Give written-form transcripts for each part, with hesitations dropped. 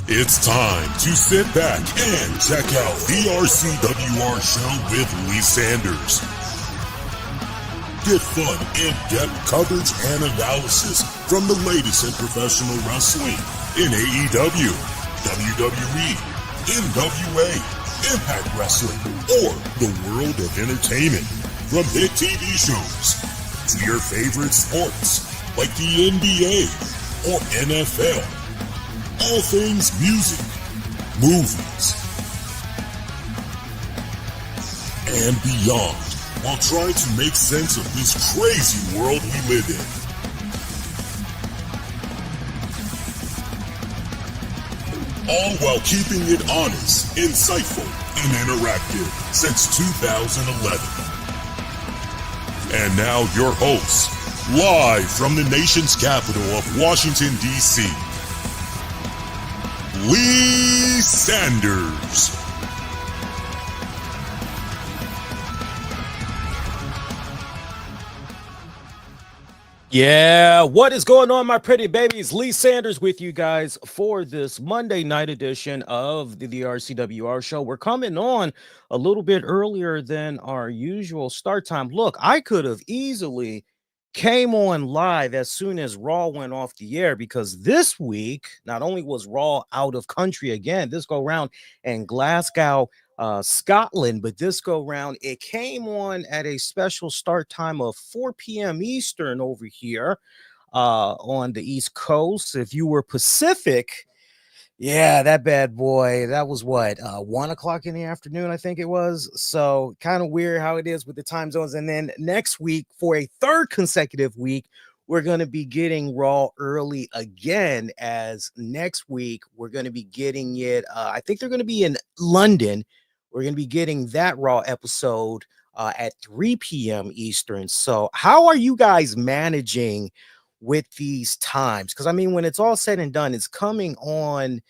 It's time to sit back and check out the RCWR show with Lee Sanders. Get fun, in-depth coverage and analysis from the latest in professional wrestling in AEW, WWE, NWA, Impact Wrestling, or the world of entertainment. From hit TV shows to your favorite sports like the NBA or NFL. All things music, movies, and beyond, while trying to make sense of this crazy world we live in. All while keeping it honest, insightful, and interactive since 2011. And now your hosts, live from the nation's capital of Washington, D.C., Lee Sanders. Yeah, what is going on, my pretty babies? Lee Sanders with you guys for this Monday night edition of the RCWR show. We're coming on a little bit earlier than our usual start time. Look, I could have easily came on live as soon as Raw went off the air, because this week, not only was Raw out of country again, this go round in Glasgow, Scotland, but this go round, it came on at a special start time of 4 p.m. Eastern over here on the East Coast. If you were Pacific, yeah, that bad boy, that was what, 1 o'clock in the afternoon, I think it was. So kind of weird how it is with the time zones. And then next week, for a third consecutive week, we're going to be getting Raw early again, as next week we're going to be getting it. I think they're going to be in London. We're going to be getting that Raw episode at 3 p.m. Eastern. So how are you guys managing with these times? Because I mean, when it's all said and done, it's coming on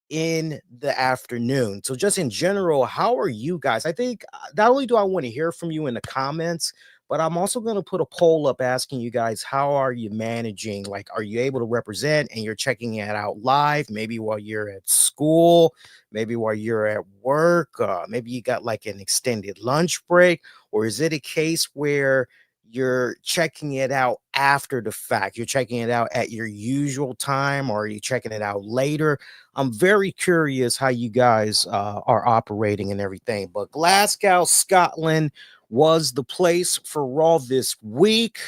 in the afternoon. So just in general, how are you guys? I think not only do I want to hear from you in the comments, but I'm also going to put a poll up asking you guys, how are you managing? Like, are you able to represent and you're checking it out live, maybe while you're at school, maybe while you're at work, maybe you got like an extended lunch break, or is it a case where you're checking it out after the fact? You're checking it out at your usual time, or are you checking it out later? I'm very curious how you guys are operating and everything. But Glasgow, Scotland was the place for Raw this week.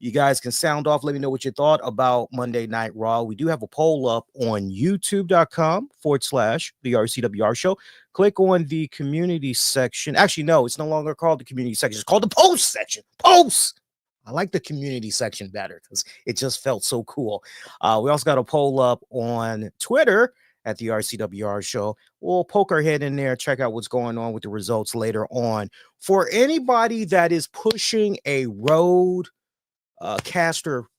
You guys can sound off. Let me know what you thought about Monday Night Raw. We do have a poll up on youtube.com/the RCWR show. Click on the community section. Actually, no, it's no longer called the community section. It's called the post section. Post. I like the community section better because it just felt so cool. We also got a poll up on Twitter at the RCWR show. We'll poke our head in there, check out what's going on with the results later on. For anybody that is pushing a Rodecaster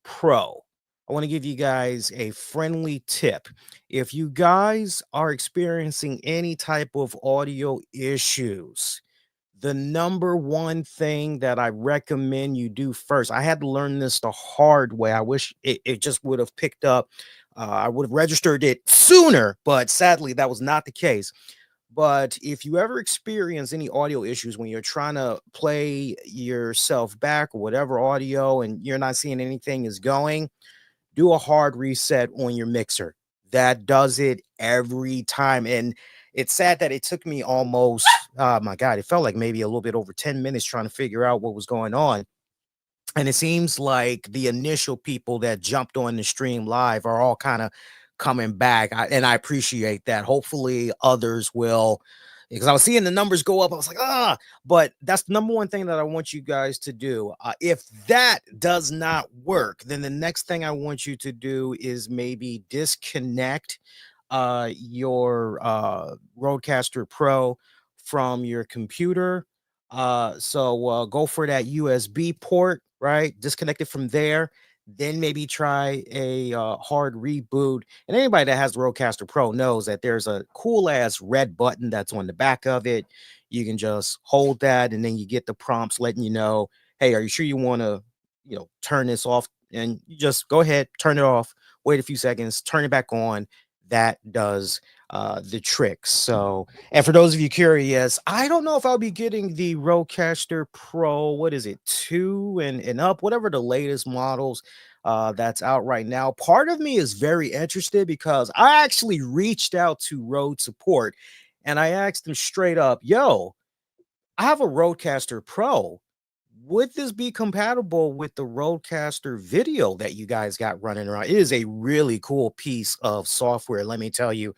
Pro, I want to give you guys a friendly tip. If you guys are experiencing any type of audio issues, the number one thing that I recommend you do first, I had to learn this the hard way. I wish it just would have picked up. I would have registered it sooner, but sadly that was not the case. But if you ever experience any audio issues when you're trying to play yourself back or whatever audio and you're not seeing anything is going, do a hard reset on your mixer. That does it every time. And it's sad that it took me almost, oh my God, it felt like maybe a little bit over 10 minutes trying to figure out what was going on. And it seems like the initial people that jumped on the stream live are all kind of coming back. And I appreciate that. Hopefully others will, because I was seeing the numbers go up. I was like, but that's the number one thing that I want you guys to do. If that does not work, then the next thing I want you to do is maybe disconnect your Rodecaster Pro from your computer. So go for that USB port, right? Disconnect it from there. Then maybe try a hard reboot. And anybody that has the Rodecaster Pro knows that there's a cool ass red button that's on the back of it. You can just hold that, and then you get the prompts letting you know, hey, are you sure you want to, turn this off? And you just go ahead, turn it off, wait a few seconds, turn it back on. that does the trick. So, and for those of you curious, I don't know if I'll be getting the Rodecaster Pro. What is it, 2 and up, whatever the latest models that's out right now. Part of me is very interested because I actually reached out to Rode support and I asked them straight up, "Yo, I have a Rodecaster Pro. Would this be compatible with the Rodecaster video that you guys got running around?" It is a really cool piece of software. Let me tell you,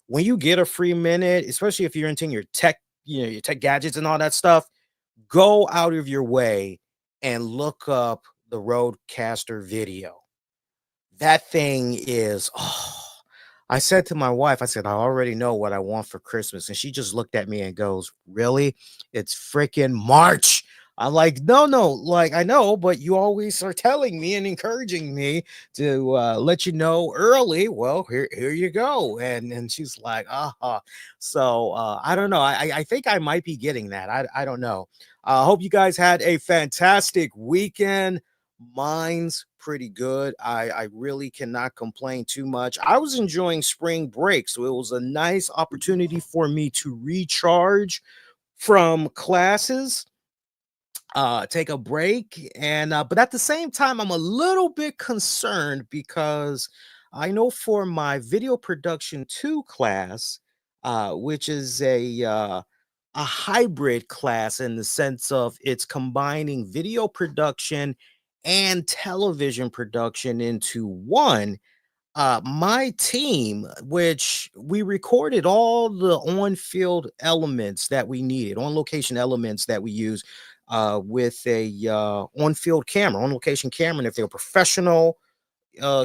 when you get a free minute, especially if you're into your tech, your tech gadgets and all that stuff, go out of your way and look up the Rodecaster video. That thing is, I said to my wife, I said, I already know what I want for Christmas. And she just looked at me and goes, "Really? It's freaking March." I'm like, no, like I know, but you always are telling me and encouraging me to let you know early. Well, here you go. And she's like, So I don't know. I think I might be getting that. I don't know. I hope you guys had a fantastic weekend. Mine's pretty good. I really cannot complain too much. I was enjoying spring break, so it was a nice opportunity for me to recharge from classes, take a break, and but at the same time, I'm a little bit concerned because I know for my video production 2 class, which is a hybrid class in the sense of it's combining video production and television production into one. My team, which we recorded all the on-field elements that we needed, on-location elements that we use with a on-field camera, on-location camera. And if they're professional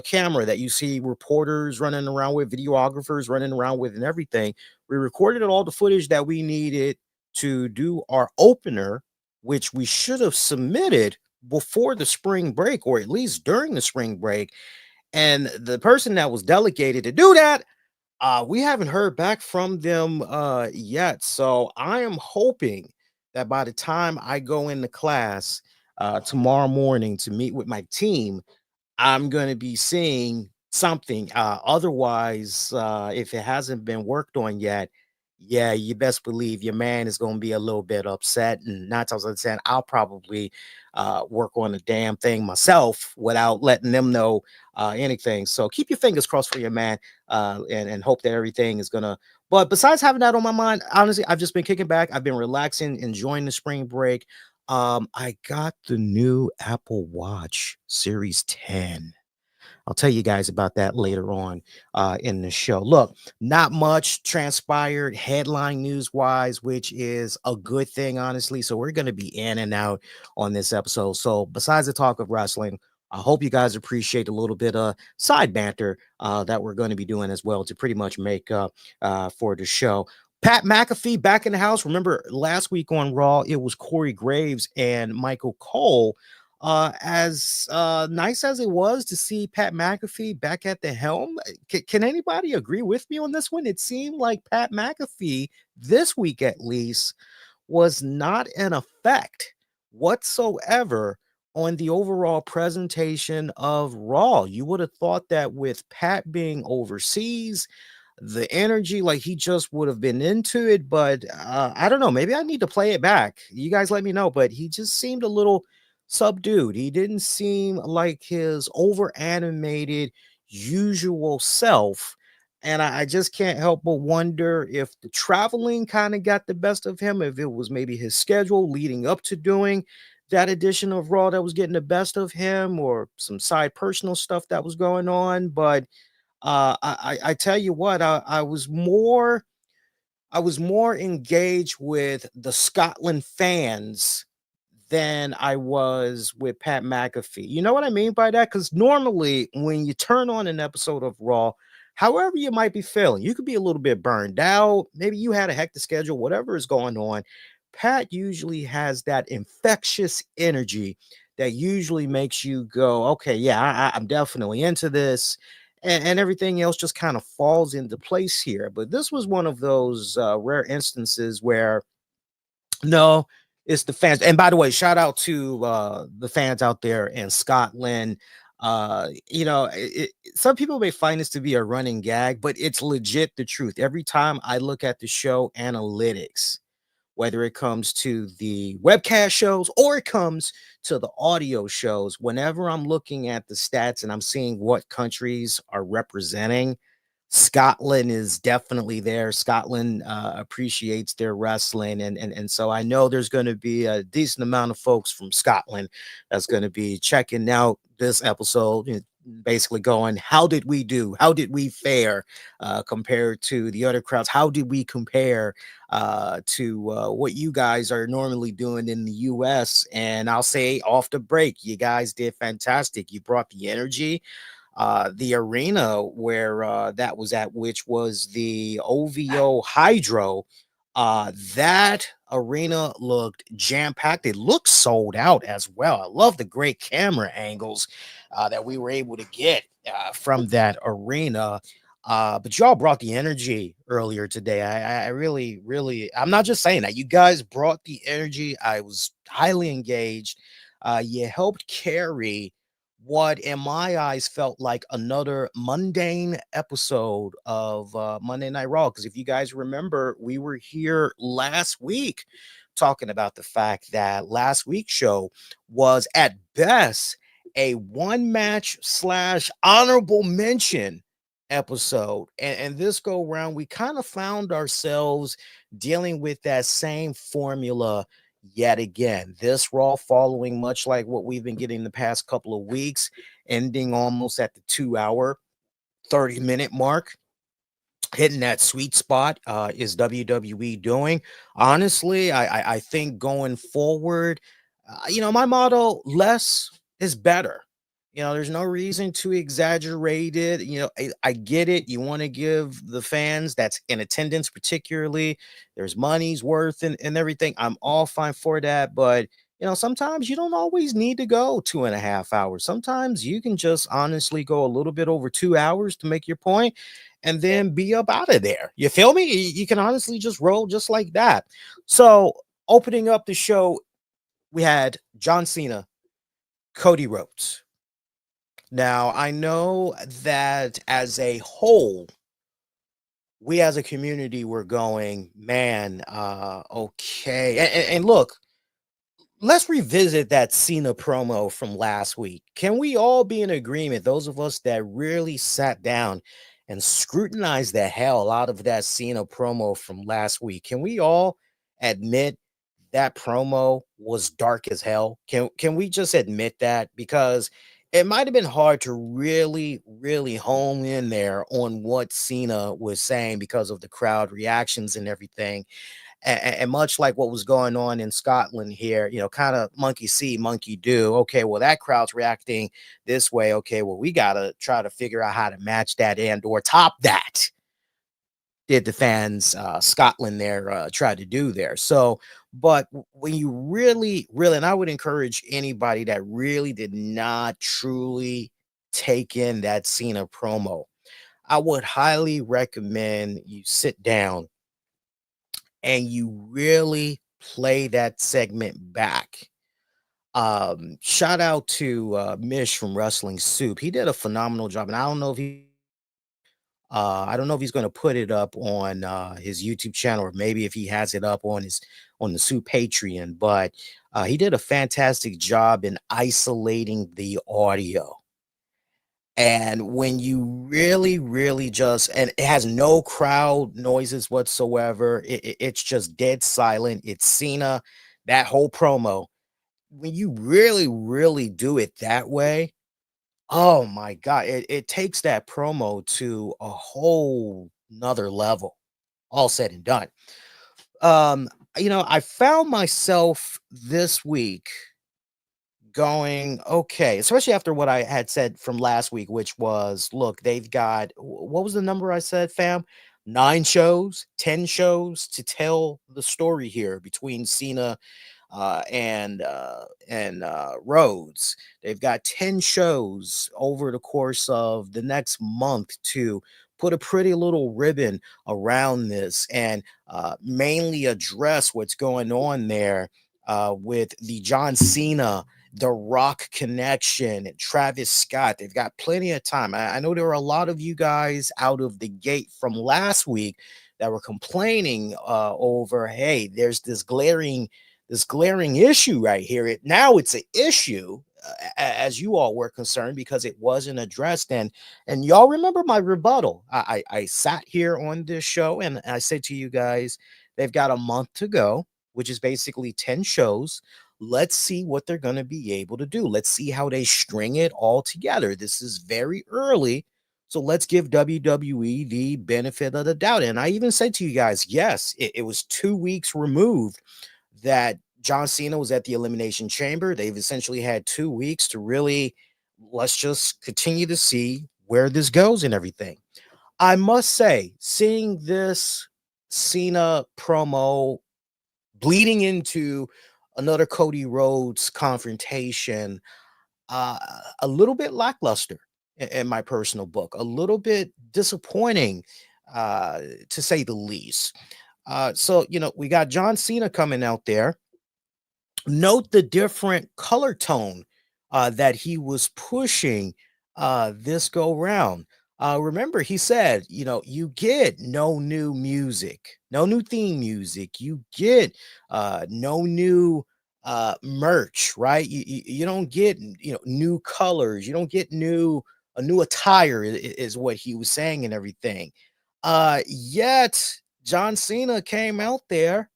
camera that you see reporters running around with, videographers running around with, and everything. We recorded all the footage that we needed to do our opener, which we should have submitted before the spring break, or at least during the spring break. And the person that was delegated to do that, we haven't heard back from them yet. So I am hoping that by the time I go into class tomorrow morning to meet with my team, I'm going to be seeing something. Otherwise, if it hasn't been worked on yet, yeah, you best believe your man is going to be a little bit upset. And 9 times out of 10, I'll probably work on the damn thing myself without letting them know anything. So keep your fingers crossed for your man and hope that everything is going to. But besides having that on my mind, honestly, I've just been kicking back. I've been relaxing, enjoying the spring break. I got the new Apple Watch Series 10. I'll tell you guys about that later on in the show. Look, not much transpired headline news wise, which is a good thing, honestly. So we're going to be in and out on this episode. So besides the talk of wrestling, I hope you guys appreciate a little bit of side banter that we're going to be doing as well to pretty much make up for the show. Pat McAfee back in the house. Remember last week on Raw, it was Corey Graves and Michael Cole. As nice as it was to see Pat McAfee back at the helm, can anybody agree with me on this one? It seemed like Pat McAfee, this week at least, was not an effect whatsoever on the overall presentation of Raw. You would have thought that with Pat being overseas, the energy, like he just would have been into it, but I don't know, maybe I need to play it back. You guys let me know, but he just seemed a little subdued. He didn't seem like his over animated usual self. And I just can't help but wonder if the traveling kind of got the best of him, if it was maybe his schedule leading up to doing that edition of Raw that was getting the best of him, or some side personal stuff that was going on. But I tell you what, I was more engaged with the Scotland fans than I was with Pat McAfee. You know what I mean by that? Because normally when you turn on an episode of Raw, however you might be feeling, you could be a little bit burned out. Maybe you had a hectic schedule, whatever is going on. Pat usually has that infectious energy that usually makes you go, okay, yeah, I'm definitely into this. And everything else just kind of falls into place here. But this was one of those rare instances where no, it's the fans. And by the way, shout out to the fans out there in Scotland. Some people may find this to be a running gag, but it's legit the truth. Every time I look at the show analytics, whether it comes to the webcast shows or it comes to the audio shows, whenever I'm looking at the stats and I'm seeing what countries are representing, Scotland is definitely there. Scotland appreciates their wrestling, and so I know there's going to be a decent amount of folks from Scotland that's going to be checking out this episode. Basically going, how did we do? How did we fare compared to the other crowds? How did we compare to what you guys are normally doing in the US? And I'll say off the break, you guys did fantastic. You brought the energy. The arena where that was at, which was the OVO Hydro, that arena looked jam packed. It looked sold out as well. I love the great camera angles that we were able to get from that arena. But y'all brought the energy earlier today. I really, really, I'm not just saying that. You guys brought the energy. I was highly engaged. You helped carry what, in my eyes, felt like another mundane episode of Monday Night Raw. Because if you guys remember, we were here last week talking about the fact that last week's show was at best a one match slash honorable mention episode. And this go round, we kind of found ourselves dealing with that same formula yet again. This Raw following much like what we've been getting the past couple of weeks, ending almost at the 2 hour, 30-minute mark. Hitting that sweet spot is WWE doing. Honestly, I think going forward, my motto: less is better. There's no reason to exaggerate it. I get it. You want to give the fans that's in attendance, particularly, there's money's worth and everything. I'm all fine for that. But, sometimes you don't always need to go 2.5 hours. Sometimes you can just honestly go a little bit over 2 hours to make your point and then be up out of there. You feel me? You can honestly just roll just like that. So, opening up the show, we had John Cena, Cody Rhodes. Now, I know that as a whole, we as a community were going, man, okay. And look, let's revisit that Cena promo from last week. Can we all be in agreement, those of us that really sat down and scrutinized the hell out of that Cena promo from last week? Can we all admit that promo was dark as hell? Can we just admit that? Because it might have been hard to really, really hone in there on what Cena was saying because of the crowd reactions and everything. And much like what was going on in Scotland here, kind of monkey see, monkey do. Okay, well, that crowd's reacting this way. Okay, well, we got to try to figure out how to match that and or top that. Did the fans Scotland there try to do there. So, but when you really, really, and I would encourage anybody that really did not truly take in that Cena promo, I would highly recommend you sit down and you really play that segment back. Shout out to Mish from Wrestling Soup. He did a phenomenal job, and I don't know if he's going to put it up on his YouTube channel, or maybe if he has it up on the Soup Patreon. But he did a fantastic job in isolating the audio. And when you really, really just, and it has no crowd noises whatsoever, it's just dead silent. It's Cena, that whole promo. When you really, really do it that way, oh my God, it takes that promo to a whole nother level, all said and done. I found myself this week going, okay, especially after what I had said from last week, which was, look, they've got, what was the number I said, fam? 9 shows, 10 shows to tell the story here between Cena and Rhodes. They've got 10 shows over the course of the next month to put a pretty little ribbon around this and mainly address what's going on there with the John Cena the Rock connection, and Travis Scott. They've got plenty of time. I know there were a lot of you guys out of the gate from last week that were complaining over, hey, there's this glaring issue right here. Now it's an issue, as you all were concerned, because it wasn't addressed. And y'all remember my rebuttal. I sat here on this show and I said to you guys, they've got a month to go, which is basically 10 shows. Let's see what they're going to be able to do. Let's see how they string it all together. This is very early. So let's give WWE the benefit of the doubt. And I even said to you guys, yes, it was 2 weeks removed that John Cena was at the Elimination Chamber. They've essentially had 2 weeks to really, let's just continue to see where this goes and everything. I must say, seeing this Cena promo bleeding into another Cody Rhodes confrontation, a little bit lackluster in my personal book, a little bit disappointing, to say the least. So, we got John Cena coming out there. Note the different color tone that he was pushing this go round. Remember, he said, you get no new music, no new theme music. You get no new merch, right? You don't get new colors. You don't get a new attire is what he was saying and everything. Yet John Cena came out there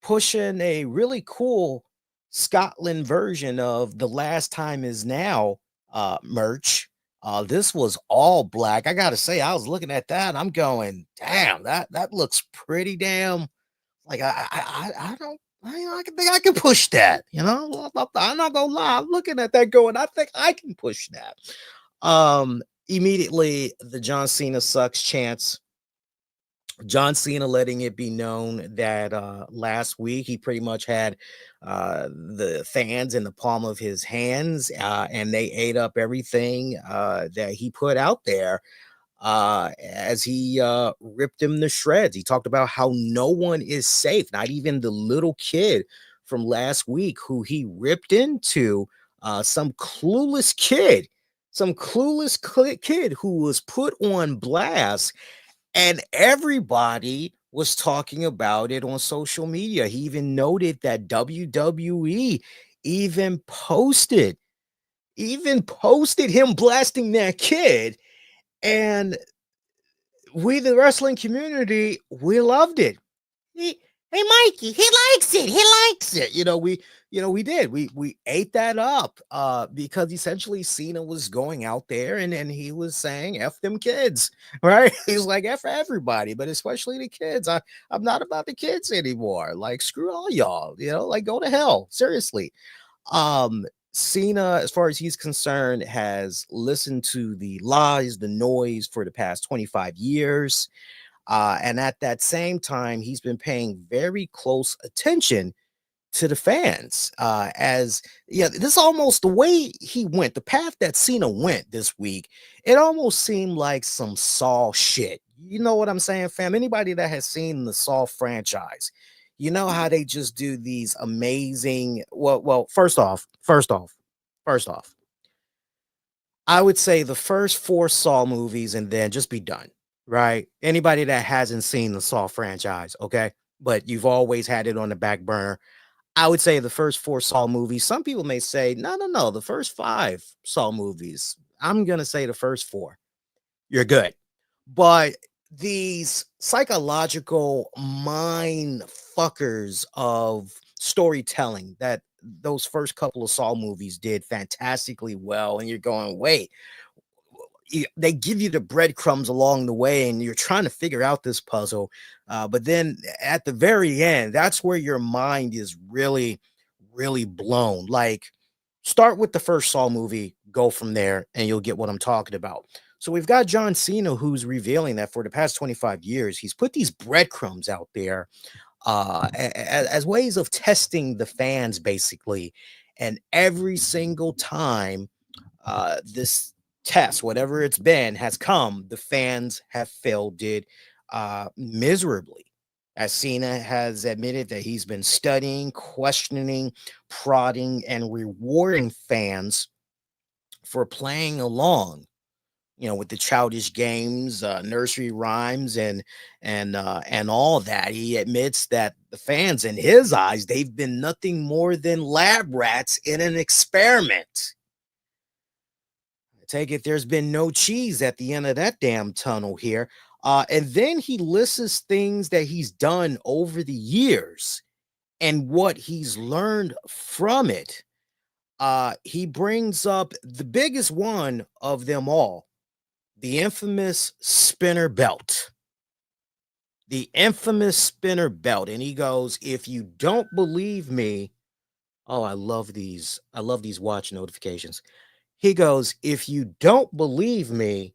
pushing a really cool Scotland version of The Last Time Is Now merch. This was all black. I gotta say, I was looking at that. I'm going, damn, that looks pretty damn. Like I don't. I think I can push that. I'm not gonna lie. I'm looking at that going, I think I can push that. Immediately the John Cena sucks chance. John Cena letting it be known that last week he pretty much had the fans in the palm of his hands, and they ate up everything that he put out there as he ripped him to shreds. He talked about how no one is safe, not even the little kid from last week who he ripped into, some clueless kid who was put on blast, and everybody was talking about it on social media. He even noted that WWE even posted him blasting that kid, and we, the wrestling community, we loved it. Hey, Mikey, he likes it. He likes it. We did. We ate that up because essentially Cena was going out there and he was saying F them kids, right? He's like F everybody, but especially the kids. I'm not about the kids anymore. Like, screw all y'all, like, go to hell. Seriously. Cena, as far as he's concerned, has listened to the lies, the noise for the past 25 years. And at that same time, he's been paying very close attention to the fans. This almost the way he went, the path that Cena went this week, it almost seemed like some Saw shit. You know what I'm saying, fam? Anybody that has seen the Saw franchise, you know how they just do these amazing. Well, first off, I would say the first 4 Saw movies and then just be done, right? Anybody that hasn't seen the Saw franchise, okay, but you've always had it on the back burner, I would say the first 4 Saw movies. Some people may say, no, the first 5 Saw movies. I'm gonna say the first 4. You're good. But these psychological mind fuckers of storytelling that those first couple of Saw movies did fantastically well, and you're going, wait, they give you the breadcrumbs along the way and you're trying to figure out this puzzle, but then at the very end, that's where your mind is really, really blown. Like, start with the first Saw movie, go from there, and you'll get what I'm talking about. So we've got John Cena, who's revealing that for the past 25 years he's put these breadcrumbs out there as ways of testing the fans, basically. And every single time this test, whatever it's been, has come, the fans have failed it miserably. as Cena has admitted that he's been studying, questioning, prodding, and rewarding fans for playing along, with the childish games, nursery rhymes, and all that. He admits that the fans, in his eyes, they've been nothing more than lab rats in an experiment. I take it there's been no cheese at the end of that damn tunnel here. And then he lists things that he's done over the years and what he's learned from it. He brings up the biggest one of them all, the infamous spinner belt. The infamous spinner belt. And he goes, if you don't believe me, oh, I love these. I love these watch notifications. He goes, if you don't believe me,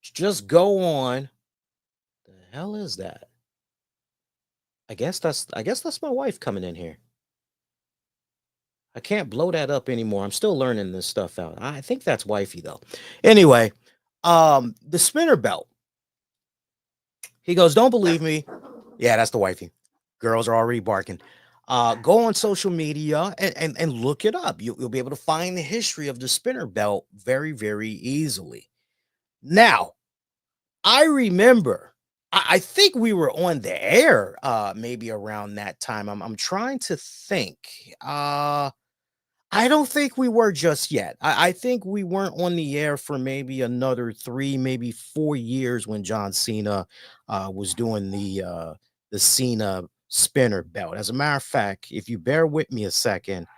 just go on. The hell is that? I guess that's my wife coming in here. I can't blow that up anymore. I'm still learning this stuff out. I think that's wifey though. Anyway, the spinner belt. He goes, don't believe me. Yeah, that's the wifey. Girls are already barking. Go on social media and look it up. You'll be able to find the history of the spinner belt very, very easily. Now, I remember, I think we were on the air maybe around that time. I'm trying to think. I don't think we were just yet. I think we weren't on the air for maybe another 3, maybe 4 years when John Cena was doing the Cena spinner belt. As a matter of fact, if you bear with me a second,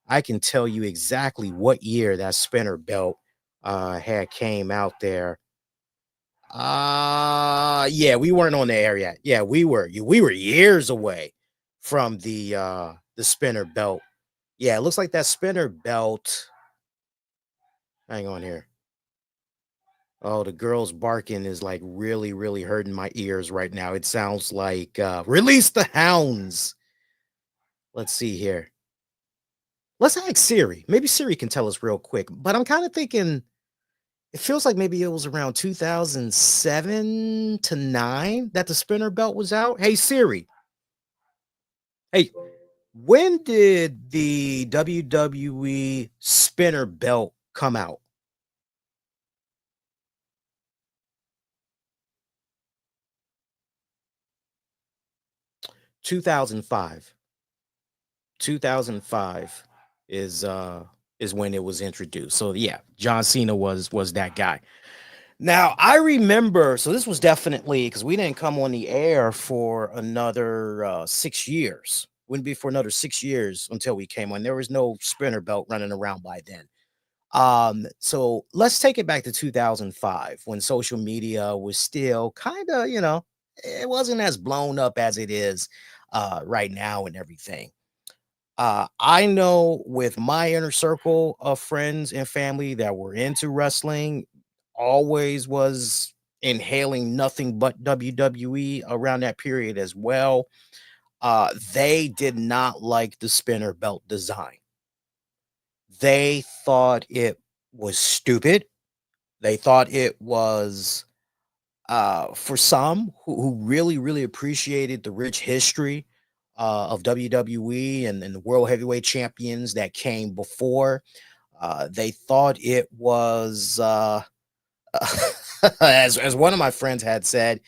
I can tell you exactly what year that spinner belt had came out there. Yeah, we weren't on the air yet. Yeah, we were. We were years away from the spinner belt. Yeah, it looks like that spinner belt. Hang on here. Oh, the girls barking is like really, really hurting my ears right now. It sounds like release the hounds. Let's see here. Let's ask Siri. Maybe Siri can tell us real quick. But I'm kind of thinking it feels like maybe it was around 2007 to 9 that the spinner belt was out. Hey Siri. Hey, when did the WWE spinner belt come out? 2005. 2005 is when it was introduced. So yeah, John Cena was that guy. Now I remember, so this was definitely because we didn't come on the air for another 6 years. Wouldn't be for another 6 years until we came on. There was no spinner belt running around by then. So let's take it back to 2005 when social media was still kind of, it wasn't as blown up as it is right now and everything. I know with my inner circle of friends and family that were into wrestling, always was inhaling nothing but WWE around that period as well. They did not like the spinner belt design. They thought it was stupid. They thought it was for some who really, really appreciated the rich history of WWE and the World Heavyweight Champions that came before. They thought it was, as one of my friends had said,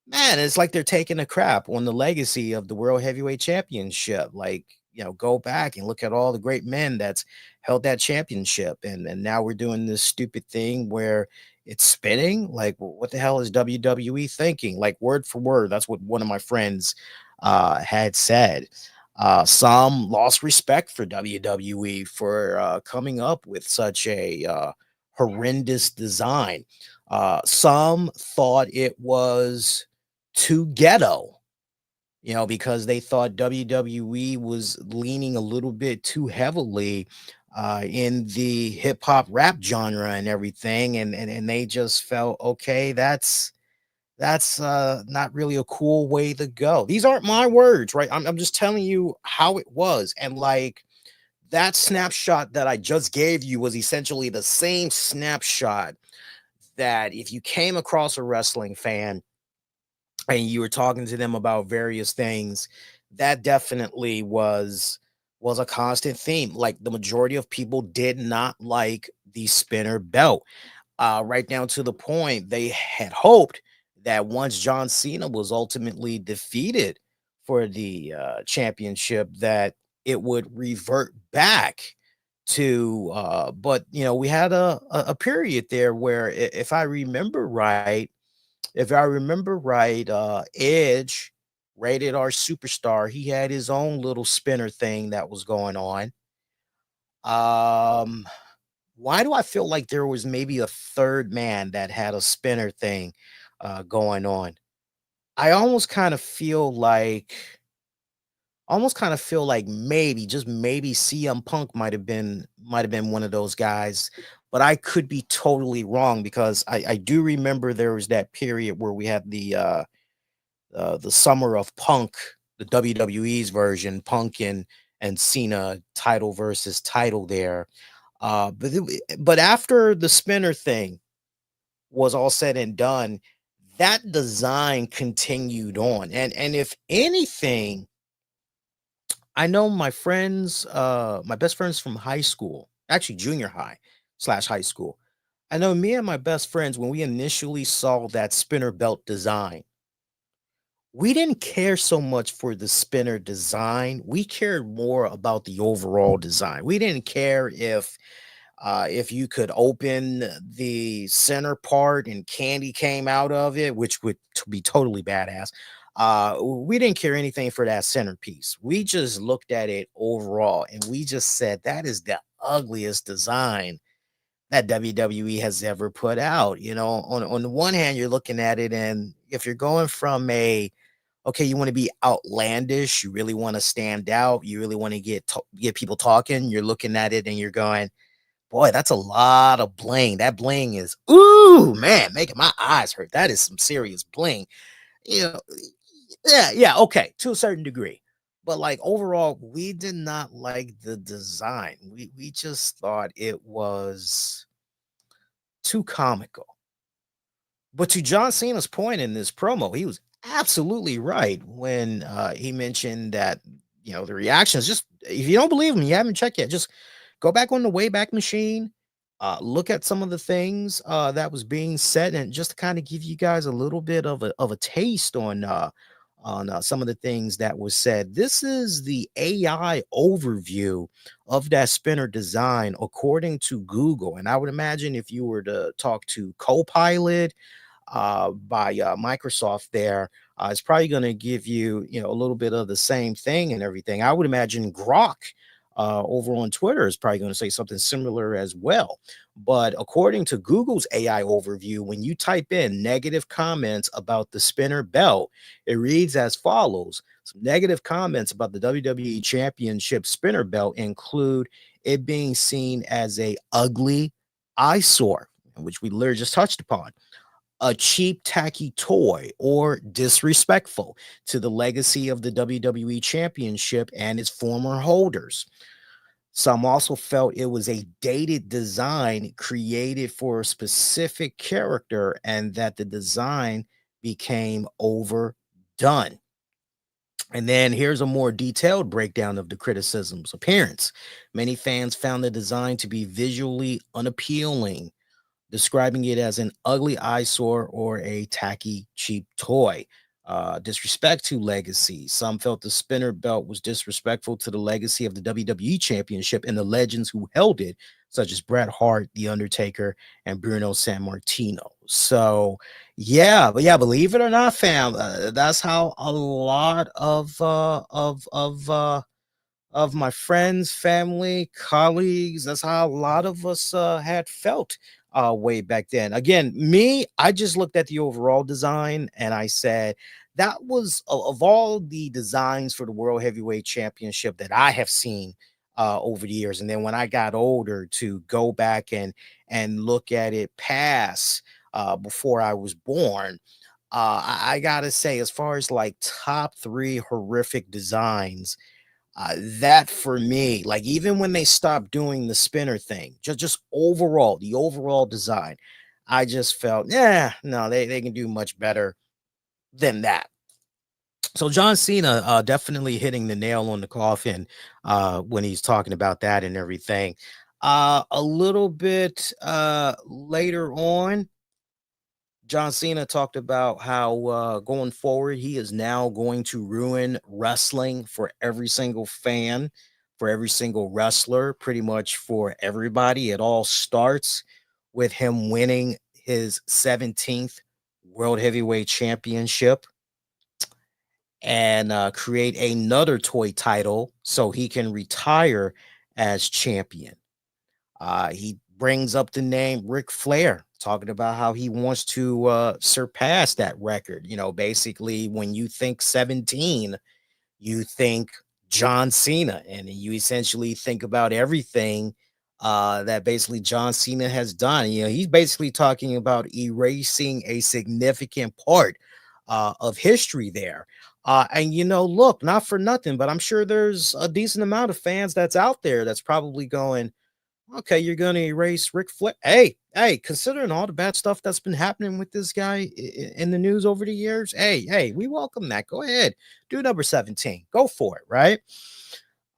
man, it's like they're taking a crap on the legacy of the World Heavyweight Championship. Like, go back and look at all the great men that's held that championship. And now we're doing this stupid thing where it's spinning. Like, what the hell is WWE thinking? Like, word for word. That's what one of my friends had said. Some lost respect for WWE for coming up with such a horrendous design. Some thought it was too ghetto, because they thought WWE was leaning a little bit too heavily in the hip hop rap genre and everything, and they just felt okay. That's not really a cool way to go. These aren't my words, right? I'm just telling you how it was, and like that snapshot that I just gave you was essentially the same snapshot that if you came across a wrestling fan and you were talking to them about various things, that definitely was a constant theme. Like the majority of people did not like the spinner belt, right down to the point they had hoped that once John Cena was ultimately defeated for the championship, that it would revert back to. But we had a period there where, if I remember right, Edge, rated R superstar, he had his own little spinner thing that was going on. Um, why do I feel like there was maybe a third man that had a spinner thing going on? I almost kind of feel like maybe, just maybe, CM Punk might have been one of those guys, but I could be totally wrong, because I do remember there was that period where we had the summer of Punk, the WWE's version, Punk and Cena, title versus title there. But after the spinner thing was all said and done, that design continued on. And if anything, I know my best friends from high school, actually junior high slash high school. I know me and my best friends, when we initially saw that spinner belt design, we didn't care so much for the spinner design. We cared more about the overall design. We didn't care if you could open the center part and candy came out of it, which would be totally badass. We didn't care anything for that centerpiece. We just looked at it overall and we just said that is the ugliest design that WWE has ever put out. On the one hand, you're looking at it, and if you're going from okay, you want to be outlandish, you really want to stand out, you really want to get people talking, you're looking at it and you're going, boy, that's a lot of bling. That bling is, ooh, man, making my eyes hurt. That is some serious bling. You know, yeah, okay, to a certain degree. But like overall, we did not like the design. We just thought it was too comical. But to John Cena's point in this promo, he was absolutely right when he mentioned that the reactions. Just, if you don't believe him, you haven't checked yet. Just go back on the Wayback Machine, look at some of the things that was being said, and just to kind of give you guys a little bit of a taste on some of the things that was said. This is the AI overview of that spinner design according to Google, and I would imagine if you were to talk to Copilot by Microsoft there, it's probably going to give you, a little bit of the same thing and everything. I would imagine Grok over on Twitter is probably going to say something similar as well. But according to Google's AI overview, when you type in negative comments about the spinner belt, it reads as follows. Some negative comments about the WWE Championship spinner belt include it being seen as a ugly eyesore, which we literally just touched upon, a cheap, tacky toy, or disrespectful to the legacy of the WWE Championship and its former holders. Some also felt it was a dated design created for a specific character and that the design became overdone. And then here's a more detailed breakdown of the criticism's appearance. Many fans found the design to be visually unappealing, describing it as an ugly eyesore or a tacky, cheap toy. Disrespect to legacy. Some felt the spinner belt was disrespectful to the legacy of the WWE Championship and the legends who held it, such as Bret Hart, The Undertaker, and Bruno Sammartino. So, yeah, but yeah, believe it or not, fam, that's how a lot of my friends, family, colleagues. That's how a lot of us had felt way back then. Again, me, I just looked at the overall design and I said that was of all the designs for the World Heavyweight Championship that I have seen over the years. And then when I got older, to go back and look at it past before I was born. I gotta say, as far as like top three horrific designs, that for me, like even when they stopped doing the spinner thing, just overall, the overall design, I just felt, yeah, no, they can do much better. than that. So John Cena definitely hitting the nail on the coffin when he's talking about that and everything. A little bit later on, John Cena talked about how going forward, he is now going to ruin wrestling for every single fan, for every single wrestler, pretty much for everybody. It all starts with him winning his 17th World Heavyweight Championship and create another toy title so he can retire as champion. He brings up the name Ric Flair, talking about how he wants to surpass that record. You know, basically, when you think 17, you think John Cena, and you essentially think about everything that basically John Cena has done. You know, he's basically talking about erasing a significant part of history there. And you know, look, not for nothing, but I'm sure there's a decent amount of fans that's out there that's probably going, okay, you're gonna erase Ric Flair. Hey, considering all the bad stuff that's been happening with this guy in the news over the years, hey, we welcome that. Go ahead, do number 17. Go for it, right?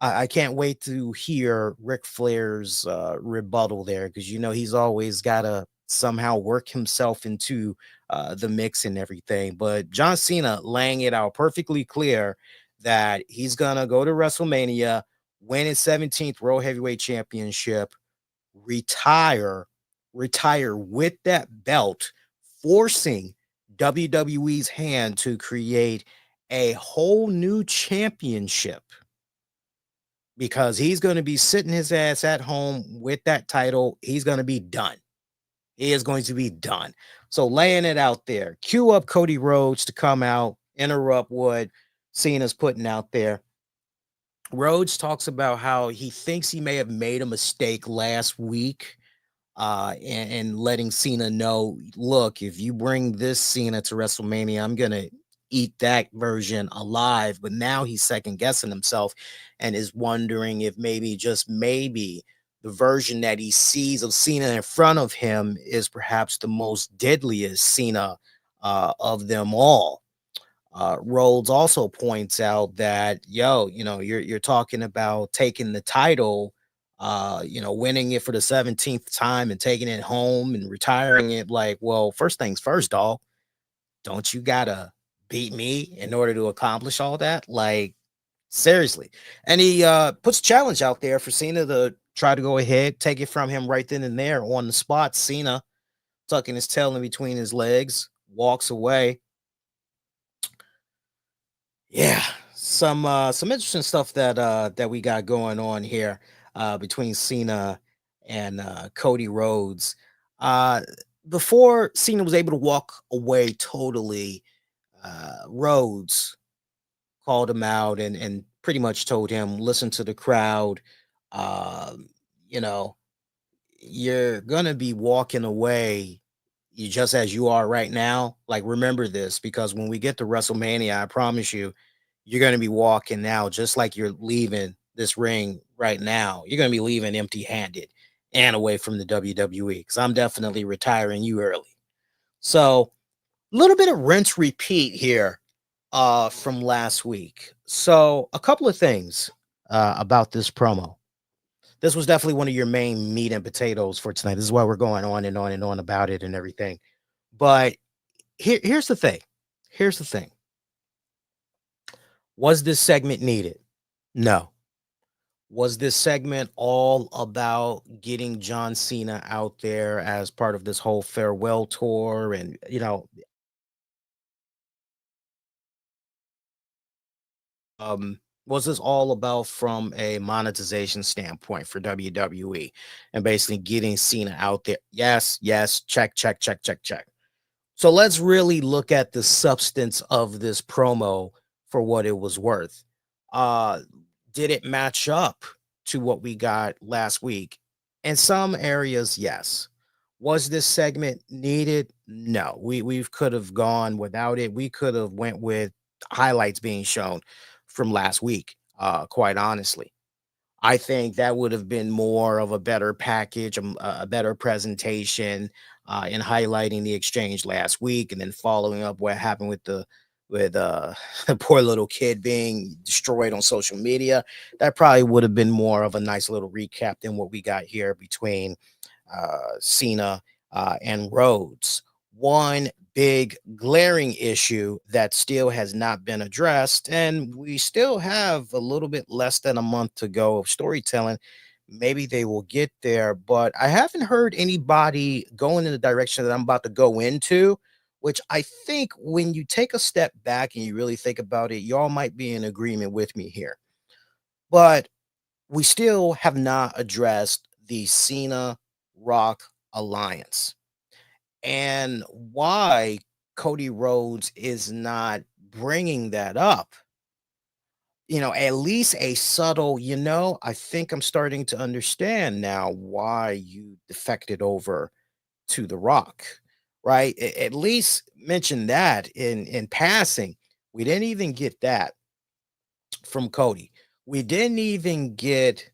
I can't wait to hear Ric Flair's rebuttal there because you know he's always got to somehow work himself into the mix and everything. But John Cena laying it out perfectly clear that he's gonna go to WrestleMania, win his 17th World Heavyweight Championship, retire, retire with that belt, forcing WWE's hand to create a whole new championship because he's going to be sitting his ass at home with that title. He's going to be done. He is going to be done. So laying it out there, cue up Cody Rhodes to come out, interrupt what Cena's putting out there. Rhodes talks about how he thinks he may have made a mistake last week and letting Cena know, look, if you bring this Cena to WrestleMania, I'm going to eat that version alive. But now he's second guessing himself and is wondering if maybe, just maybe, the version that he sees of Cena in front of him is perhaps the most deadliest Cena of them all. Rhodes also points out that, yo, you know, you're talking about taking the title, you know, winning it for the 17th time and taking it home and retiring it. Like, well, first things first, dog. Don't you gotta beat me in order to accomplish all that? Like, seriously. And he puts a challenge out there for Cena to try to go ahead, take it from him right then and there on the spot. Cena tucking his tail in between his legs, walks away. Yeah, some interesting stuff that we got going on here between Cena and Cody Rhodes. Uh Before Cena was able to walk away totally, Rhodes called him out and pretty much told him, listen to the crowd. You know, you're gonna be walking away you just as you are right now. Like, remember this, because when we get to WrestleMania, I promise you, you're gonna be walking now just like you're leaving this ring right now. You're gonna be leaving empty-handed and away from the WWE because I'm definitely retiring you early. So, a little bit of rinse repeat here from last week. So, a couple of things about this promo. This was definitely one of your main meat and potatoes for tonight. This is why we're going on and on and on about it and everything. But here's the thing. Here's the thing. Was this segment needed? No. Was this segment all about getting John Cena out there as part of this whole farewell tour? And, you know, was this all about from a monetization standpoint for WWE and basically getting Cena out there? Yes, yes, check, check, check, check, check. So let's really look at the substance of this promo for what it was worth. Uh did it match up to what we got last week? In some areas, yes. Was this segment needed? No. We could have gone without it. We could have went with highlights being shown from last week, quite honestly. I think that would have been more of a better package, a better presentation in highlighting the exchange last week, and then following up what happened with the with a poor little kid being destroyed on social media. That probably would have been more of a nice little recap than what we got here between Cena and Rhodes. One big glaring issue that still has not been addressed, and we still have a little bit less than a month to go of storytelling. Maybe they will get there, but I haven't heard anybody going in the direction that I'm about to go into, which I think when you take a step back and you really think about it, y'all might be in agreement with me here. But we still have not addressed the Cena Rock alliance and why Cody Rhodes is not bringing that up. At least a subtle, I think I'm starting to understand now why you defected over to The Rock, right? At least mention that in passing. We didn't even get that from Cody. We didn't even get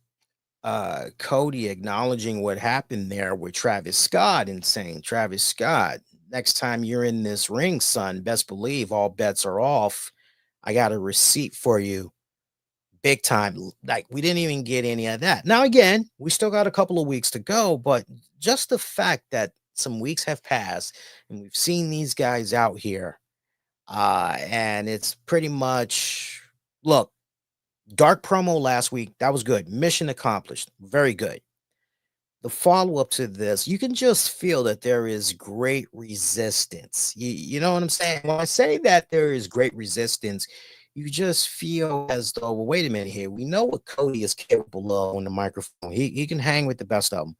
Cody acknowledging what happened there with Travis Scott and saying, Travis Scott, next time you're in this ring, son, best believe all bets are off. I got a receipt for you. Big time. Like, we didn't even get any of that. Now, again, we still got a couple of weeks to go, but just the fact that some weeks have passed and we've seen these guys out here, and it's pretty much, look, dark promo last week, that was good. Mission accomplished. Very good. The follow-up to this, you can just feel that there is great resistance. You know what I'm saying? When I say that there is great resistance, you just feel as though, well, wait a minute here. We know what Cody is capable of on the microphone. He can hang with the best of them.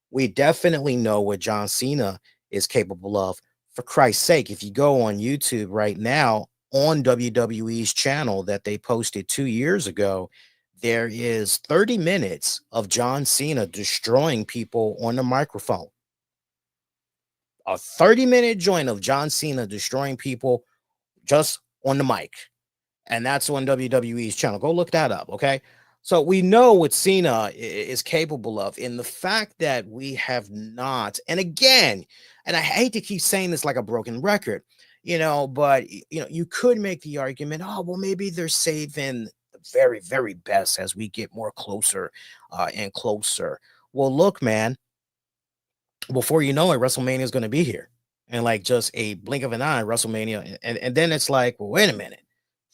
We definitely know what John Cena is capable of. For Christ's sake, if you go on YouTube right now on WWE's channel that they posted 2 years ago, there is 30 minutes of John Cena destroying people on the microphone. A 30-minute joint of John Cena destroying people just on the mic. And that's on WWE's channel. Go look that up, okay? So we know what Cena is capable of. In the fact that we have not, and again, and I hate to keep saying this like a broken record, but you could make the argument, oh, well, maybe they're saving the very, very best as we get more closer and closer. Well, look, man, before you know it, WrestleMania is going to be here. And like just a blink of an eye, WrestleMania. And then it's like, well, wait a minute.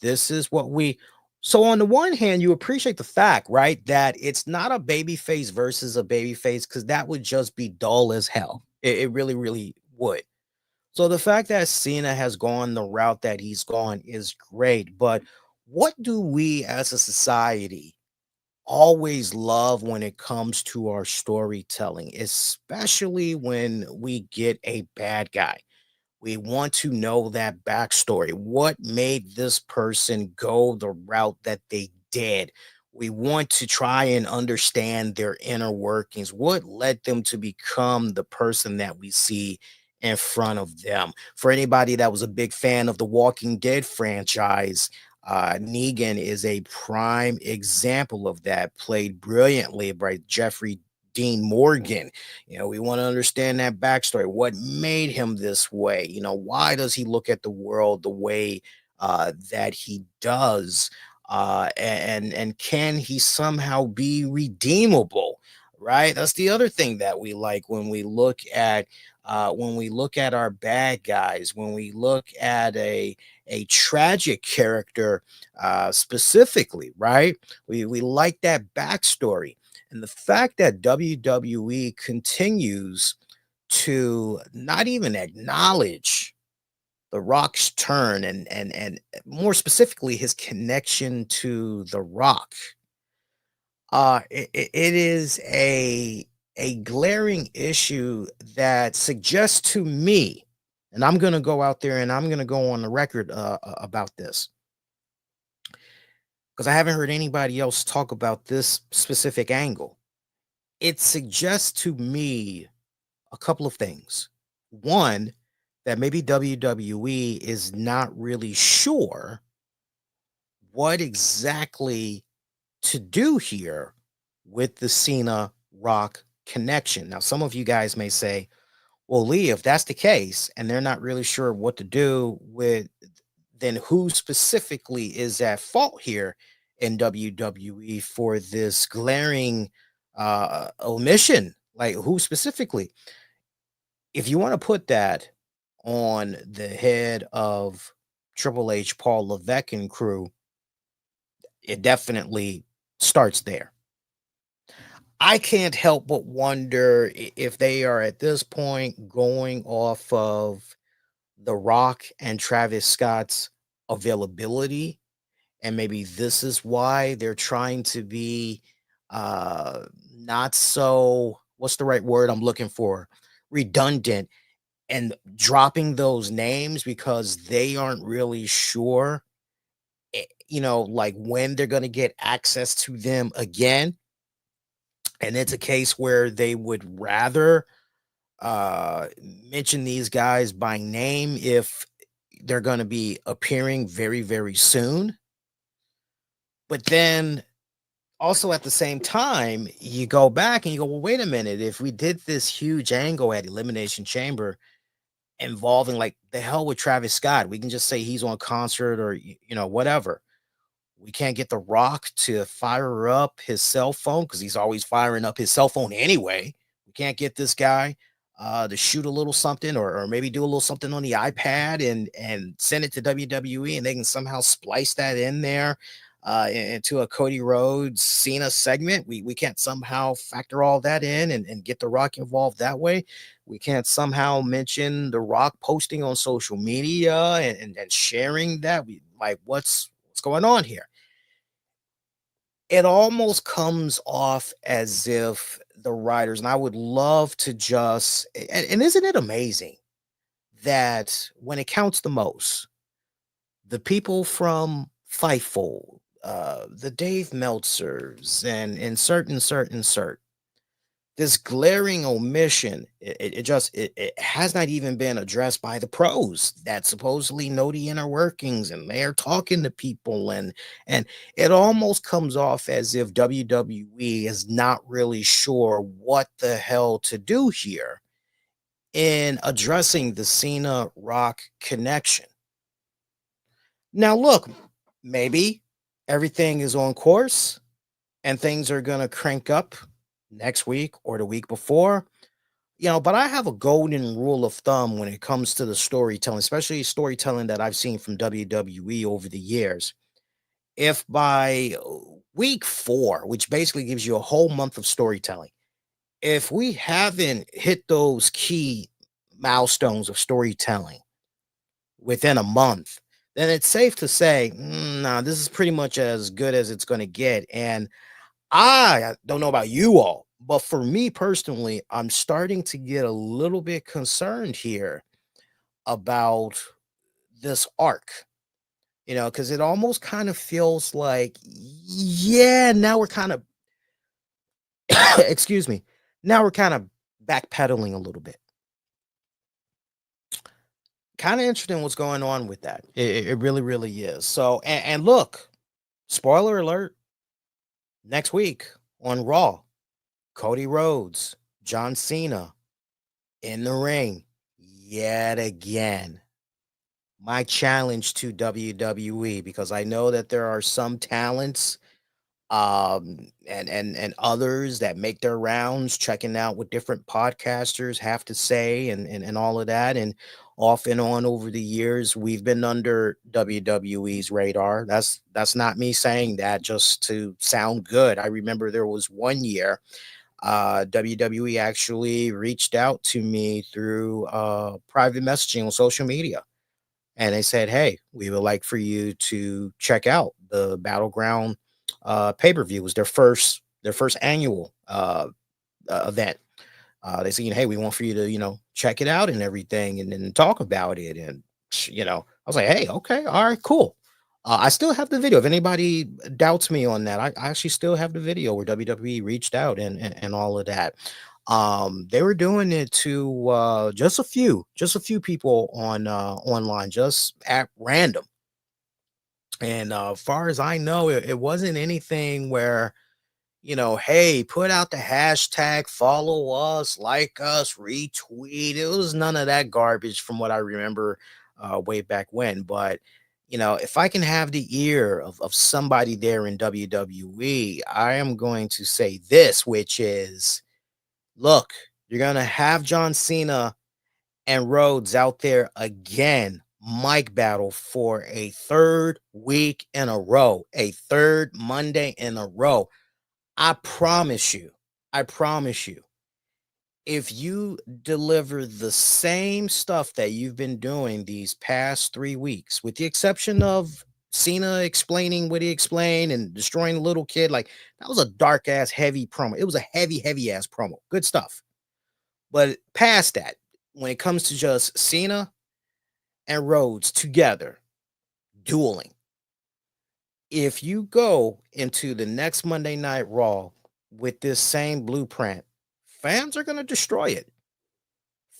This is what we. So on the one hand, you appreciate the fact, right, that it's not a baby face versus a baby face, because that would just be dull as hell. It really, really would. So the fact that Cena has gone the route that he's gone is great. But what do we as a society always love when it comes to our storytelling, especially when we get a bad guy? We want to know that backstory. What made this person go the route that they did? We want to try and understand their inner workings. What led them to become the person that we see in front of them? For anybody that was a big fan of the Walking Dead franchise, Negan is a prime example of that, played brilliantly by Jeffrey Dean Morgan. We want to understand that backstory. What made him this way? Why does he look at the world the way that he does? And can he somehow be redeemable? Right. That's the other thing that we like when we look at our bad guys, when we look at a tragic character specifically, right? We like that backstory. And the fact that WWE continues to not even acknowledge The Rock's turn and more specifically his connection to The Rock, it is a glaring issue that suggests to me, and I'm going to go out there and I'm going to go on the record about this, because I haven't heard anybody else talk about this specific angle. It suggests to me a couple of things. One, that maybe WWE is not really sure what exactly to do here with the Cena Rock connection. Now, some of you guys may say, well, Lee, if that's the case, and they're not really sure what to do with then who specifically is at fault here in WWE for this glaring omission? Like, who specifically? If you want to put that on the head of Triple H, Paul Levesque and crew, it definitely starts there. I can't help but wonder if they are at this point going off of The Rock and Travis Scott's availability, and maybe this is why they're trying to be not so, what's the right word I'm looking for, redundant, and dropping those names because they aren't really sure, like when they're going to get access to them again. And it's a case where they would rather mention these guys by name if they're going to be appearing very, very soon. But then also at the same time, you go back and you go, well, wait a minute. If we did this huge angle at Elimination Chamber involving, like, the hell with Travis Scott, we can just say he's on concert or, whatever. We can't get The Rock to fire up his cell phone because he's always firing up his cell phone anyway. We can't get this guy to shoot a little something or maybe do a little something on the iPad and send it to WWE, and they can somehow splice that in there into a Cody Rhodes Cena segment. We can't somehow factor all that in and get The Rock involved that way. We can't somehow mention The Rock posting on social media and sharing that. What's going on here? It almost comes off as if the writers, and I would love to just, and isn't it amazing that when it counts the most, the people from Fightful, the Dave Meltzers, and certain, this glaring omission, it has not even been addressed by the pros that supposedly know the inner workings and they're talking to people, and it almost comes off as if WWE is not really sure what the hell to do here in addressing the Cena Rock connection. Now look, maybe everything is on course and things are going to crank up next week or the week before, but I have a golden rule of thumb when it comes to the storytelling, especially storytelling that I've seen from WWE over the years. If by week 4, which basically gives you a whole month of storytelling, if we haven't hit those key milestones of storytelling within a month, then it's safe to say, nah, this is pretty much as good as it's going to get. And I don't know about you all, but for me personally, I'm starting to get a little bit concerned here about this arc, because it almost kind of feels like, yeah, now we're kind of, excuse me, now we're kind of backpedaling a little bit. Kind of interesting what's going on with that. It really, really is. So, and look, spoiler alert, next week on Raw, Cody Rhodes, John Cena in the ring yet again. My challenge to WWE, because I know that there are some talents and others that make their rounds checking out what different podcasters have to say and all of that, and off and on over the years we've been under WWE's radar. That's not me saying that just to sound good. I remember there was one year WWE actually reached out to me through private messaging on social media, and they said, hey, we would like for you to check out the Battleground pay-per-view. It was their first annual event. They said, hey, we want for you to check it out and everything, and then talk about it. And I was like, hey, okay, all right, cool. I still have the video. If anybody doubts me on that, I actually still have the video where WWE reached out and all of that. They were doing it to just a few people on online, just at random. And far as I know, it wasn't anything where, hey, put out the hashtag, follow us, like us, retweet. It was none of that garbage from what I remember way back when. But if I can have the ear of somebody there in WWE, I am going to say this, which is, look, you're going to have John Cena and Rhodes out there again, mic battle for a third week in a row, a third Monday in a row. I promise you, I promise you, if you deliver the same stuff that you've been doing these past 3 weeks, with the exception of Cena explaining what he explained and destroying the little kid, like that was a dark ass heavy promo. It was a heavy ass promo. Good stuff. But past that, when it comes to just Cena and Rhodes together dueling, if you go into the next Monday Night Raw with this same blueprint, fans are going to destroy it.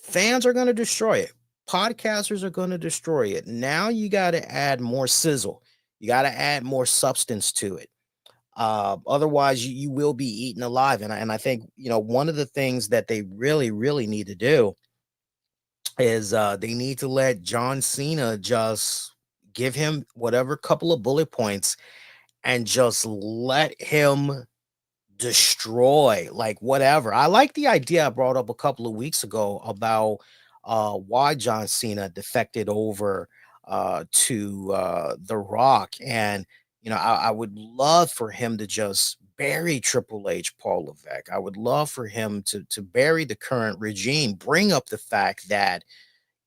Fans are going to destroy it. Podcasters are going to destroy it. Now you got to add more sizzle. You got to add more substance to it. Otherwise, you will be eaten alive. And I think, one of the things that they really need to do is they need to let John Cena just give him whatever couple of bullet points and just let him destroy, like, whatever. I like the idea I brought up a couple of weeks ago about why John Cena defected over to The Rock. And I would love for him to just bury Triple H, Paul Levesque. I would love for him to bury the current regime, bring up the fact that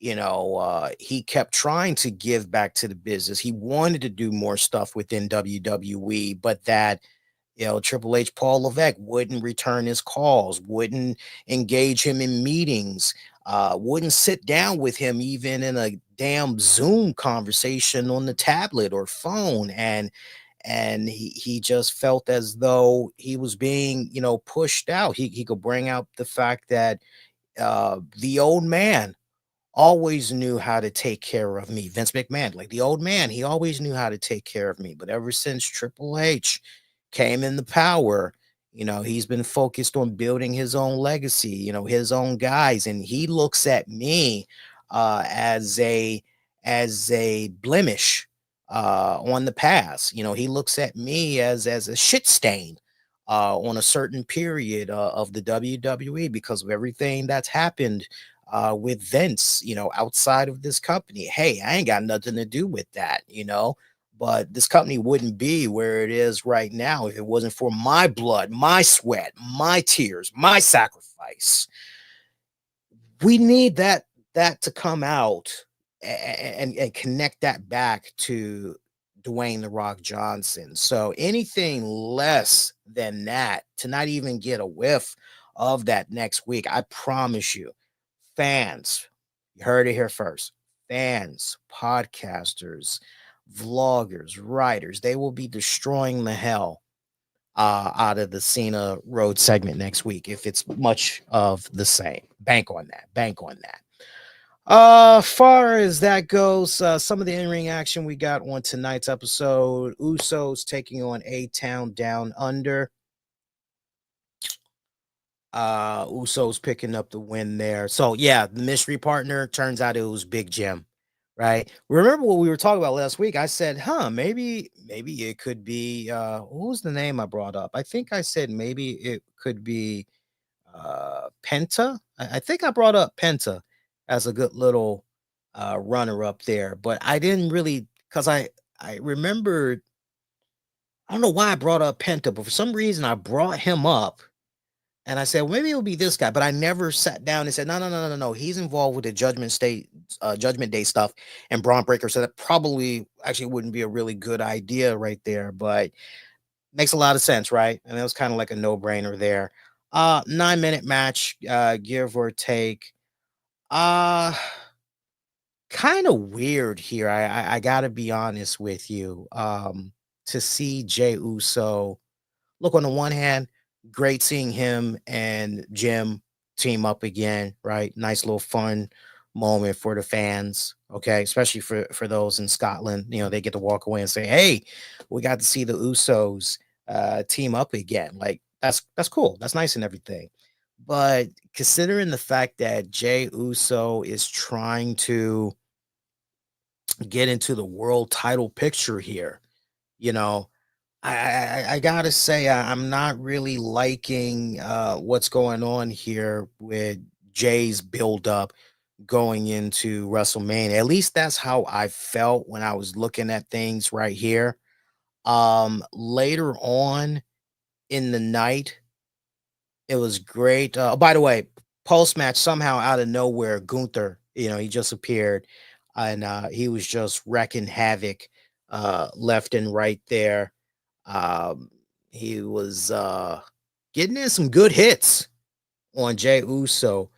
he kept trying to give back to the business. He wanted to do more stuff within WWE, but that Triple H, Paul Levesque wouldn't return his calls, wouldn't engage him in meetings, wouldn't sit down with him even in a damn Zoom conversation on the tablet or phone. And he just felt as though he was being, pushed out. He could bring out the fact that the old man always knew how to take care of me. Vince McMahon, like the old man, he always knew how to take care of me. But ever since Triple H came in the power, he's been focused on building his own legacy, his own guys. And he looks at me as a blemish on the past. He looks at me as a shit stain on a certain period of the WWE because of everything that's happened with Vince, outside of this company. Hey, I ain't got nothing to do with that, but this company wouldn't be where it is right now if it wasn't for my blood, my sweat, my tears, my sacrifice. We need that to come out and connect that back to Dwayne The Rock Johnson. So anything less than that, to not even get a whiff of that next week, I promise you, fans, you heard it here first. Fans, podcasters, vloggers, writers, they will be destroying the hell out of the Cena Road segment next week if it's much of the same. Bank on that. Bank on that. Far as that goes, some of the in-ring action we got on tonight's episode: Usos taking on A-Town Down Under. Usos picking up the win there. So yeah, the mystery partner, turns out it was Big Jim, right? Remember what we were talking about last week? I said, maybe it could be what was the name I brought up? I think I said maybe it could be Penta. I think I brought up Penta as a good little runner up there, but I didn't really, because I remembered, I don't know why I brought up Penta, but for some reason I brought him up. And I said, well, maybe it'll be this guy, but I never sat down and said, no. He's involved with the Judgment Day stuff and Braun Breaker. So that probably actually wouldn't be a really good idea right there, but makes a lot of sense, right? And it was kind of like a no-brainer there. 9-minute match, give or take. Kind of weird here. I gotta be honest with you. To see Jey Uso, look, on the one hand, great seeing him and Jim team up again, right? Nice little fun moment for the fans, okay? Especially for those in Scotland, they get to walk away and say, "Hey, we got to see the Usos team up again." Like that's cool. That's nice and everything. But considering the fact that Jey Uso is trying to get into the world title picture here. You know, I gotta say I'm not really liking what's going on here with Jay's build up going into WrestleMania. At least that's how I felt when I was looking at things right here. Later on in the night, it was great. By the way, post match somehow out of nowhere, Gunther, he just appeared and he was just wrecking havoc left and right there. Um, he was getting in some good hits on Jey Uso.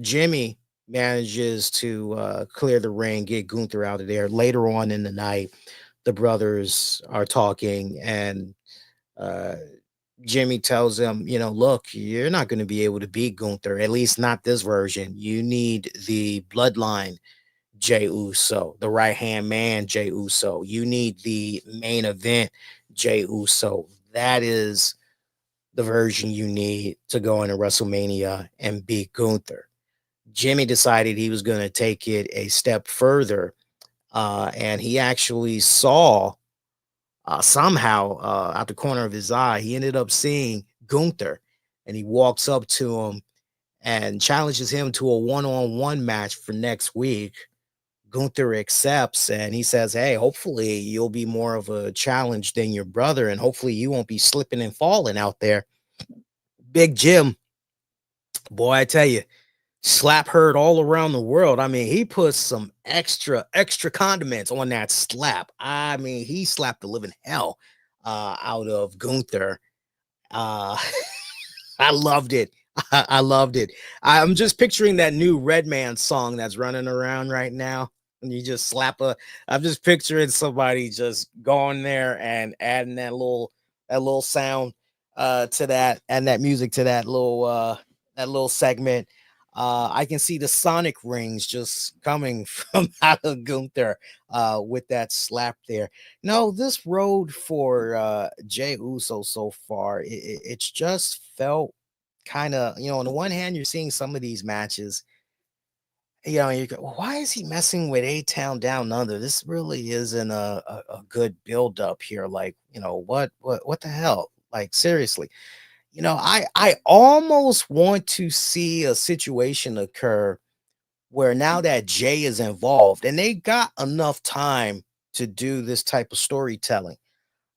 Jimmy manages to clear the ring, get Gunther out of there. Later on in the night, the brothers are talking, and uh, Jimmy tells him, look, you're not going to be able to beat Gunther, at least not this version. You need the bloodline, Jey Uso, the right hand man, Jey Uso. You need the main event, Jey Uso. That is the version you need to go into WrestleMania and beat Gunther. Jimmy decided he was going to take it a step further, and he actually saw somehow out the corner of his eye, he ended up seeing Gunther, and he walks up to him and challenges him to a one-on-one match for next week. Gunther accepts and he says, hey, hopefully you'll be more of a challenge than your brother, and hopefully you won't be slipping and falling out there. Big Jim, boy, I tell you, slap heard all around the world. I mean, he put some extra condiments on that slap. I mean, he slapped the living hell out of Gunther. Uh, I loved it. I loved it. I'm just picturing that new Redman song that's running around right now. And you just I'm just picturing somebody just going there and adding that little sound to that, and that music to that little segment. I can see the sonic rings just coming from out of Gunther with that slap there. No, this road for Jey Uso so far, it's just felt kind of, on the one hand, you're seeing some of these matches, you go, why is he messing with A Town Down Under? This really isn't a good build up here. Like, what the hell? Like, seriously, I almost want to see a situation occur where now that Jay is involved and they got enough time to do this type of storytelling,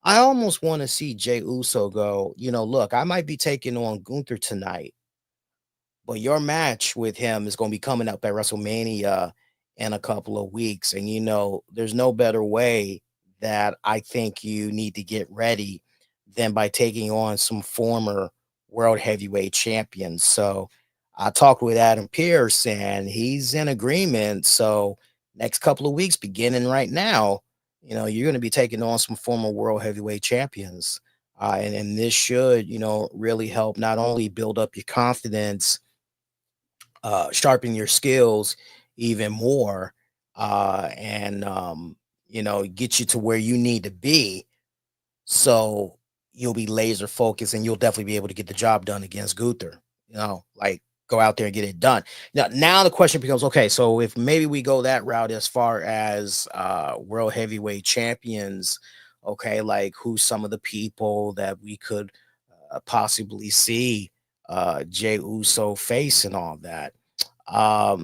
I almost want to see Jay Uso go, look, I might be taking on Gunther tonight, but your match with him is going to be coming up at WrestleMania in a couple of weeks. And, there's no better way that I think you need to get ready than by taking on some former world heavyweight champions. So I talked with Adam Pierce and he's in agreement. So next couple of weeks, beginning right now, you're going to be taking on some former world heavyweight champions. And this should, really help not only build up your confidence, sharpen your skills even more, and get you to where you need to be, so you'll be laser focused and you'll definitely be able to get the job done against Gunther. Like, go out there and get it done. Now the question becomes, okay, so if maybe we go that route as far as world heavyweight champions, okay, like who's some of the people that we could possibly see Jey Uso face and all that?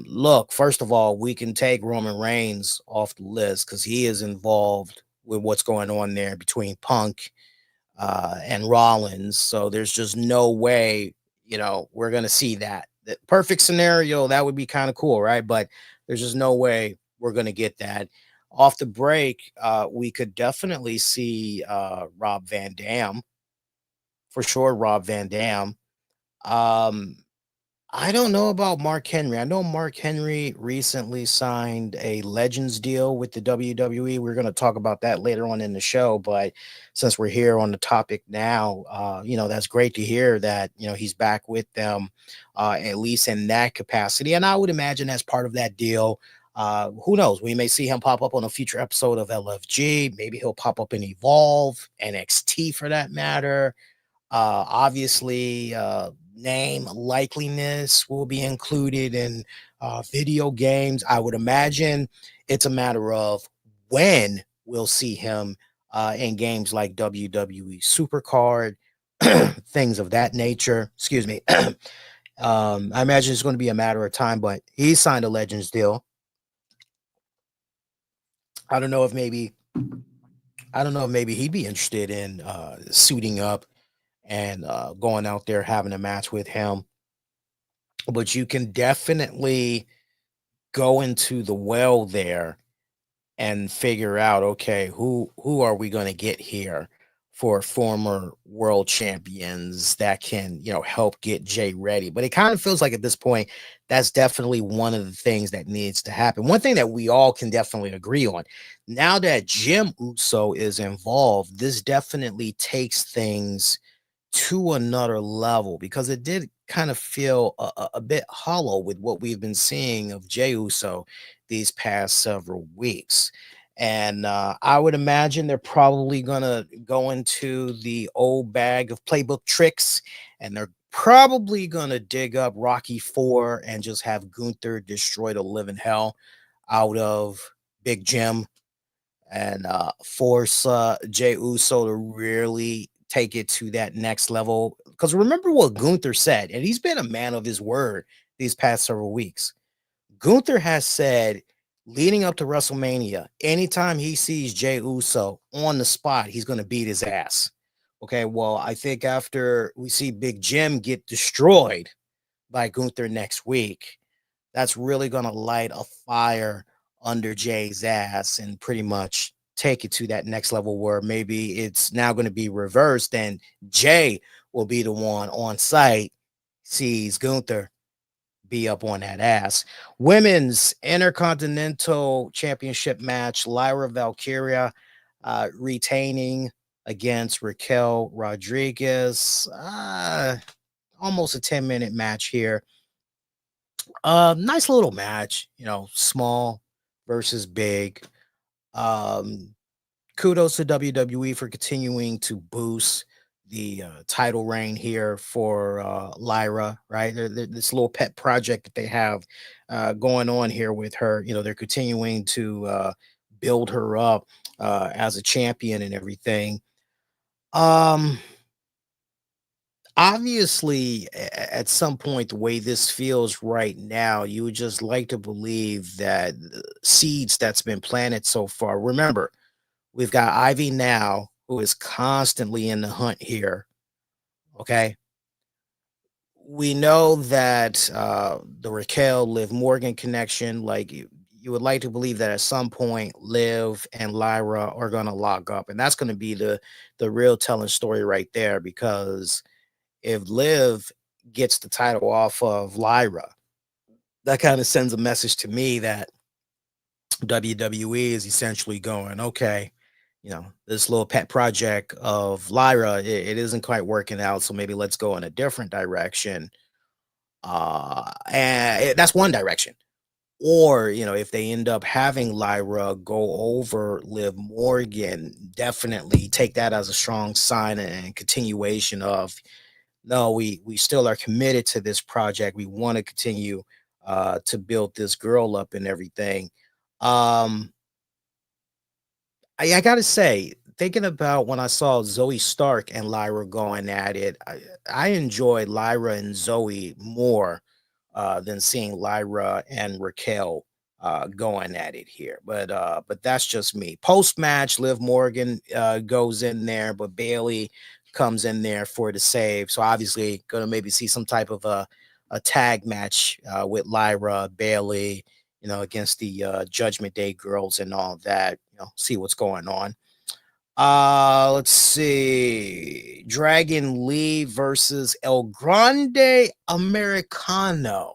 Look, first of all, we can take Roman Reigns off the list because he is involved with what's going on there between Punk and Rollins. So there's just no way, we're gonna see that. The perfect scenario, that would be kind of cool, right? But there's just no way we're gonna get that. Off the break, we could definitely see Rob Van Dam, for sure. Rob Van Dam. Um, I don't know about Mark Henry. I know Mark Henry recently signed a Legends deal with the WWE. We're going to talk about that later on in the show, but since we're here on the topic now, that's great to hear that, he's back with them, at least in that capacity. And I would imagine as part of that deal, who knows? We may see him pop up on a future episode of LFG. Maybe he'll pop up in Evolve, NXT for that matter. Obviously, name likeliness will be included in video games. I would imagine it's a matter of when we'll see him in games like WWE Supercard, things of that nature. Excuse me. I imagine it's going to be a matter of time, but he signed a Legends deal. I don't know if maybe he'd be interested in suiting up and going out there having a match with him. But you can definitely go into the well there and figure out, okay, who are we going to get here for former world champions that can, help get Jay ready. But it kind of feels like at this point, that's definitely one of the things that needs to happen. One thing that we all can definitely agree on, now that Jim Uso is involved, this definitely takes things to another level, because it did kind of feel a bit hollow with what we've been seeing of Jey Uso these past several weeks. And I would imagine they're probably going to go into the old bag of playbook tricks, and they're probably going to dig up Rocky 4 and just have Gunther destroy the living hell out of Big Jim, and force Jey Uso to really take it to that next level. Because remember what Gunther said, and he's been a man of his word these past several weeks. Gunther has said, leading up to WrestleMania, anytime he sees Jey Uso on the spot, he's going to beat his ass. Okay, well, I think after we see Big Jim get destroyed by Gunther next week, that's really going to light a fire under Jay's ass and pretty much take it to that next level, where maybe it's now going to be reversed and Jay will be the one on site, sees Gunther be up on that ass. Women's Intercontinental Championship match, Lyra Valkyria retaining against Raquel Rodriguez. Almost a 10-minute match here. Nice little match, small versus big. Kudos to WWE for continuing to boost the title reign here for Lyra, right? This little pet project that they have going on here with her. They're continuing to build her up as a champion and everything. Obviously, at some point, the way this feels right now, you would just like to believe that the seeds that's been planted so far. Remember, we've got Ivy now, who is constantly in the hunt here. Okay. We know that the Raquel Liv Morgan connection, like you would like to believe that at some point Liv and Lyra are going to lock up, and that's going to be the real telling story right there, because if Liv gets the title off of Lyra, that kind of sends a message to me that WWE is essentially going, okay, this little pet project of Lyra, it isn't quite working out, so maybe let's go in a different direction. And that's one direction. Or, if they end up having Lyra go over Liv Morgan, definitely take that as a strong sign and continuation of, no, we still are committed to this project. We want to continue to build this girl up and everything. I gotta say, thinking about when I saw Zoe Stark and Lyra going at it, I enjoyed Lyra and Zoe more than seeing Lyra and Raquel going at it here. But that's just me. Post match, Liv Morgan goes in there, but Bailey comes in there for the save. So obviously, gonna maybe see some type of a tag match with Lyra, Bailey, against the Judgment Day girls and all that. See what's going on. Let's see. Dragon Lee versus El Grande Americano.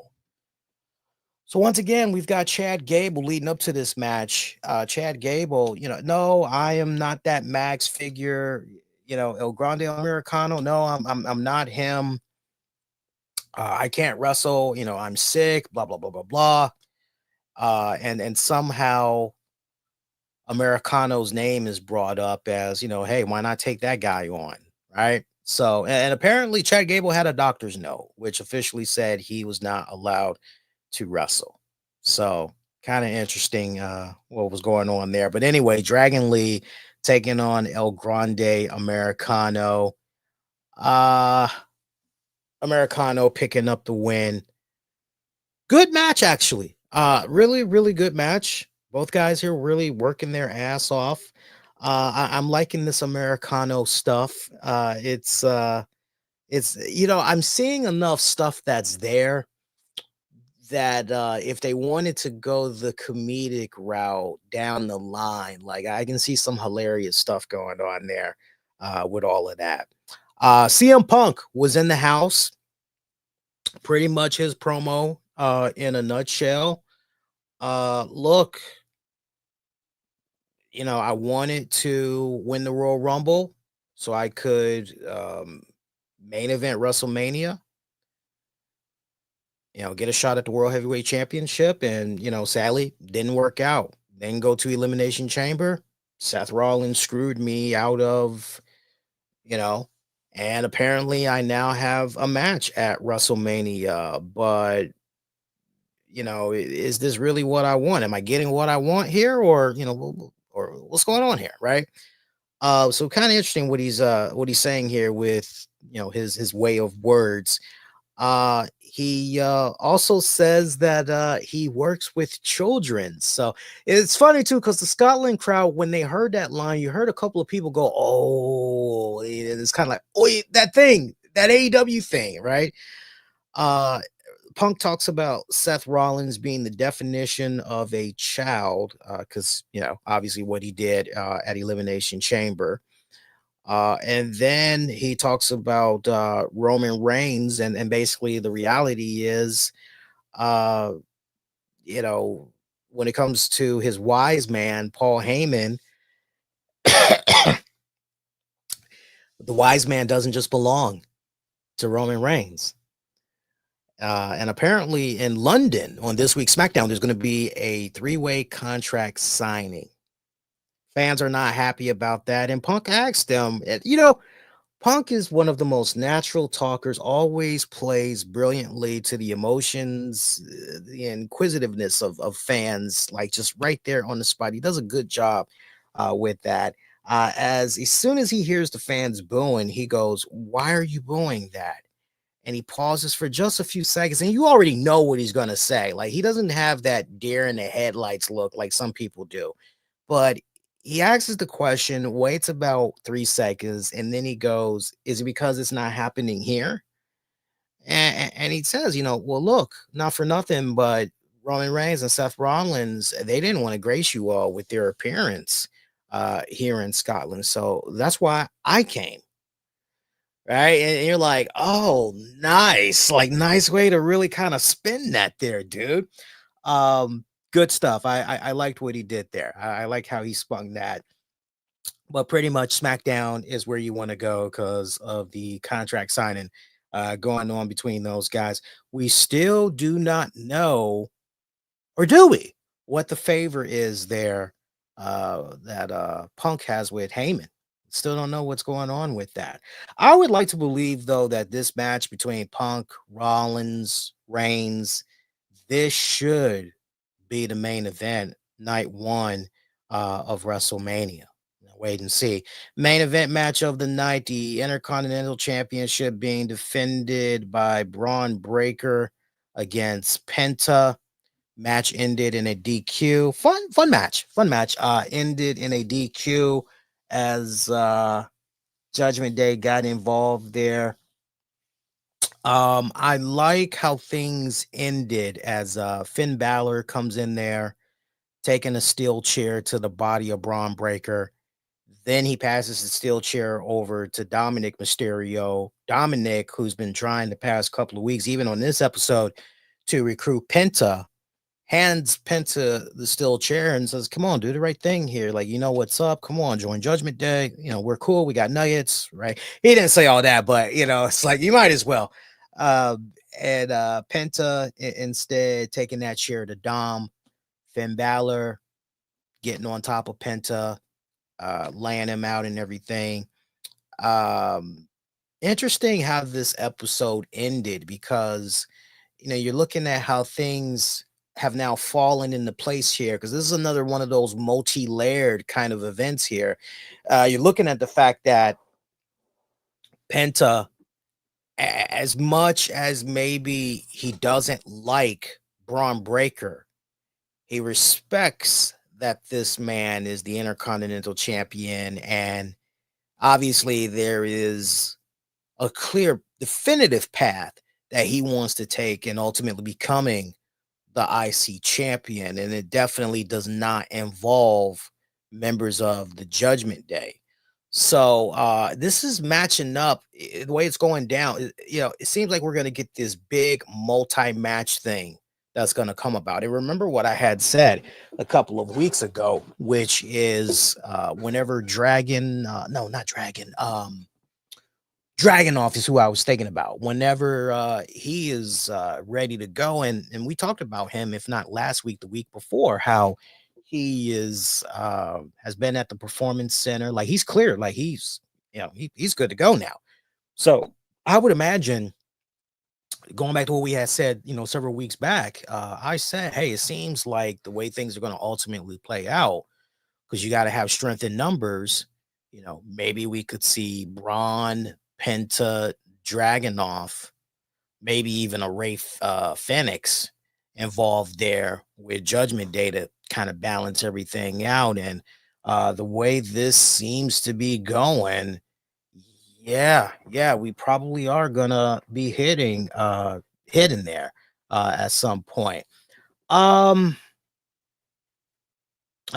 So once again, we've got Chad Gable leading up to this match. Chad Gable, no, I am not that Max figure. El Grande Americano. No, I'm not him. I can't wrestle. I'm sick. Blah blah blah blah blah. And somehow Americano's name is brought up as, hey, why not take that guy on, right? So, and apparently Chad Gable had a doctor's note, which officially said he was not allowed to wrestle. So kind of interesting what was going on there. But anyway, Dragon Lee taking on El Grande Americano. Americano picking up the win. Good match, actually. Really, really good match. Both guys here really working their ass off. I'm liking this Americano stuff. It's I'm seeing enough stuff that's there that if they wanted to go the comedic route down the line, like I can see some hilarious stuff going on there with all of that. CM Punk was in the house, pretty much his promo in a nutshell. Look, I wanted to win the Royal Rumble so I could main event WrestleMania, get a shot at the World Heavyweight Championship. And, sadly, didn't work out. Then go to Elimination Chamber. Seth Rollins screwed me out of, and apparently I now have a match at WrestleMania. But, is this really what I want? Am I getting what I want here? Or, or what's going on here? Right. So kind of interesting what he's saying here with, his way of words. He also says that he works with children. So it's funny too, because the Scotland crowd, when they heard that line, you heard a couple of people go, "Oh," it's kind of like, "Oh, that thing, that AEW thing," right? Punk talks about Seth Rollins being the definition of a child, because obviously what he did at Elimination Chamber. And then he talks about Roman Reigns, and basically the reality is, uh, when it comes to his wise man, Paul Heyman, the wise man doesn't just belong to Roman Reigns. And apparently in London on this week's SmackDown, there's going to be a 3-way contract signing. Fans are not happy about that. And Punk asked them, Punk is one of the most natural talkers, always plays brilliantly to the emotions, the inquisitiveness of fans, like just right there on the spot. He does a good job with that. As soon as he hears the fans booing, he goes, "Why are you booing that?" And he pauses for just a few seconds, and you already know what he's going to say. Like, he doesn't have that deer in the headlights look like some people do. But he asks the question, waits about 3 seconds, and then he goes, "Is it because it's not happening here?" And he says, "Well, look, not for nothing, but Roman Reigns and Seth Rollins, they didn't want to grace you all with their appearance here in Scotland. So that's why I came." Right. And you're like, "Oh, nice." Like, nice way to really kind of spin that there, dude. Good stuff. I liked what he did there. I like how he spun that. But pretty much SmackDown is where you want to go because of the contract signing going on between those guys. We still do not know, or do we, what the favor is there that Punk has with Heyman. Still don't know what's going on with that. I would like to believe, though, that this match between Punk, Rollins, Reigns, this should be the main event, night one of WrestleMania. Wait and see. Main event match of the night, the Intercontinental Championship being defended by Braun Breaker against Penta. Match ended in a DQ. Fun match. Ended in a DQ as Judgment Day got involved there. I like how things ended as Finn Balor comes in there, taking a steel chair to the body of Braun Breaker. Then he passes the steel chair over to Dominic Mysterio. Dominic, who's been trying the past couple of weeks, even on this episode, to recruit Penta, hands Penta the steel chair and says, "Come on, do the right thing here. Like, you know what's up. Come on, join Judgment Day. We're cool. We got nuggets," right? He didn't say all that, but, it's like, you might as well. And Penta instead taking that chair to Dom. Finn Balor getting on top of Penta, laying him out and everything. Interesting how this episode ended, because you're looking at how things have now fallen into place here, because this is another one of those multi-layered kind of events here. You're looking at the fact that Penta, as much as maybe he doesn't like Braun Breaker, he respects that this man is the Intercontinental Champion, and obviously there is a clear, definitive path that he wants to take and ultimately becoming the IC champion. And it definitely does not involve members of the Judgment Day. So this is matching up the way it's going down. It seems like we're going to get this big multi-match thing that's going to come about. And remember what I had said a couple of weeks ago, which is whenever Dragunov is who I was thinking about. Whenever he is ready to go, and we talked about him, if not last week, the week before, how he is has been at the Performance Center. Like, he's clear, like he's good to go now. So I would imagine, going back to what we had said, several weeks back, I said, hey, it seems like the way things are going to ultimately play out, because you got to have strength in numbers. Maybe we could see Bron, Penta, Dragunov, maybe even a Wraith Phoenix involved there with Judgment Day to kind of balance everything out. And the way this seems to be going, yeah, we probably are gonna be hitting there at some point. I'm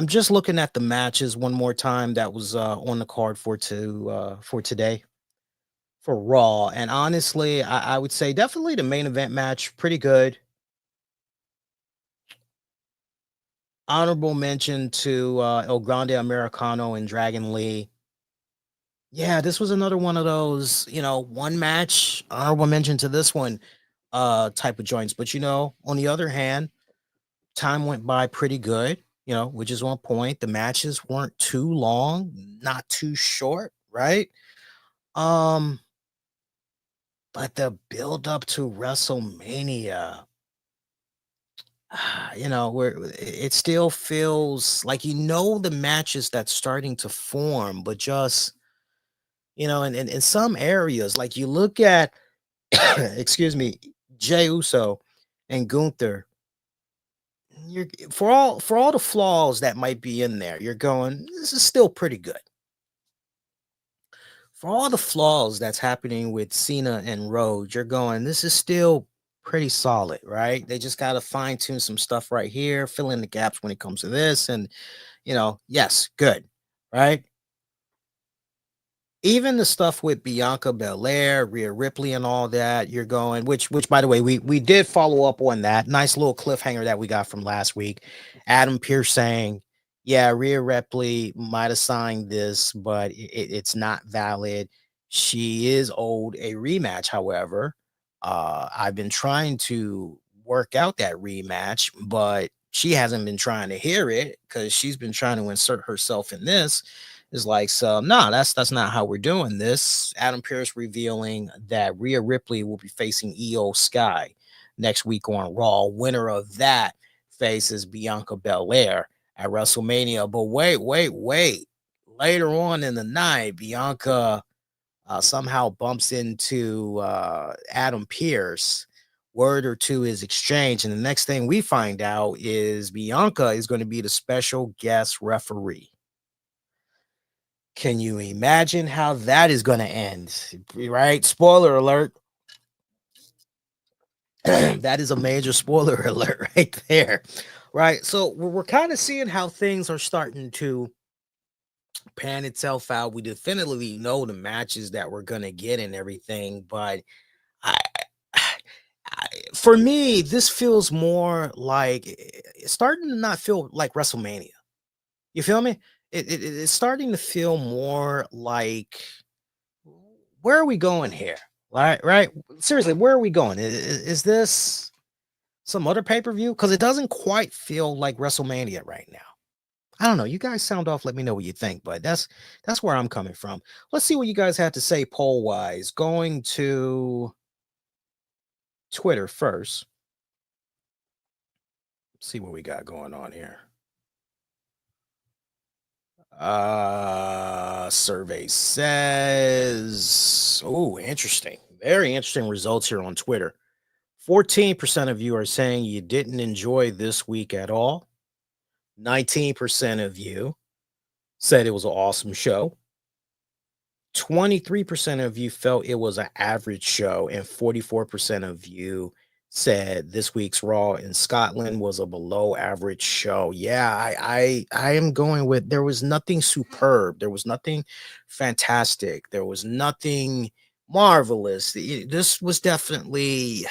just looking at the matches one more time that was on the card for today for Raw, and honestly, I would say definitely the main event match, pretty good. Honorable mention to El Grande Americano and Dragon Lee. Yeah, this was another one of those, one match, honorable mention to this one type of joints. But on the other hand, time went by pretty good, which is on point. The matches weren't too long, not too short, right? But the build up to WrestleMania, where it still feels like the matches that's starting to form, but just in some areas, like you look at excuse me, Jey Uso and Gunther, you're for all the flaws that might be in there, you're going, this is still pretty good. For all the flaws that's happening with Cena and Rhodes, you're going, this is still pretty solid, right? They just got to fine tune some stuff right here, fill in the gaps when it comes to this. And, yes, good, right? Even the stuff with Bianca Belair, Rhea Ripley, and all that, you're going, which by the way, we did follow up on that nice little cliffhanger that we got from last week. Adam Pearce saying, yeah, Rhea Ripley might have signed this, but it's not valid. She is owed a rematch. However, I've been trying to work out that rematch, but she hasn't been trying to hear it because she's been trying to insert herself in this. Is like, so no, that's not how we're doing this. Adam Pearce revealing that Rhea Ripley will be facing Io Sky next week on Raw. Winner of that faces Bianca Belair at WrestleMania. But wait. Later on in the night, Bianca somehow bumps into Adam Pearce. Word or two is exchanged, and the next thing we find out is Bianca is going to be the special guest referee. Can you imagine how that is going to end? Right? Spoiler alert. That is a major spoiler alert right there. Right? So we're kind of seeing how things are starting to pan itself out. We definitively know the matches that we're going to get and everything, but I, for me, this feels more like it's starting to not feel like WrestleMania. You feel me? It's starting to feel more like, where are we going here? Right? Seriously, where are we going? Is this some other pay-per-view? Because it doesn't quite feel like WrestleMania right now. I don't know. You guys sound off. Let me know what you think, but that's where I'm coming from. Let's see what you guys have to say poll-wise. Going to Twitter first. see what we got going on here. Survey says, oh, interesting. Very interesting results here on Twitter. 14% of you are saying you didn't enjoy this week at all. 19% of you said it was an awesome show. 23% of you felt it was an average show, and 44% of you said this week's Raw in Scotland was a below average show. Yeah, I am going with, there was nothing superb, there was nothing fantastic, there was nothing marvelous. This was definitely,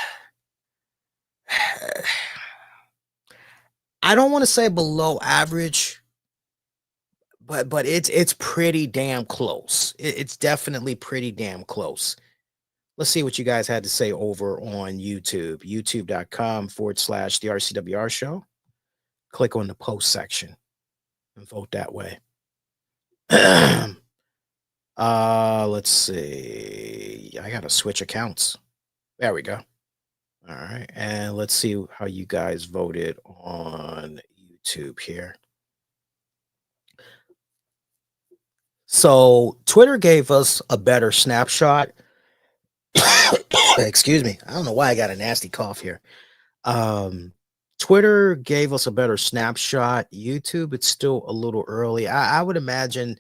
I don't want to say below average, but it's pretty damn close. It's definitely pretty damn close. Let's see what you guys had to say over on YouTube. YouTube.com/the RCWR show. Click on the post section and vote that way. Let's see. I gotta switch accounts. There we go. All right, and let's see how you guys voted on YouTube here. So Twitter gave us a better snapshot. Excuse me. I don't know why I got a nasty cough here. Twitter gave us a better snapshot. YouTube, it's still a little early. I would imagine,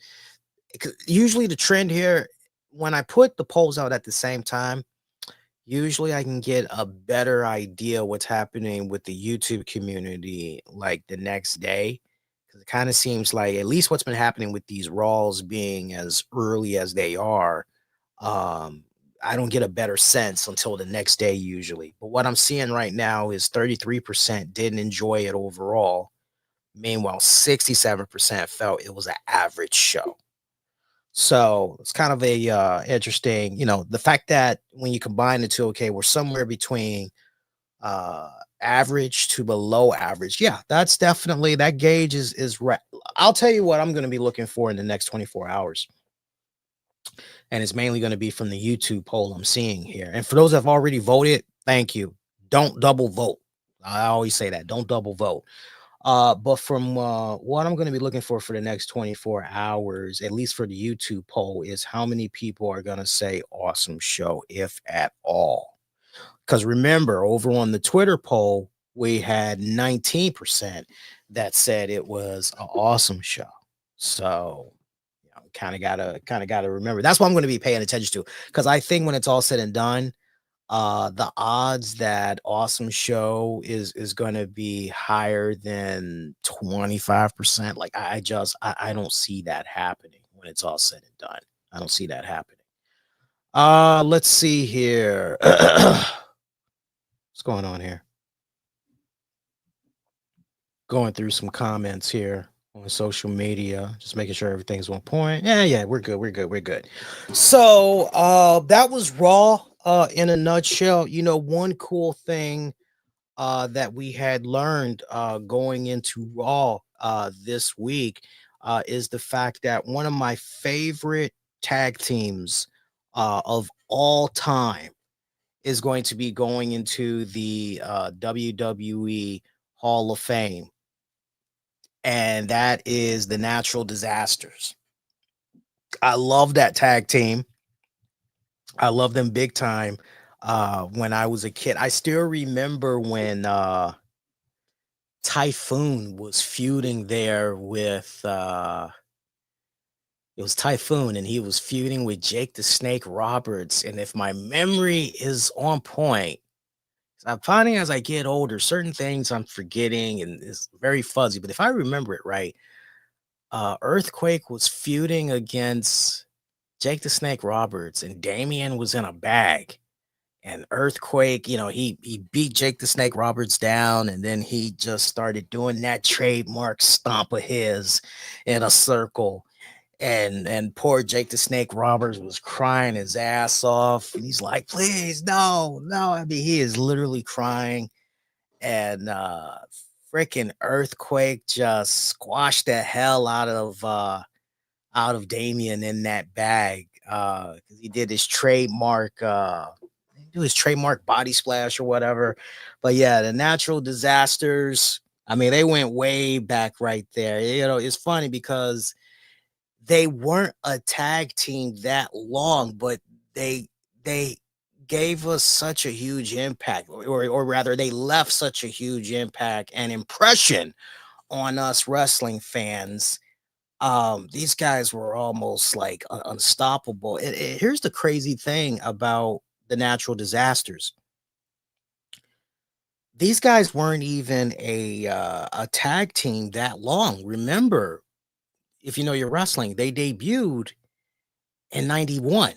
usually the trend here, when I put the polls out at the same time, usually I can get a better idea what's happening with the YouTube community like the next day. Because it kind of seems like, at least what's been happening with these Raws being as early as they are, I don't get a better sense until the next day usually. But what I'm seeing right now is 33% didn't enjoy it overall. Meanwhile, 67% felt it was an average show. So it's kind of a interesting, the fact that when you combine the two, okay, we're somewhere between average to below average. Yeah, that's definitely, that gauge is right. I'll tell you what I'm going to be looking for in the next 24 hours. And it's mainly going to be from the YouTube poll I'm seeing here. And for those that have already voted, thank you. Don't double vote. I always say that. Don't double vote. But from what I'm going to be looking for the next 24 hours, at least for the YouTube poll, is how many people are going to say awesome show, if at all. Because remember, over on the Twitter poll, we had 19% that said it was an awesome show. So kind of gotta remember. That's what I'm going to be paying attention to, because I think when it's all said and done, the odds that awesome show is going to be higher than 25%. Like I don't see that happening when it's all said and done. I don't see that happening. Let's see here. What's going on here? Going through some comments here on social media, just making sure everything's on point. Yeah, we're good. So that was Raw in a nutshell. One cool thing that we had learned going into Raw this week is the fact that one of my favorite tag teams of all time is going to be going into the WWE Hall of Fame, and that is the Natural Disasters. I love that tag team. I love them big time. When I was a kid, I still remember when Typhoon was feuding there with it was Typhoon, and he was feuding with Jake the Snake Roberts. And if my memory is on point, I'm finding as I get older, certain things I'm forgetting and it's very fuzzy. But if I remember it right, Earthquake was feuding against Jake the Snake Roberts, and Damian was in a bag. And Earthquake, he beat Jake the Snake Roberts down, and then he just started doing that trademark stomp of his in a circle. And poor Jake the Snake Roberts was crying his ass off. And he's like, please, no. I mean, he is literally crying. And freaking Earthquake just squashed the hell out of Damian in that bag. Because he did his trademark body splash or whatever. But yeah, the Natural Disasters, I mean, they went way back right there. You know, it's funny because they weren't a tag team that long, but they gave us such a huge impact, or rather, they left such a huge impact and impression on us wrestling fans. These guys were almost like unstoppable. Here's the crazy thing about the natural disasters. These guys weren't even a tag team that long. Remember, if you know your wrestling, they debuted in 91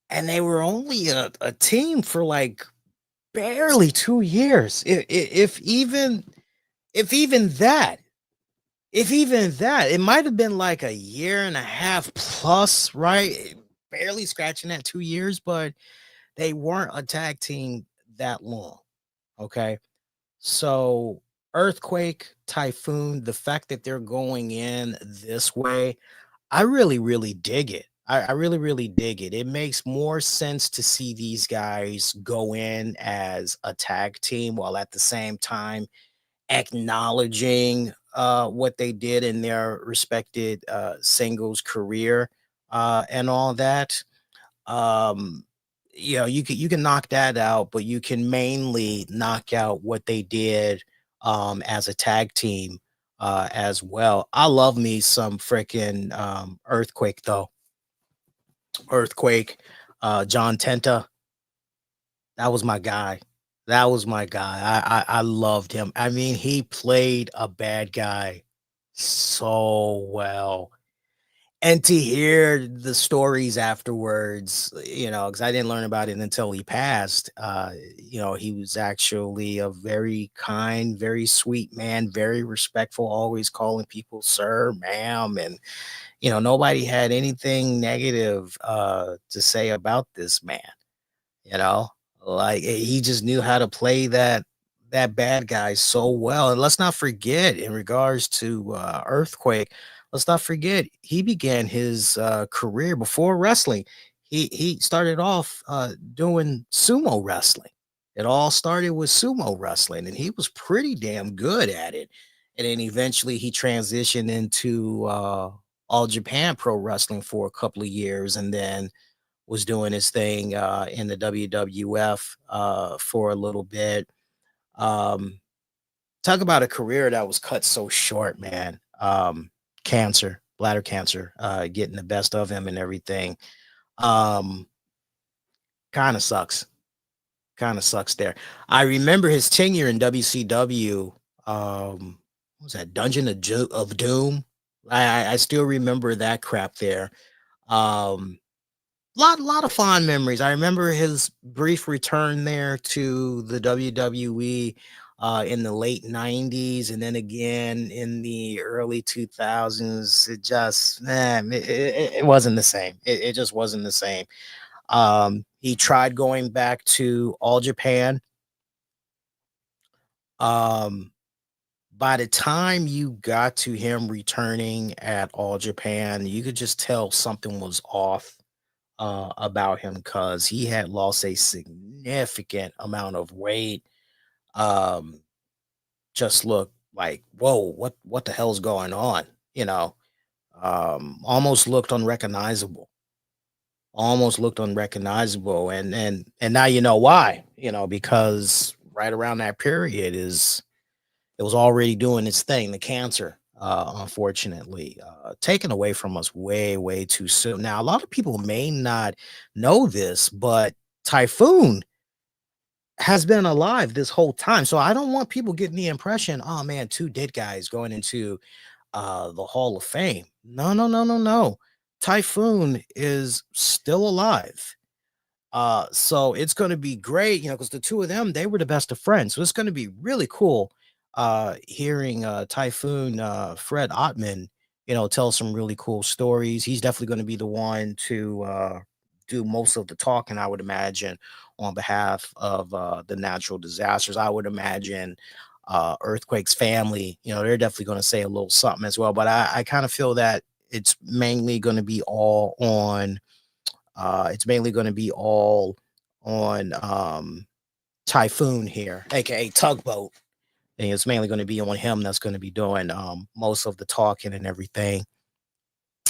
and they were only a team for like barely 2 years. If even that, if even that, it might have been like a year and a half plus, right? Barely scratching that 2 years, but they weren't a tag team that long. Okay. So Earthquake, Typhoon, the fact that they're going in this way, I really, really dig it. I really, really dig it. It makes more sense to see these guys go in as a tag team while at the same time acknowledging what they did in their respected singles career and all that. Um, you know, you can knock that out, but you can mainly knock out what they did as a tag team as well. I love me some freaking Earthquake though. Earthquake, John Tenta, that was my guy. That was my guy. I loved him. I mean, he played a bad guy so well. And to hear the stories afterwards, you know, because I didn't learn about it until he passed. You know, he was actually a very kind, very sweet man, very respectful, always calling people sir, ma'am, and you know, nobody had anything negative to say about this man. You know, like he just knew how to play that bad guy so well. And let's not forget, in regards to Earthquake, let's not forget he began his career before wrestling. He started off doing sumo wrestling. It all started with sumo wrestling, and he was pretty damn good at it. And then eventually he transitioned into All Japan Pro Wrestling for a couple of years, and then was doing his thing in the WWF for a little bit. Um, Talk about a career that was cut so short, man. Cancer, bladder cancer, getting the best of him and everything. Um, Kind of sucks. Kind of sucks there. I remember his tenure in WCW. What was that, of Doom? I still remember that crap there. Um, lot of fond memories. I remember his brief return there to the WWE in the late 90s and then again in the early 2000s. It just it wasn't the same. It just wasn't the same. He tried going back to All Japan. Um by the time you got to him returning at All Japan, you could just tell something was off about him because he had lost a significant amount of weight. Um, just looked like, whoa, what the hell's going on? You know, almost looked unrecognizable. Almost looked unrecognizable, and now you know why. You know, because right around that period is it was already doing its thing. The cancer, unfortunately, taken away from us way, way too soon. Now, a lot of people may not know this, but Typhoon has been alive this whole time. So I don't want people getting the impression, oh man, two dead guys going into the Hall of Fame. No, no, no, no, no. Typhoon is still alive. So it's going to be great, you know, because the two of them, they were the best of friends. So it's going to be really cool hearing Typhoon Fred Ottman, you know, tell some really cool stories. He's definitely going to be the one to do most of the talking, I would imagine, on behalf of the natural disasters. I would imagine Earthquake's family, you know, they're definitely going to say a little something as well. But I kind of feel that it's mainly going to be all on Typhoon here, aka Tugboat. and it's mainly going to be on him that's going to be doing most of the talking and everything.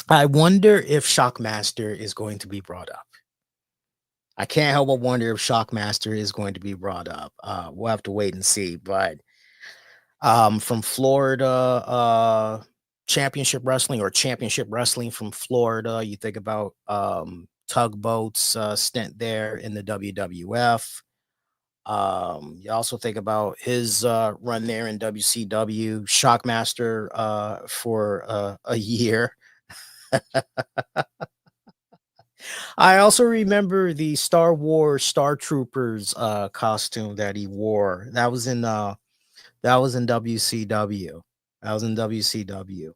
I wonder if Shockmaster is going to be brought up. I can't help but wonder if Shockmaster is going to be brought up. We'll have to wait and see. But from Florida Championship Wrestling, or Championship Wrestling from Florida, you think about Tugboat's stint there in the WWF. You also think about his run there in WCW, Shockmaster for a year. I also remember the Star Wars Star Troopers costume that he wore. That was in WCW. That was in WCW.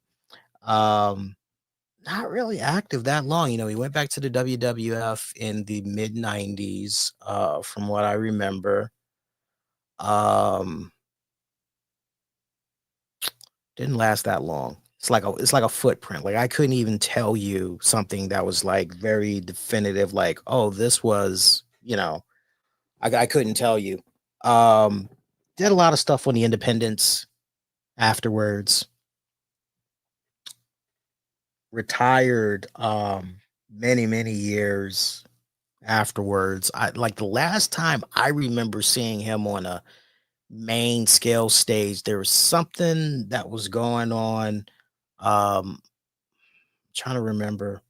Not really active that long. You know, he went back to the WWF in the mid 90s, from what I remember. Didn't last that long. It's like a footprint. Like, I couldn't even tell you something that was like very definitive, like, oh, this was, you know, I couldn't tell you. Did a lot of stuff on the independents afterwards. Retired many years afterwards. I like the last time I remember seeing him on a main scale stage, there was something that was going on. Trying to remember.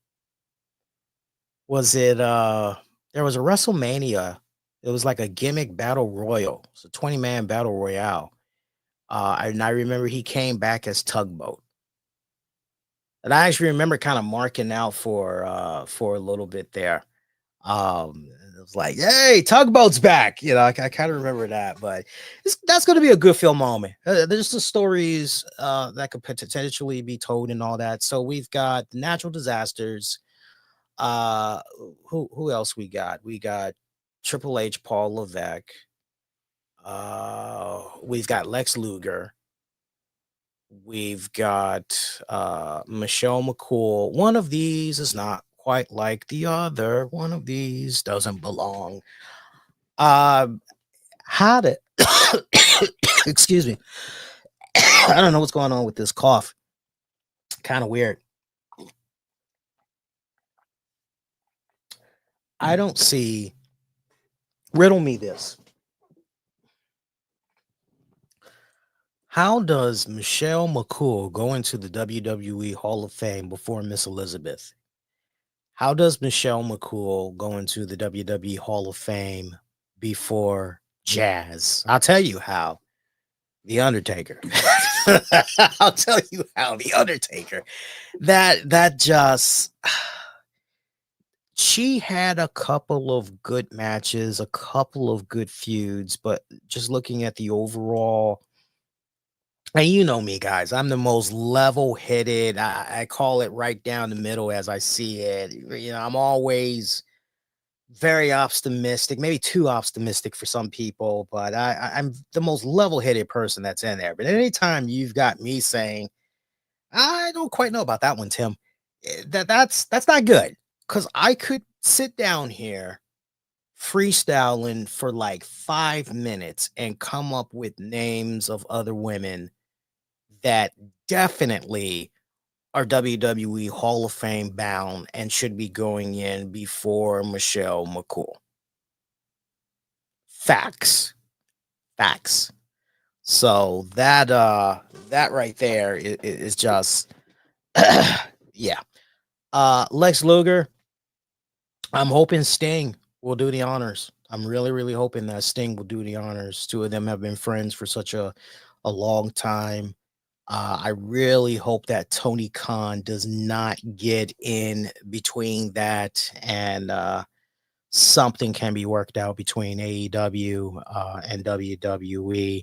Was it there was a WrestleMania. It was like a gimmick battle royal. It's a 20-man battle royale. And I remember he came back as Tugboat. And I actually remember kind of marking out for a little bit there. It was like, hey, Tugboat's back. You know, I kind of remember that, but that's going to be a good film moment. There's the stories that could potentially be told and all that. So we've got the natural disasters. Who else we got? We got Triple H, Paul Levesque. We've got Lex Luger. We've got Michelle McCool. One of these is not quite like the other. One of these doesn't belong. How to excuse me. I don't know what's going on with this cough. Kind of weird. I don't see. Riddle me this. How does Michelle McCool go into the WWE Hall of Fame before Miss Elizabeth? How does Michelle McCool go into the WWE Hall of Fame before Jazz? I'll tell you how. The Undertaker. I'll tell you how. The Undertaker. That just. She had a couple of good matches, a couple of good feuds, but just looking at the overall. And you know me, guys. I'm the most level-headed. I call it right down the middle as I see it. You know, I'm always very optimistic, maybe too optimistic for some people, but I'm the most level-headed person that's in there. But anytime you've got me saying, I don't quite know about that one, Tim, that's not good, because I could sit down here freestyling for like 5 minutes and come up with names of other women that definitely are WWE Hall of Fame bound and should be going in before Michelle McCool. Facts. So that right there is just yeah. Lex Luger, I'm hoping Sting will do the honors. I'm really hoping that Sting will do the honors. Two of them have been friends for such a long time. I really hope that Tony Khan does not get in between that, and something can be worked out between AEW and WWE,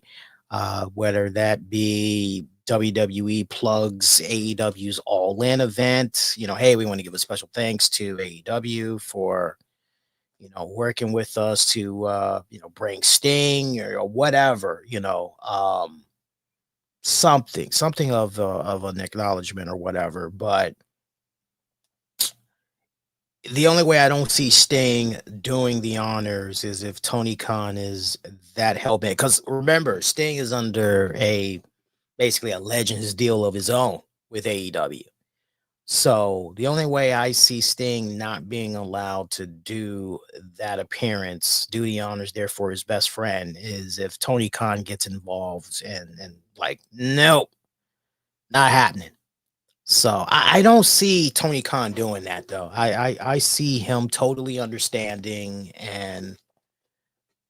whether that be WWE plugs AEW's All In event. You know, hey, we want to give a special thanks to AEW for, you know, working with us to, you know, bring Sting or whatever, you know, something of an acknowledgement or whatever. But The only way I don't see Sting doing the honors is if Tony Khan is that hell bent. Because remember, Sting is under basically a Legends deal of his own with AEW. So the only way I see Sting not being allowed to do that appearance, do the honors there for his best friend, is if Tony Khan gets involved and like, nope, not happening. So I don't see Tony Khan doing that though. I see him totally understanding and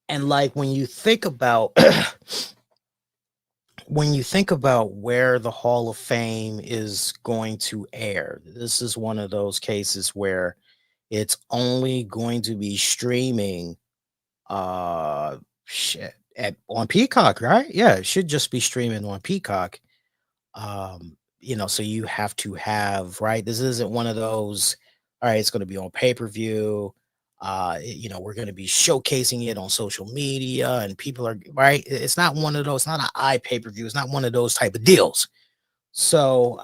like when you think about where the Hall of Fame is going to air, this is one of those cases where it's only going to be streaming shit on Peacock, right? Yeah, it should just be streaming on Peacock. So you have to have, right? This isn't one of those, all right, it's going to be on pay-per-view. We're going to be showcasing it on social media and people are right. It's not one of those, it's not an pay-per-view, it's not one of those type of deals. So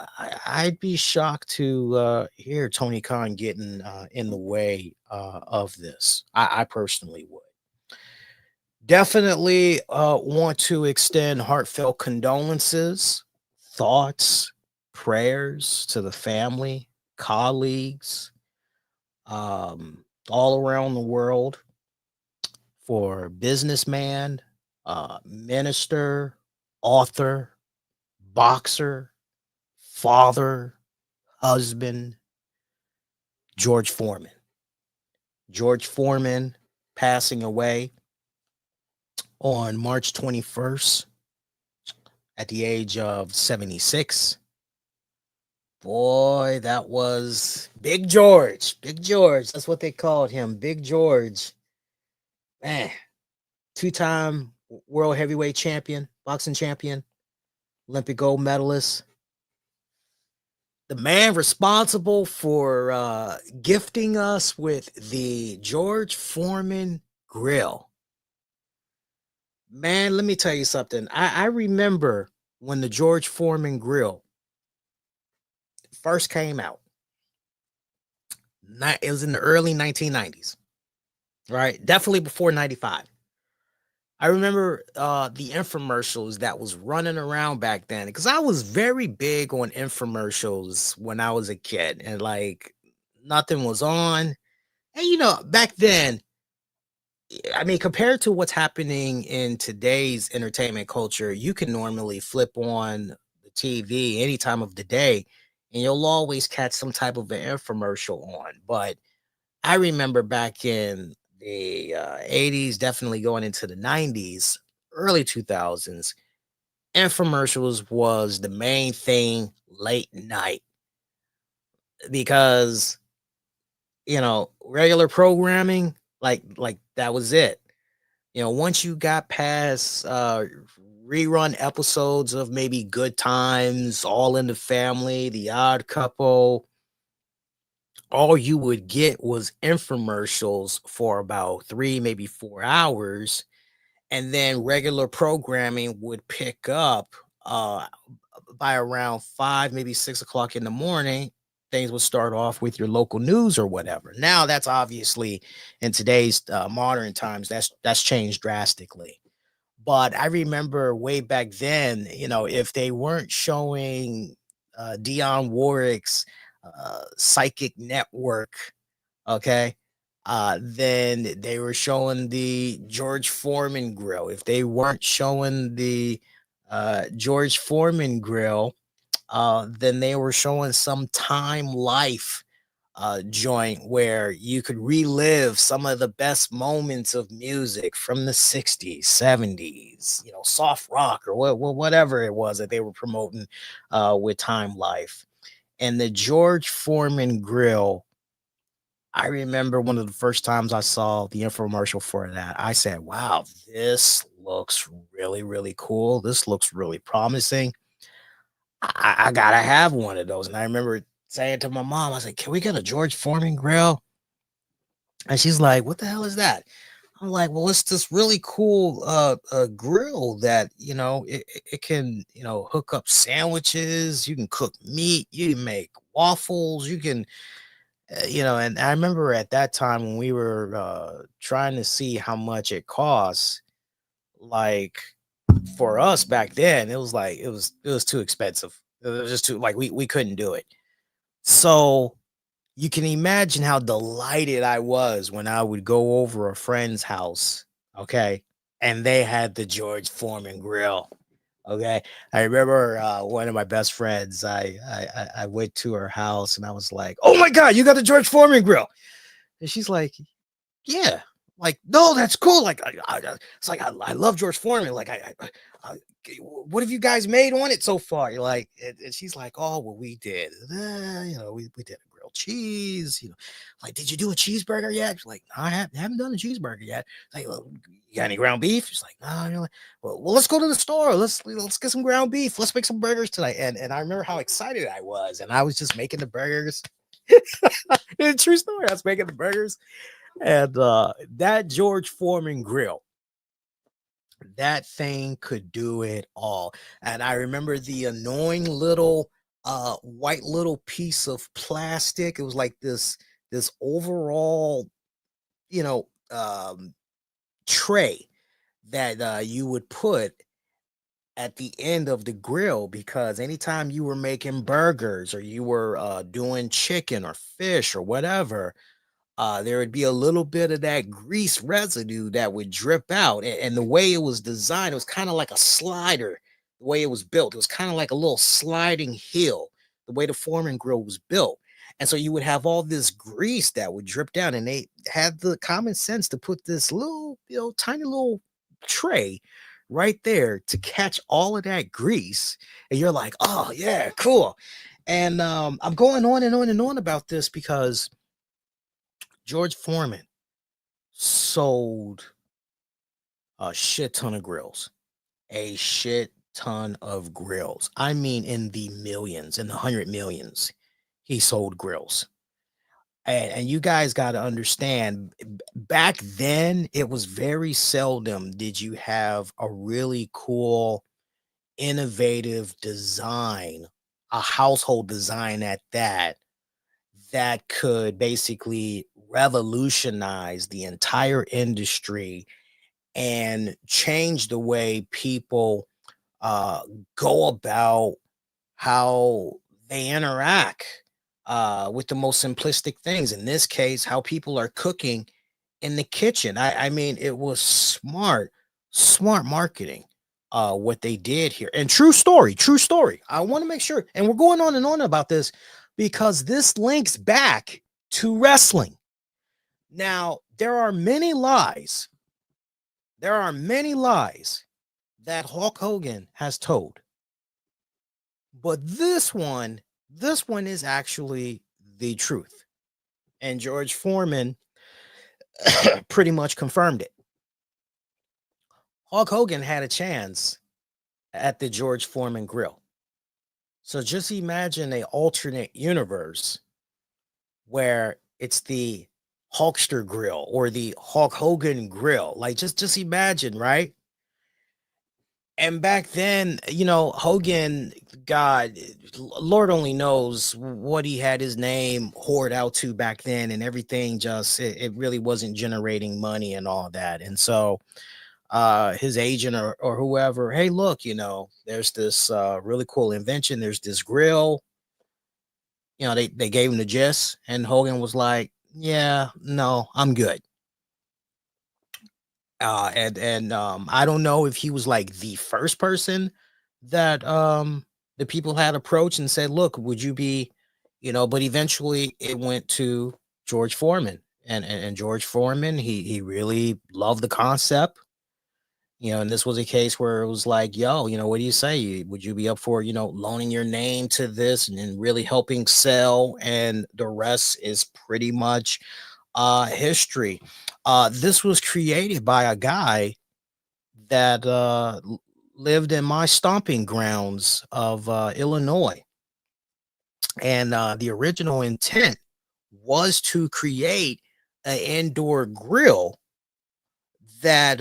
I'd be shocked to hear Tony Khan getting in the way of this. I personally would. Definitely want to extend heartfelt condolences, thoughts, prayers to the family, colleagues, all around the world for businessman, minister, author, boxer, father, husband, George Foreman. George Foreman passing away on March 21st at the age of 76. Boy, that was Big George. Big George. That's what they called him. Big George. Man, two-time world heavyweight champion, boxing champion, Olympic gold medalist. The man responsible for gifting us with the George Foreman grill. Man, let me tell you something. I remember when the George Foreman grill first came out. It was in the early 1990s, right? Definitely before 95. I remember the infomercials that was running around back then because I was very big on infomercials when I was a kid and like nothing was on. And back then, I mean, compared to what's happening in today's entertainment culture, you can normally flip on the TV any time of the day and you'll always catch some type of an infomercial on. But I remember back in the 80s, definitely going into the 90s, early 2000s, infomercials was the main thing late night because, regular programming, like that was it. Once you got past rerun episodes of maybe Good Times, All in the Family, The Odd Couple, all you would get was infomercials for about 3, maybe 4 hours. And then regular programming would pick up by around 5, maybe 6 o'clock in the morning. Things would start off with your local news or whatever. Now that's obviously in today's modern times, that's changed drastically. But I remember way back then, if they weren't showing Dionne Warwick's psychic network, okay, then they were showing the George Foreman grill. If they weren't showing the George Foreman grill, then they were showing some Time Life joint where you could relive some of the best moments of music from the 60s, 70s, soft rock or whatever it was that they were promoting with Time Life. And the George Foreman grill, I remember one of the first times I saw the infomercial for that, I said, wow, this looks really, really cool. This looks really promising. I gotta have one of those. And I remember saying to my mom, I said, can we get a George Foreman grill? And she's like, what the hell is that? I'm like, well, it's this really cool grill that, it can, hook up sandwiches. You can cook meat. You can make waffles. You can And I remember at that time when we were trying to see how much it costs, like for us back then, it was like it was too expensive. It was just too, like, we couldn't do it. So you can imagine how delighted I was when I would go over a friend's house, okay, and they had the George Foreman grill. Okay, I remember one of my best friends. I went to her house and I was like, "Oh my God, you got the George Foreman grill!" And she's like, "Yeah." Like, no, that's cool. Like, it's like I love George Foreman. Like, what have you guys made on it so far? You're like, and she's like, "Oh, well, we did. We did a grilled cheese. Like, did you do a cheeseburger yet?" She's like, "No, I haven't done a cheeseburger yet." Like, well, you got any ground beef? She's like, "No." You're like, well, let's go to the store. Let's get some ground beef. Let's make some burgers tonight. And I remember how excited I was, and I was just making the burgers. True story. I was making the burgers. And that George Foreman grill, that thing could do it all. And I remember the annoying little white little piece of plastic. It was like this overall, you know, tray that you would put at the end of the grill, because anytime you were making burgers or you were doing chicken or fish or whatever, there would be a little bit of that grease residue that would drip out. And the way it was designed, it was kind of like a slider. The way it was built, it was kind of like a little sliding hill, the way the Foreman grill was built. And so you would have all this grease that would drip down, and they had the common sense to put this little, tiny little tray right there to catch all of that grease. And you're like, oh, yeah, cool. And I'm going on and on and on about this because George Foreman sold a shit ton of grills, a shit ton of grills. I mean, in the millions, in the 100 millions, he sold grills. And you guys got to understand, back then, it was very seldom did you have a really cool, innovative design, a household design at that could basically revolutionize the entire industry and change the way people uh, go about how they interact with the most simplistic things. In this case, how people are cooking in the kitchen. I mean, it was smart marketing. What they did here, and true story. I want to make sure, and we're going on and on about this because this links back to wrestling. Now, there are many lies. There are many lies that Hulk Hogan has told, but this one is actually the truth. And George Foreman pretty much confirmed it. Hulk Hogan had a chance at the George Foreman grill. So just imagine a alternate universe where it's the Hulkster grill or the Hulk Hogan grill. Like just imagine, right? And back then, Hogan, God, Lord only knows what he had his name whored out to back then, and everything just it really wasn't generating money and all that. And so his agent or whoever, hey, look, there's this really cool invention, there's this grill. They gave him the gist, and Hogan was like, yeah, no, I'm good. And I don't know if he was like the first person that the people had approached and said, look, would you be, but eventually it went to George Foreman. And George Foreman, he really loved the concept. And this was a case where it was like, yo, what do you say? Would you be up for, loaning your name to this and then really helping sell? And the rest is pretty much history. This was created by a guy that lived in my stomping grounds of Illinois. And the original intent was to create an indoor grill that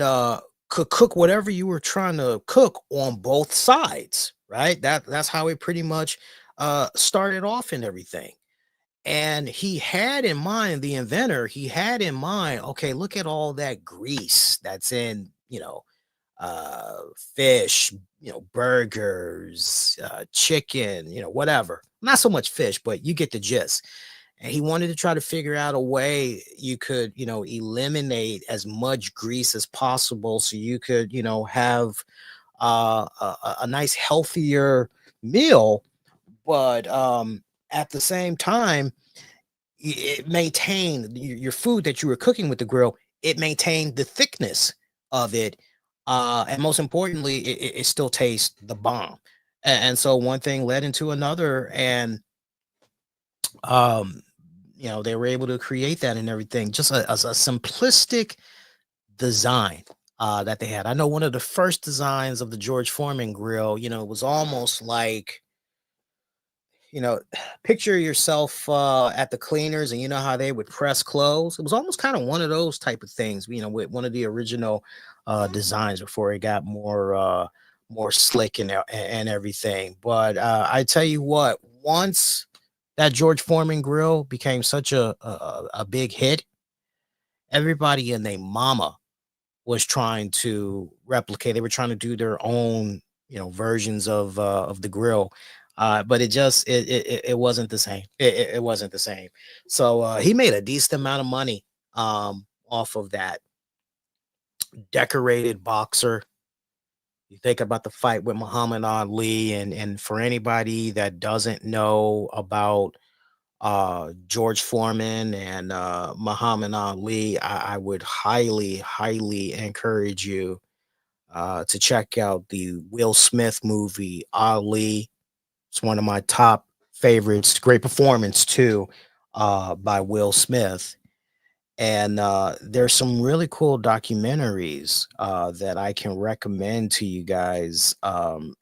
could cook whatever you were trying to cook on both sides, right? That's how it pretty much started off and everything. And he had in mind, the inventor, he had in mind, okay, look at all that grease that's in, fish, burgers, chicken, whatever. Not so much fish, but you get the gist. And he wanted to try to figure out a way you could, eliminate as much grease as possible so you could, have a nice healthier meal, but at the same time, it maintained your food that you were cooking with the grill. It maintained the thickness of it, and most importantly, it still tastes the bomb. And so one thing led into another, and um, they were able to create that and everything. Just a simplistic design that they had. I know one of the first designs of the George Foreman grill, it was almost like, picture yourself at the cleaners, and you know how they would press clothes. It was almost kind of one of those type of things, with one of the original designs before it got more slick and everything. But I tell you what, once that George Foreman grill became such a big hit, everybody and their mama was trying to replicate. They were trying to do their own, versions of the grill. But it wasn't the same. It wasn't the same. So he made a decent amount of money off of that. Decorated boxer. You think about the fight with Muhammad Ali, and for anybody that doesn't know about George Foreman and Muhammad Ali, I would highly encourage you to check out the Will Smith movie Ali. It's one of my top favorites. Great performance too, by Will Smith. And there's some really cool documentaries that I can recommend to you guys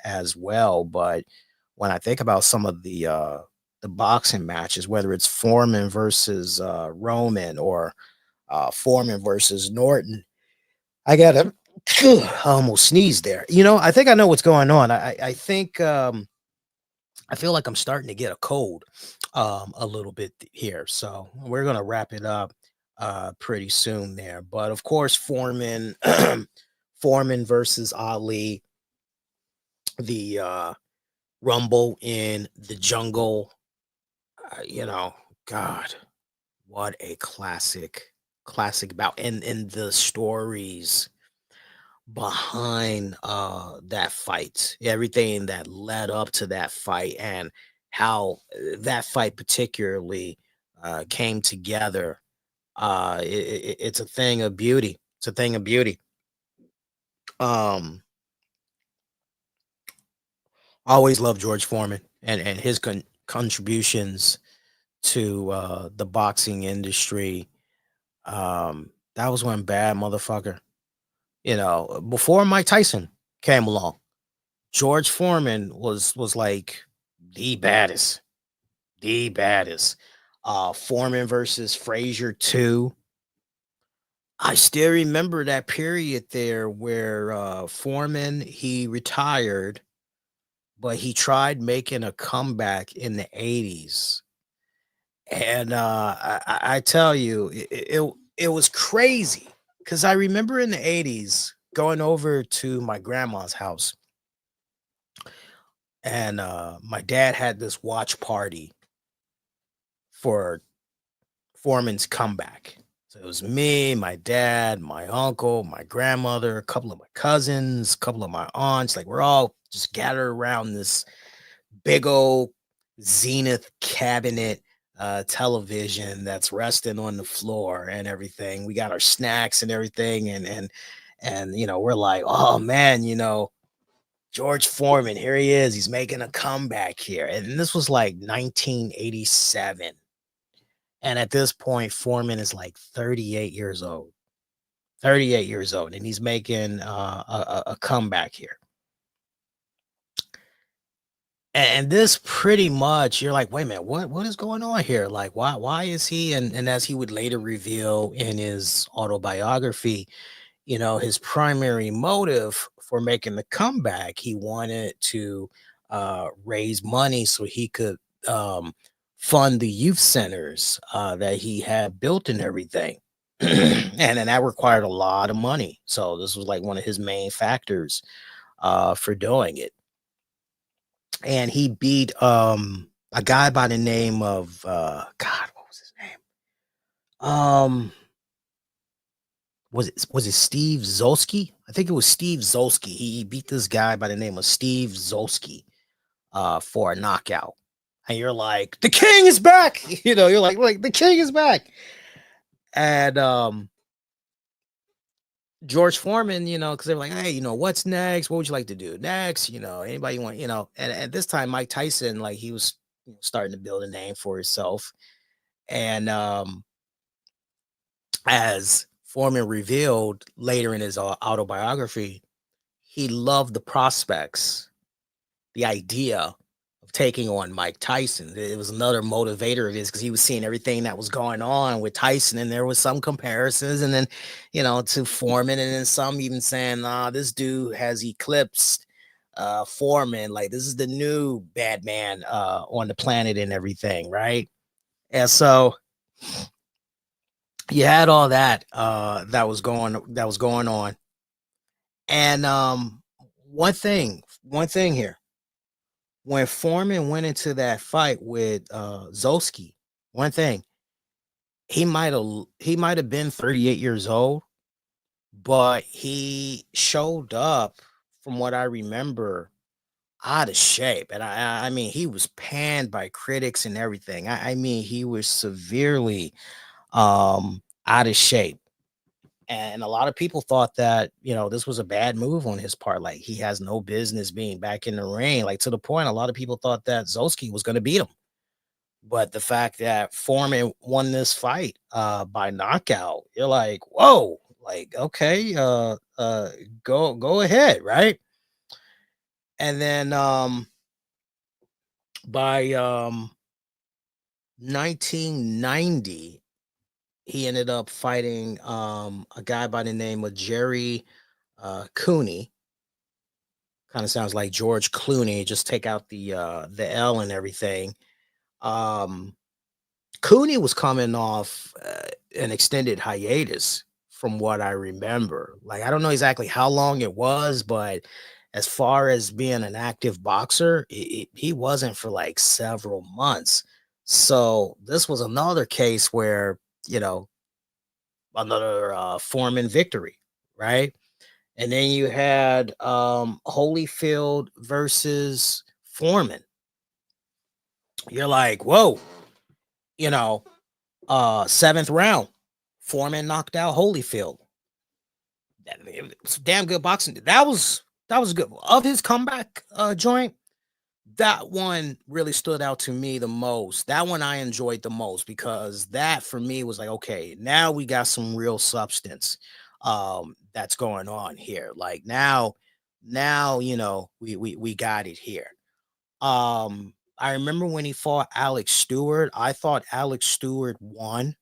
as well. But when I think about some of the boxing matches, whether it's Foreman versus Roman, or Foreman versus Norton, I gotta I almost sneezed there. I think I know what's going on. I think I feel like I'm starting to get a cold a little bit here. So we're gonna wrap it up pretty soon there. But of course, Foreman Foreman versus Ali, the Rumble in the Jungle. God, what a classic bout, and the stories behind that fight, everything that led up to that fight, and how that fight particularly came together. It's a thing of beauty. It's a thing of beauty. um Always love George Foreman and his contributions to the boxing industry. That was one bad motherfucker. Before Mike Tyson came along, George Foreman was like the baddest, the baddest. Foreman versus Frazier 2. I still remember that period there where Foreman, he retired, but he tried making a comeback in the 80s. And I tell you, it was crazy, because I remember in the 80s going over to my grandma's house, and my dad had this watch party for Foreman's comeback. So it was me, my dad, my uncle, my grandmother, a couple of my cousins, a couple of my aunts. Like, we're all just gathered around this big old Zenith cabinet television that's resting on the floor and everything. We got our snacks and everything, and we're like, oh man, George Foreman, here he is. He's making a comeback here. And this was like 1987. And at this point, Foreman is like 38 years old. 38 years old. And he's making a comeback here. And this pretty much, you're like, wait a minute, what is going on here? Like, why is he? And as he would later reveal in his autobiography, his primary motive for making the comeback, he wanted to raise money so he could fund the youth centers that he had built and everything. And then that required a lot of money. So this was like one of his main factors for doing it. And he beat a guy by the name of God, what was his name? Was it Steve Zolski? I think it was Steve Zolski. He beat this guy by the name of Steve Zolski for a knockout. And you're like, the king is back. You're like the king is back. And George Foreman, because they're like, hey, what's next? What would you like to do next? Anybody want, and at this time, Mike Tyson, like he was starting to build a name for himself. And as Foreman revealed later in his autobiography, he loved the prospects, the idea of taking on Mike Tyson. It was another motivator of his because he was seeing everything that was going on with Tyson, and there was some comparisons, and then to Foreman, and then some even saying, this dude has eclipsed Foreman, like this is the new bad man on the planet and everything, right? And so you had all that that was going on. And one thing here, when Foreman went into that fight with Zolski, one thing, he might have been 38 years old, but he showed up, from what I remember, out of shape. And I mean, he was panned by critics and everything. I mean, he was severely out of shape. And a lot of people thought that, this was a bad move on his part. Like, he has no business being back in the ring. Like, to the point, a lot of people thought that Zolski was going to beat him. But the fact that Foreman won this fight by knockout, you're like, whoa, like, okay, go ahead, right? And then by 1990, he ended up fighting a guy by the name of Jerry Cooney. Kind of sounds like George Clooney. Just take out the L and everything. Cooney was coming off an extended hiatus, from what I remember. Like, I don't know exactly how long it was, but as far as being an active boxer, he wasn't for like several months. So this was another case where, another Foreman victory, right? And then you had Holyfield versus Foreman. You're like, whoa, 7th round, Foreman knocked out Holyfield. It was damn good boxing. That was good. Of his comeback joint, that one really stood out to me the most. That one I enjoyed the most, because that for me was like, okay, now we got some real substance that's going on here. Like now we got it here. I remember when he fought Alex Stewart, I thought Alex Stewart won.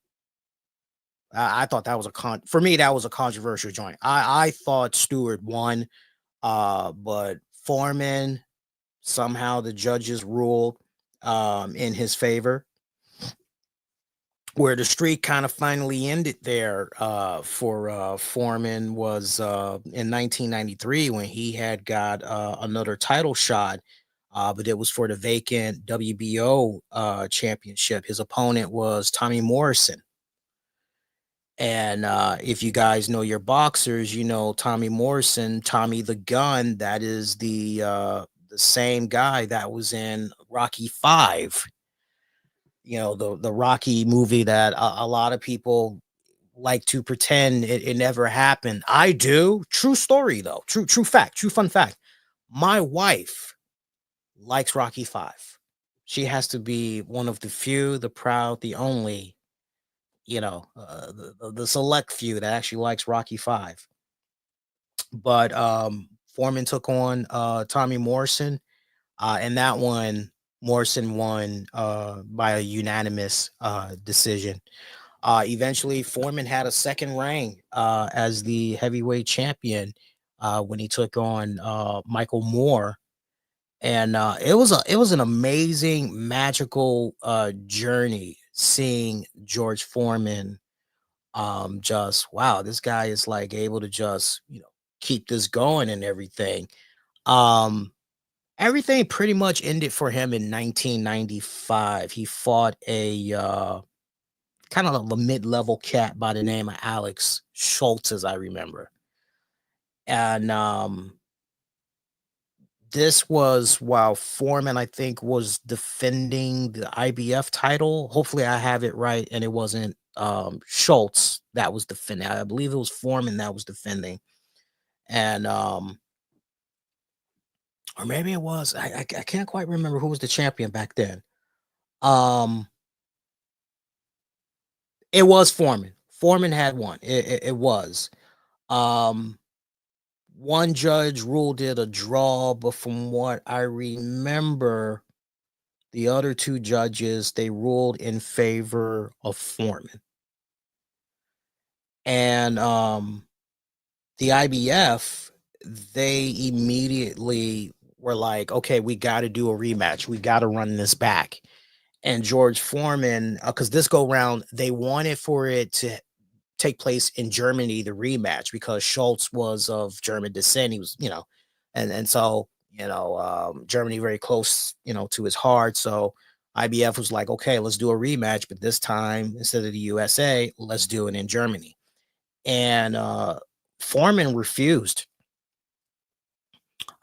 I thought that was for me, that was a controversial joint. I thought Stewart won, but Foreman, somehow the judges ruled in his favor, where the streak kind of finally ended there for Foreman was in 1993, when he had got another title shot, but it was for the vacant WBO championship. His opponent was Tommy Morrison. And if you guys know your boxers, Tommy Morrison, Tommy the Gun, that is the same guy that was in Rocky V. The Rocky movie that a lot of people like to pretend it never happened. I do. True story, though. True fact. True fun fact. My wife likes Rocky V. She has to be one of the few, the proud, the only, the select few that actually likes Rocky V. But Foreman took on Tommy Morrison, and that one, Morrison won by a unanimous decision. Eventually, Foreman had a second reign as the heavyweight champion when he took on Michael Moore. And it was an amazing, magical journey seeing George Foreman. Just wow, this guy is like able to just keep this going and everything. Um, Everything pretty much ended for him in 1995. He fought a kind of a mid-level cat by the name of Alex Schultz, as I remember. And this was while Foreman, I think, was defending the IBF title. Hopefully, I have it right, and it wasn't Schultz that was defending. I believe it was Foreman that was defending, and or maybe it was. I can't quite remember who was the champion back then. Um, it was Foreman. Foreman had won. It was. Um, One judge ruled it a draw, but from what I remember, the other two judges, they ruled in favor of Foreman. And the IBF, they immediately were like, okay, we got to do a rematch. We got to run this back. And George Foreman, because this go round, they wanted for it to take place in Germany, the rematch, because Schultz was of German descent. He was, and so, Germany very close, to his heart. So IBF was like, okay, let's do a rematch, but this time instead of the USA, let's do it in Germany. And Foreman refused.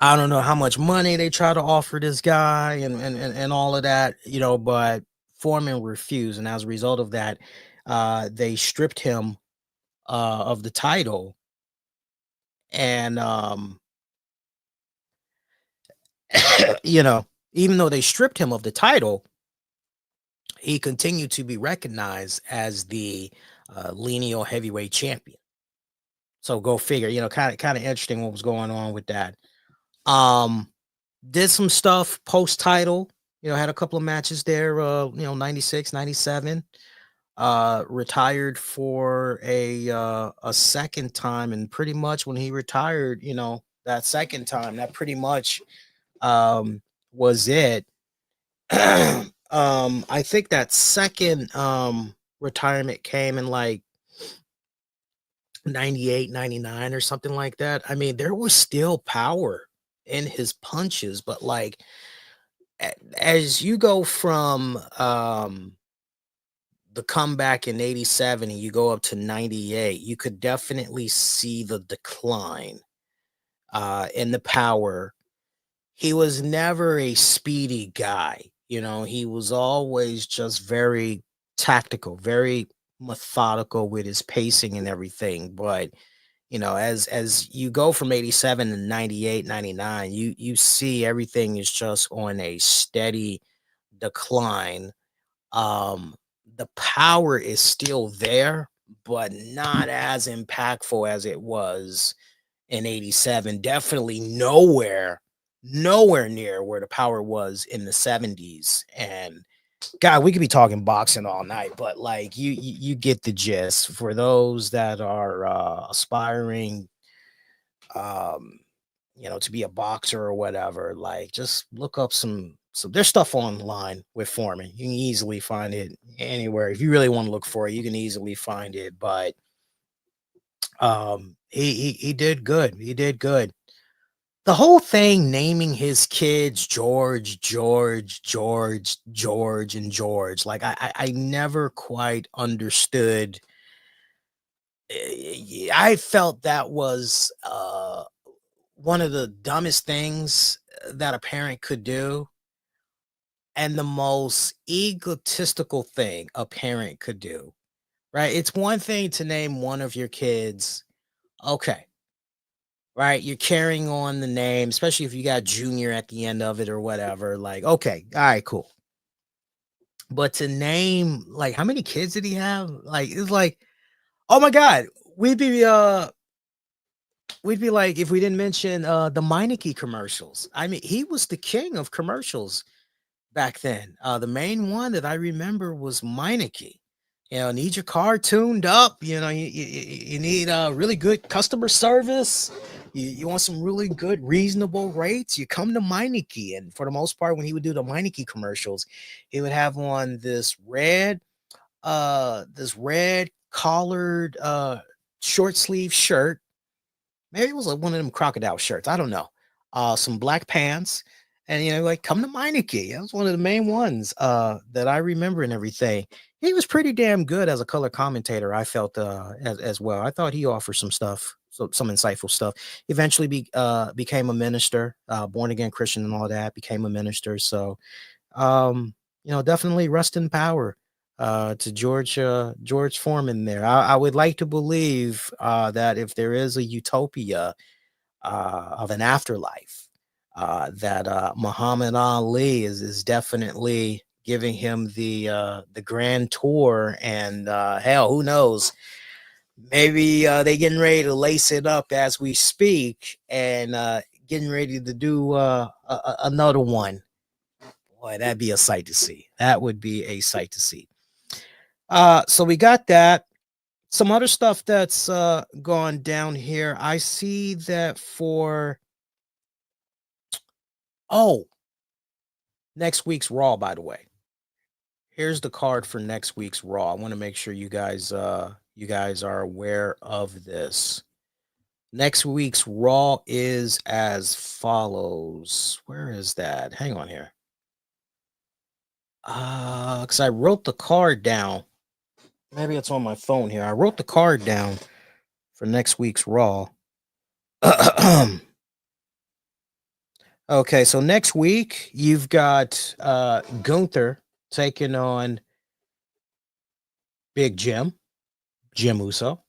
I don't know how much money they try to offer this guy and all of that, but Foreman refused. And as a result of that, they stripped him of the title. And, even though they stripped him of the title, he continued to be recognized as the lineal heavyweight champion. So go figure, kind of interesting what was going on with that. Did some stuff post title, had a couple of matches there, 96, 97. Retired for a second time, and pretty much when he retired, that second time, that pretty much was it. I think that second retirement came in like 98, 99 or something like that. I mean, there was still power in his punches, but like as you go from the comeback in 87 and you go up to 98, you could definitely see the decline in the power. He was never a speedy guy. He was always just very tactical, very methodical with his pacing and everything. But, as you go from 87 to 98, 99, you see everything is just on a steady decline. The power is still there, but not as impactful as it was in 87. Definitely nowhere near where the power was in the 70s. And God, we could be talking boxing all night, but like you get the gist. For those that are aspiring to be a boxer or whatever, like just look up some there's stuff online with Foreman. You can easily find it anywhere. If you really want to look for it, you can easily find it. But he did good. He did good. The whole thing, naming his kids George, and George, like I never quite understood. I felt that was one of the dumbest things that a parent could do, and the most egotistical thing a parent could do, right? It's one thing to name one of your kids, okay, right? You're carrying on the name, especially if you got junior at the end of it or whatever. Like, okay, all right, cool. But to name, like, how many kids did he have? Like, it's like, oh my God, we'd be like, if we didn't mention the Meineke commercials. I mean, he was the king of commercials back then. The main one that I remember was Meineke. Need your car tuned up. You need really good customer service. You want some really good, reasonable rates? You come to Meineke, and for the most part, when he would do the Meineke commercials, he would have on this red collared short sleeve shirt. Maybe it was like one of them crocodile shirts. I don't know. Some black pants, and like come to Meineke. That was one of the main ones that I remember and everything. He was pretty damn good as a color commentator. I felt as well. I thought he offered some stuff, some insightful stuff. Eventually, became a minister, born again Christian and all that. Became a minister. So, definitely rest in power to George Foreman there. I would like to believe that if there is a utopia of an afterlife, that Muhammad Ali is definitely giving him the grand tour, and hell, who knows? Maybe they getting ready to lace it up as we speak, and getting ready to do another one. Boy, that'd be a sight to see. That would be a sight to see. So we got that. Some other stuff that's gone down here. I see that for next week's Raw, by the way. Here's the card for next week's Raw. I want to make sure you guys are aware of this. Next week's Raw is as follows. Where is that? Hang on here. Because I wrote the card down. Maybe it's on my phone here. I wrote the card down for next week's Raw. Okay, so next week you've got Gunther taking on Big Jim Uso.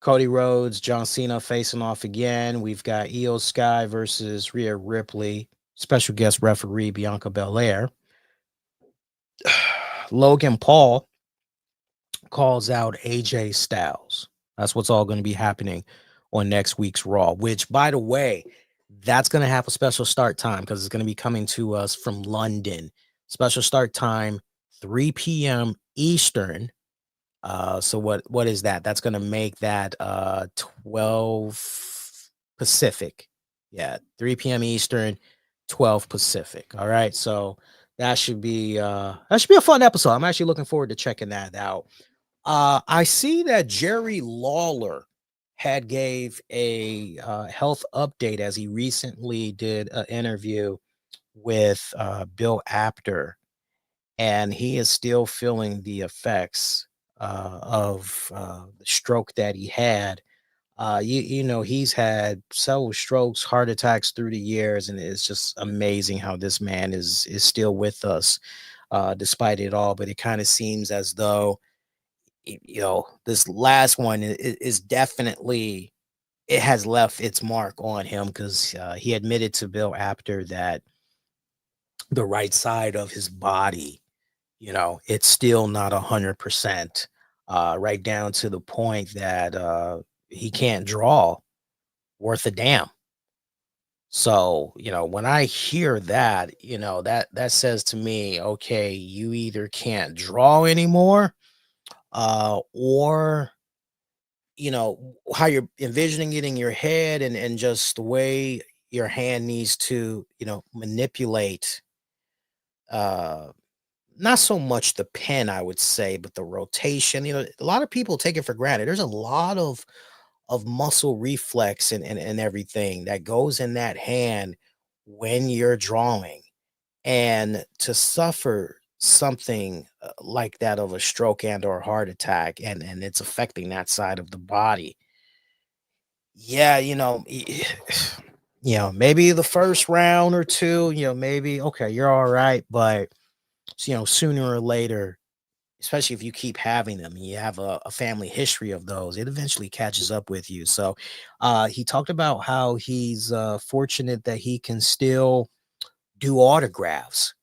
Cody Rhodes, John Cena facing off again. We've got Io Sky versus Rhea Ripley. Special guest referee Bianca Belair. Logan Paul calls out AJ Styles. That's what's all going to be happening on next week's Raw, which, by the way, that's going to have a special start time because it's going to be coming to us from London. Special start time, 3 p.m. Eastern. So what is that? That's going to make that 12 Pacific. Yeah, 3 p.m. Eastern, 12 Pacific. All right. So that should be a fun episode. I'm actually looking forward to checking that out. I see that Jerry Lawler had gave a health update as he recently did an interview with Bill Apter, and he is still feeling the effects of the stroke that he had. He's had several strokes, heart attacks through the years, and it's just amazing how this man is still with us despite it all. But it kind of seems as though this last one is definitely, it has left its mark on him, because he admitted to Bill Apter that the right side of his body, it's still not 100%, right down to the point that he can't draw worth a damn. So, when I hear that, that says to me, okay, you either can't draw anymore, or how you're envisioning it in your head, and just the way your hand needs to manipulate not so much the pen, I would say, but the rotation. A lot of people take it for granted. There's a lot of muscle reflex and everything that goes in that hand when you're drawing, and to suffer something like that, of a stroke and or heart attack, and it's affecting that side of the body. Yeah, maybe the first round or two, maybe okay, you're all right, but sooner or later, especially if you keep having them and you have a family history of those, it eventually catches up with you. So he talked about how he's fortunate that he can still do autographs.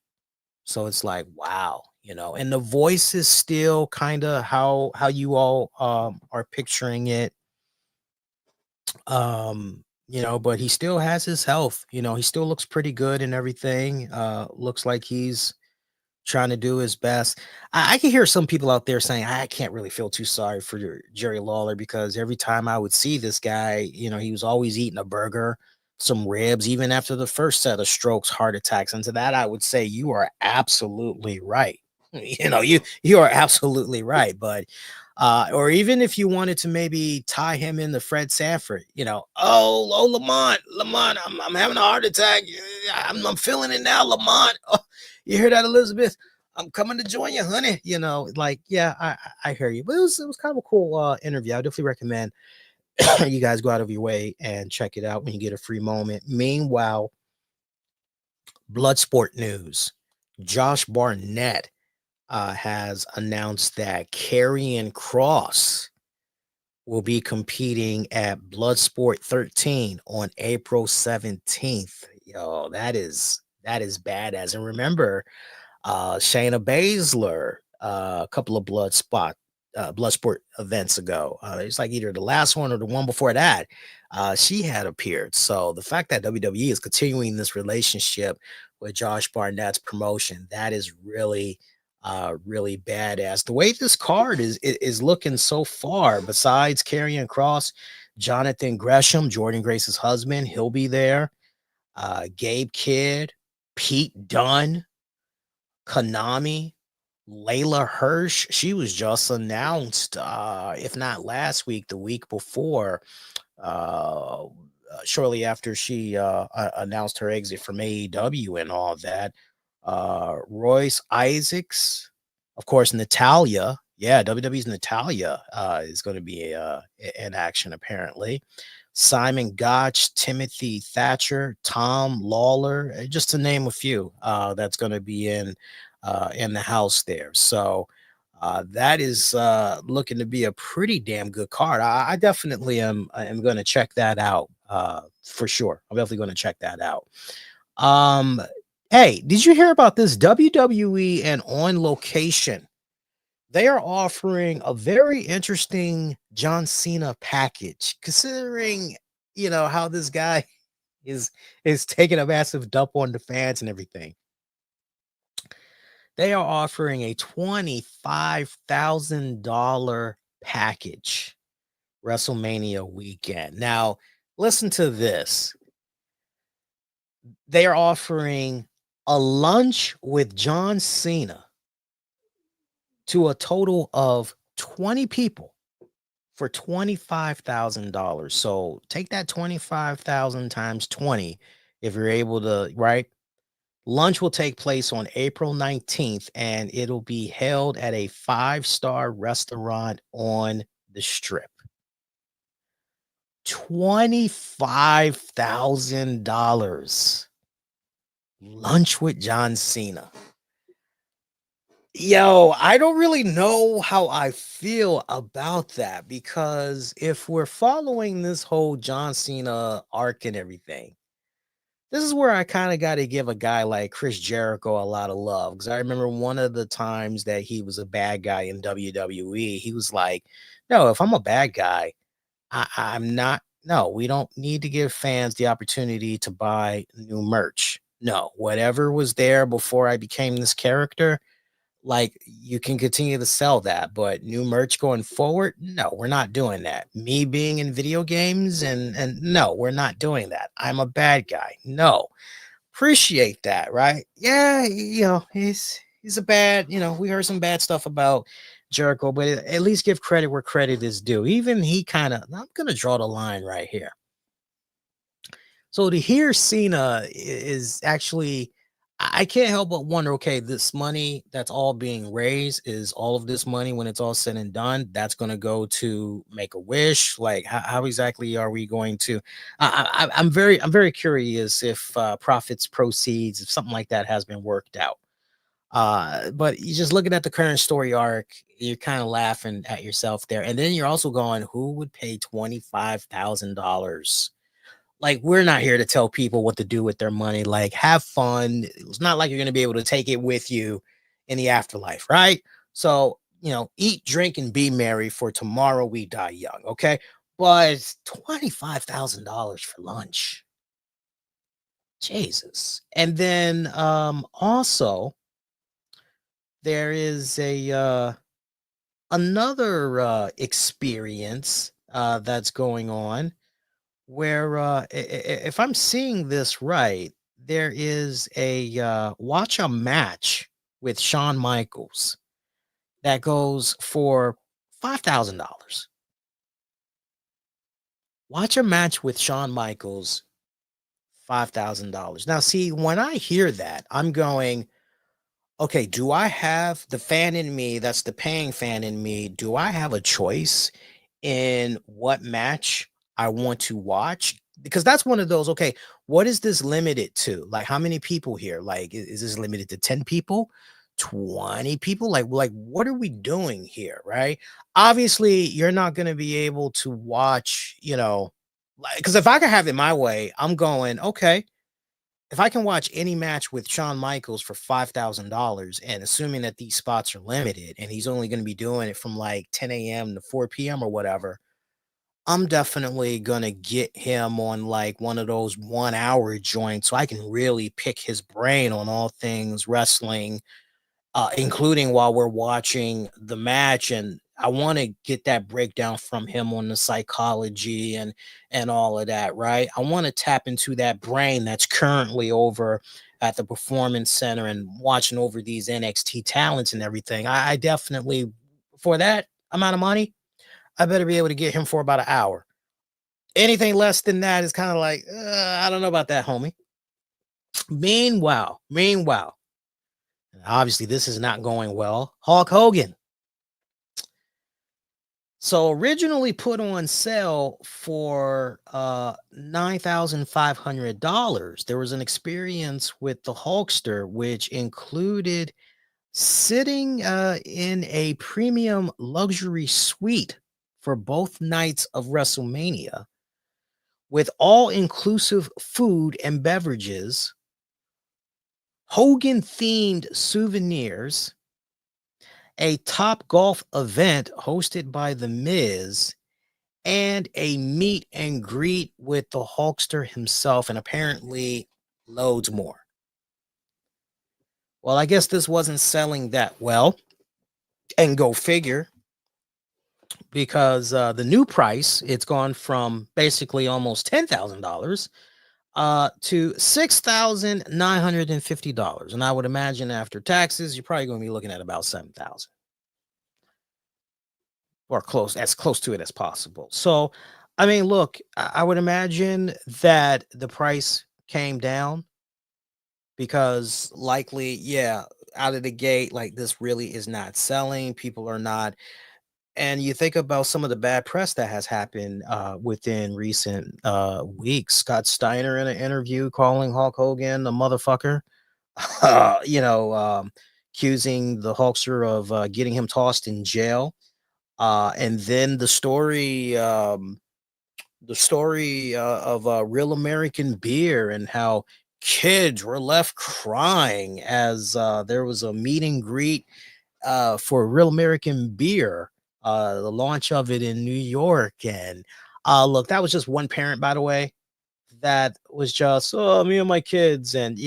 So it's like, wow, and the voice is still kind of how you all are picturing it. But he still has his health. He still looks pretty good and everything. Looks like he's trying to do his best. I can hear some people out there saying I can't really feel too sorry for Jerry Lawler because every time I would see this guy, he was always eating a burger, some ribs, even after the first set of strokes, heart attacks. And to that, I would say you are absolutely right. You are absolutely right. But or even if you wanted to maybe tie him into Fred Sanford, Lamont, I'm having a heart attack. I'm feeling it now, Lamont. Oh, you hear that, Elizabeth? I'm coming to join you, honey. Yeah, I hear you. But it was kind of a cool interview. I definitely recommend you guys go out of your way and check it out when you get a free moment. Meanwhile, Bloodsport news. Josh Barnett has announced that Karrion Kross will be competing at Bloodsport 13 on April 17th. Yo, that is badass. And remember, Shayna Baszler, a couple of Bloodsport events ago. It's like either the last one or the one before that. She had appeared. So the fact that WWE is continuing this relationship with Josh Barnett's promotion, that is really badass. The way this card is looking so far, besides Karrion Kross, Jonathan Gresham, Jordan Grace's husband, he'll be there. Gabe Kidd, Pete Dunne, Konami, Layla Hirsch. She was just announced, if not last week, the week before, shortly after she announced her exit from AEW and all that. Royce Isaacs, of course, Natalia. Yeah, WWE's Natalia is going to be in action apparently. Simon Gotch, Timothy Thatcher, Tom Lawler, just to name a few, that's going to be in the house there. So that is looking to be a pretty damn good card. I definitely am going to check that out for sure. I'm definitely going to check that out. Hey, did you hear about this? WWE and On Location, they are offering a very interesting John Cena package, considering how this guy is taking a massive dump on the fans and everything. They are offering a $25,000 package WrestleMania weekend. Now, listen to this. They are offering a lunch with John Cena to a total of 20 people for $25,000. So take that 25,000 times 20 if you're able to, right? Lunch will take place on April 19th and it'll be held at a 5-star restaurant on the Strip. $25,000. Lunch with John Cena. Yo, I don't really know how I feel about that, because if we're following this whole John Cena arc and everything, this is where I kind of got to give a guy like Chris Jericho a lot of love, because I remember one of the times that he was a bad guy in WWE, he was like, no, if I'm a bad guy, I'm not. No, we don't need to give fans the opportunity to buy new merch. No, whatever was there before I became this character, like, you can continue to sell that, but new merch going forward, no, we're not doing that. Me being in video games, and no, we're not doing that. I'm a bad guy. No. Appreciate that, right? Yeah, he's a bad, we heard some bad stuff about Jericho, but at least give credit where credit is due. Even he kind of, I'm gonna draw the line right here. So to hear Cena is actually, I can't help but wonder, okay, this money that's all being raised, is all of this money, when it's all said and done, that's going to go to Make-A-Wish? Like, how exactly are we going to, I'm very curious if profits, proceeds, if something like that has been worked out. But you just looking at the current story arc, you're kind of laughing at yourself there. And then you're also going, who would pay $25,000? Like, we're not here to tell people what to do with their money. Like, have fun. It's not like you're going to be able to take it with you in the afterlife, right? So, eat, drink, and be merry, for tomorrow we die young, okay? But $25,000 for lunch. Jesus. And then also, there is a another experience that's going on where if I'm seeing this right, there is a watch a match with Shawn Michaels that goes for $5,000. Watch a match with Shawn Michaels, $5,000. Now, see, when I hear that, I'm going, okay, do I have the fan in me? That's the paying fan in me. Do I have a choice in what match I want to watch? Because that's one of those, okay, what is this limited to? Like, how many people here? Like, is this limited to 10 people, 20 people? Like, what are we doing here? Right. Obviously, you're not going to be able to watch, like, because if I could have it my way, I'm going, okay, if I can watch any match with Shawn Michaels for $5,000 and assuming that these spots are limited and he's only going to be doing it from like 10 a.m. to 4 p.m. or whatever, I'm definitely going to get him on like one of those 1 hour joints so I can really pick his brain on all things wrestling, including while we're watching the match. And I want to get that breakdown from him on the psychology and all of that, right? I want to tap into that brain that's currently over at the Performance Center and watching over these NXT talents and everything. I definitely, for that amount of money, I better be able to get him for about an hour. Anything less than that is kind of like, I don't know about that, homie. Meanwhile, obviously, this is not going well. Hulk Hogan. So originally put on sale for $9,500. There was an experience with the Hulkster, which included sitting in a premium luxury suite for both nights of WrestleMania with all-inclusive food and beverages, Hogan-themed souvenirs, a Top Golf event hosted by The Miz, and a meet and greet with the Hulkster himself, and apparently loads more. Well, I guess this wasn't selling that well, and go figure, because the new price, it's gone from basically almost $10,000 to $6,950. And I would imagine after taxes, you're probably going to be looking at about 7,000. Or as close to it as possible. So, I mean, look, I would imagine that the price came down because likely, yeah, out of the gate, like this really is not selling. People are not. And you think about some of the bad press that has happened within recent weeks. Scott Steiner in an interview calling Hulk Hogan a motherfucker, accusing the Hulkster of getting him tossed in jail. And then the story of Real American Beer and how kids were left crying as there was a meet and greet for Real American Beer, the launch of it in New York. And look, that was just one parent, by the way, that was just, oh, me and my kids. And,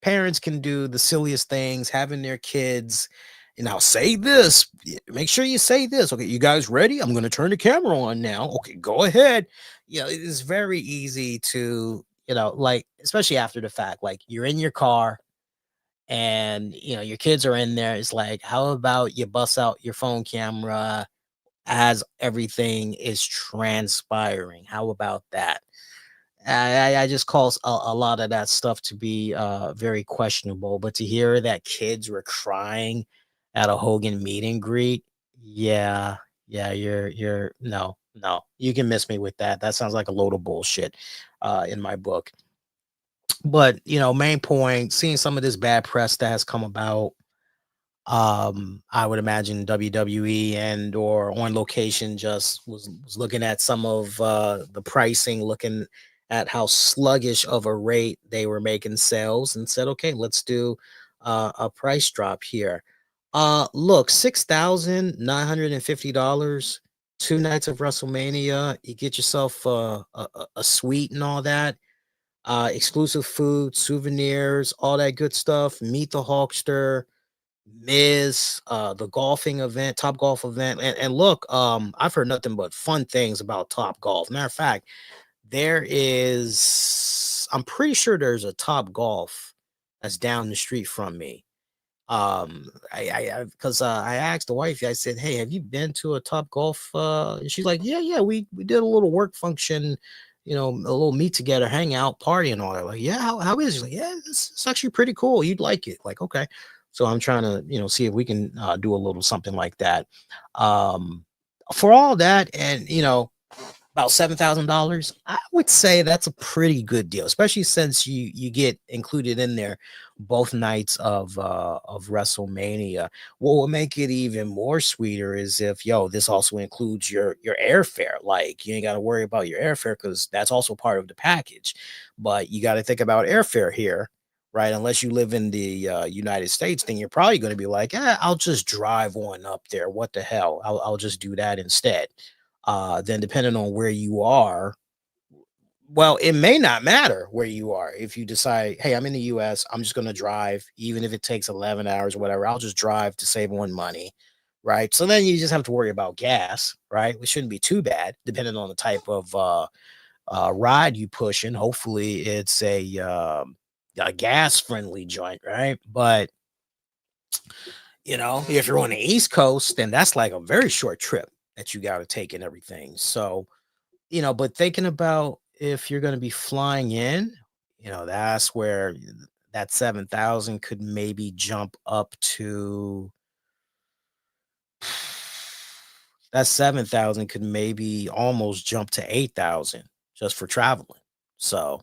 parents can do the silliest things, having their kids, say this, make sure you say this. Okay, you guys ready? I'm going to turn the camera on now. Okay, go ahead. It is very easy to, like, especially after the fact, like you're in your car and, your kids are in there. It's like, how about you bust out your phone camera as everything is transpiring? How about that? I just calls a lot of that stuff to be very questionable. But to hear that kids were crying at a Hogan meet and greet, yeah, you're no, you can miss me with that. That sounds like a load of bullshit in my book. But main point, seeing some of this bad press that has come about, I would imagine WWE and or On Location just was looking at some of the pricing, looking at how sluggish of a rate they were making sales, and said, okay, let's do a price drop here. Look, $6,950, 2 nights of WrestleMania. You get yourself a suite and all that, exclusive food, souvenirs, all that good stuff. Meet the Hulkster. Miz, the golfing event, Top Golf event. And look, I've heard nothing but fun things about Top Golf. Matter of fact, I'm pretty sure there's a Top Golf that's down the street from me. Because I asked the wife, I said, "Hey, have you been to a Top Golf?" And she's like, "Yeah, we did a little work function, a little meet together, hang out, party, and all that." Like, yeah, how is it? She's like, yeah, it's actually pretty cool. You'd like it. Like, okay. So I'm trying to, see if we can do a little something like that. Um, for all that, and about $7,000, I would say that's a pretty good deal, especially since you get included in there both nights of WrestleMania. What will make it even more sweeter is if this also includes your airfare. Like, you ain't got to worry about your airfare because that's also part of the package. But you got to think about airfare here, right? Unless you live in the United States, then you're probably going to be like, I'll just drive on up there. What the hell? I'll just do that instead. Then depending on where you are, well, it may not matter where you are. If you decide, hey, I'm in the US, I'm just going to drive, even if it takes 11 hours or whatever, I'll just drive to save on money, right? So then you just have to worry about gas, right? Which shouldn't be too bad, depending on the type of ride you push in. Hopefully it's a gas friendly joint, right? But if you're on the East Coast, then that's like a very short trip that you got to take and everything. So, but thinking about if you're going to be flying in, that's where that 7,000 could maybe jump up to that 7,000 could maybe almost jump to 8,000 just for traveling. So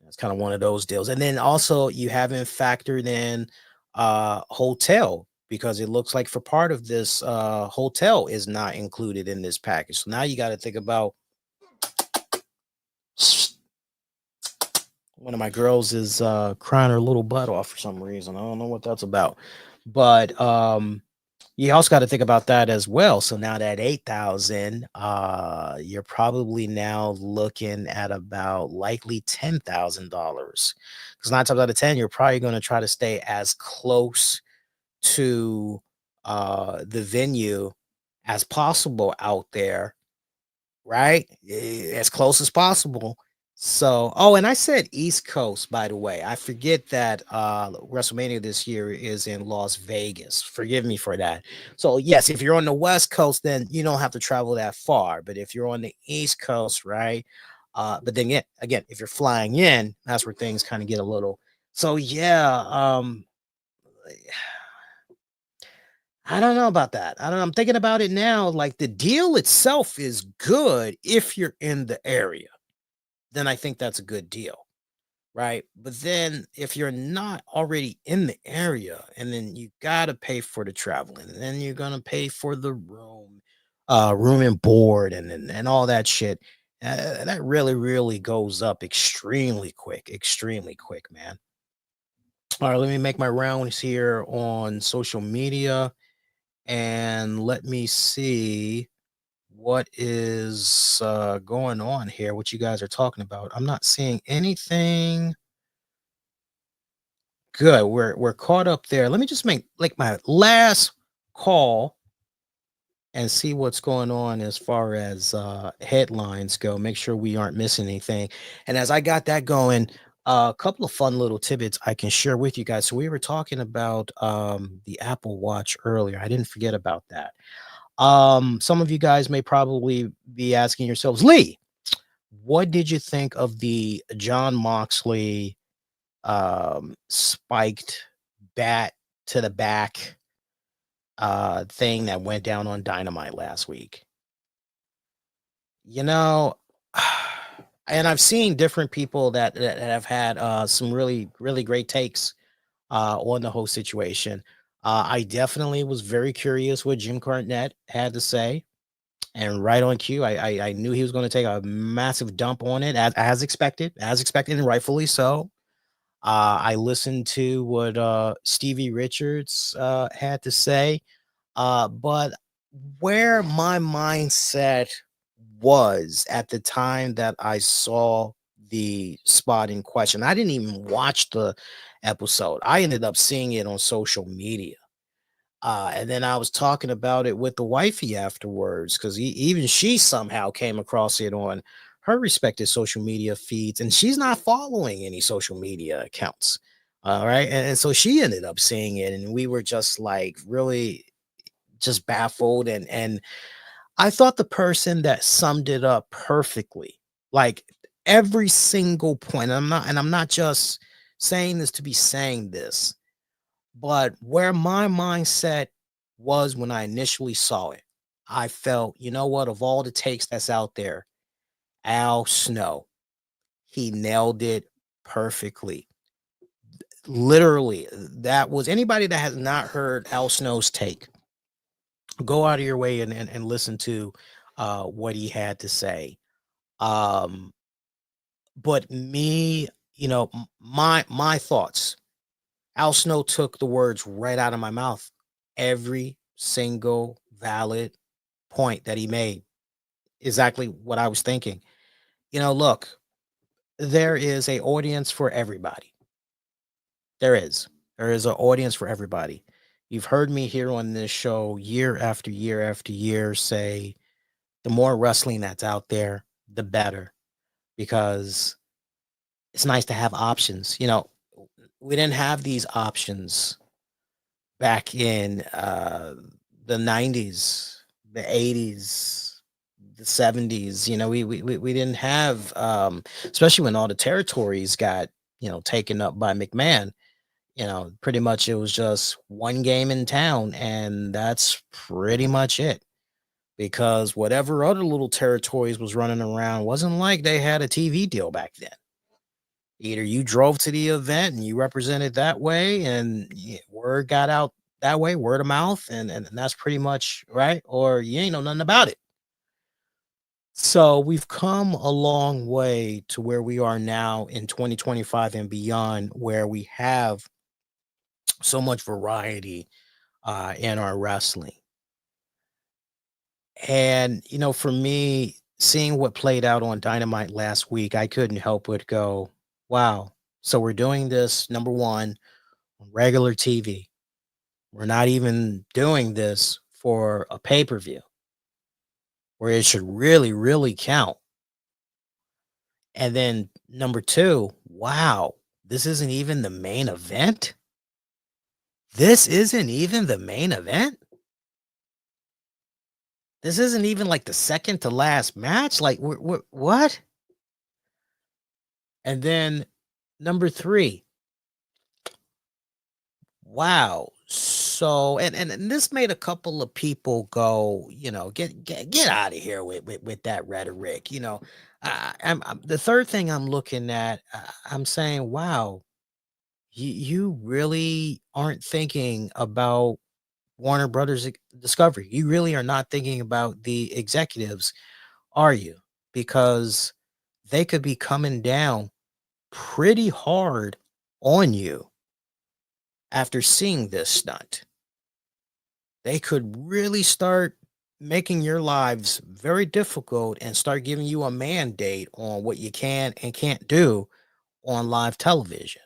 it's kind of one of those deals. And then also you haven't factored in hotel, because it looks like for part of this hotel is not included in this package. So now you got to think about, one of my girls is crying her little butt off for some reason. I don't know what that's about. But you also got to think about that as well. So now that 8,000, you're probably now looking at about likely $10,000. Because 9 times out of 10, you're probably going to try to stay as close to the venue as possible out there, right? As close as possible. So, and I said East Coast, by the way. I forget that WrestleMania this year is in Las Vegas. Forgive me for that. So, yes, if you're on the West Coast, then you don't have to travel that far. But if you're on the East Coast, right? But then again, if you're flying in, that's where things kind of get a little. So, yeah, I don't know about that. I don't know. I'm thinking about it now. Like, the deal itself is good if you're in the area. Then I think that's a good deal, right? But then if you're not already in the area, and then you gotta pay for the traveling, and then you're gonna pay for the room and board, and all that shit. That really goes up extremely quick, man. All right, let me make my rounds here on social media, and let me see what is going on here, what you guys are talking about. I'm not seeing anything good. We're caught up there. Let me just make like my last call and see what's going on as far as headlines go. Make sure we aren't missing anything. And as I got that going, a couple of fun little tidbits I can share with you guys. So we were talking about the Apple Watch earlier. I didn't forget about that. Some of you guys may probably be asking yourselves, Lee, what did you think of the John Moxley spiked bat to the back thing that went down on Dynamite last week? And I've seen different people that have had some really great takes on the whole situation. I definitely was very curious what Jim Cornette had to say. And right on cue, I knew he was going to take a massive dump on it, as expected, and rightfully so. I listened to what Stevie Richards had to say, but where my mindset was at the time that I saw the spot in question, I didn't even watch the episode. I ended up seeing it on social media. And then I was talking about it with the wifey afterwards because even she somehow came across it on her respective social media feeds, and she's not following any social media accounts. All right. And so she ended up seeing it, and we were just like really just baffled. And I thought the person that summed it up perfectly, like every single point, and I'm not just saying this to be saying this, but where my mindset was when I initially saw it, I felt, you know what, of all the takes that's out there, Al Snow, he nailed it perfectly. Literally, that was anybody that has not heard Al Snow's take, go out of your way and listen to what he had to say. Um, but me, my thoughts. Al Snow took the words right out of my mouth. Every single valid point that he made, exactly what I was thinking. Look, there is a audience for everybody. There is. There is an audience for everybody. You've heard me here on this show year after year after year say the more wrestling that's out there, the better, because it's nice to have options. We didn't have these options back in the 90s, the 80s, the 70s. We didn't have especially when all the territories got, taken up by McMahon. Pretty much it was just one game in town, and that's pretty much it. Because whatever other little territories was running around wasn't like they had a TV deal back then. Either you drove to the event and you represented that way, and word got out that way, word of mouth, and that's pretty much right, or you ain't know nothing about it. So we've come a long way to where we are now in 2025 and beyond, where we have so much variety in our wrestling. And for me, seeing what played out on Dynamite last week, I couldn't help but go, wow. So we're doing this, number one, on regular TV. We're not even doing this for a pay-per-view where it should really, really count. And then number two, wow, this isn't even the main event. This isn't even the main event. This isn't even like the second to last match. Like, what? And then number three, wow. So, and this made a couple of people go, get out of here with that rhetoric. I'm the third thing I'm looking at. I'm saying, wow, you really aren't thinking about Warner Brothers Discovery. You really are not thinking about the executives, are you? Because they could be coming down pretty hard on you after seeing this stunt. They could really start making your lives very difficult and start giving you a mandate on what you can and can't do on live television.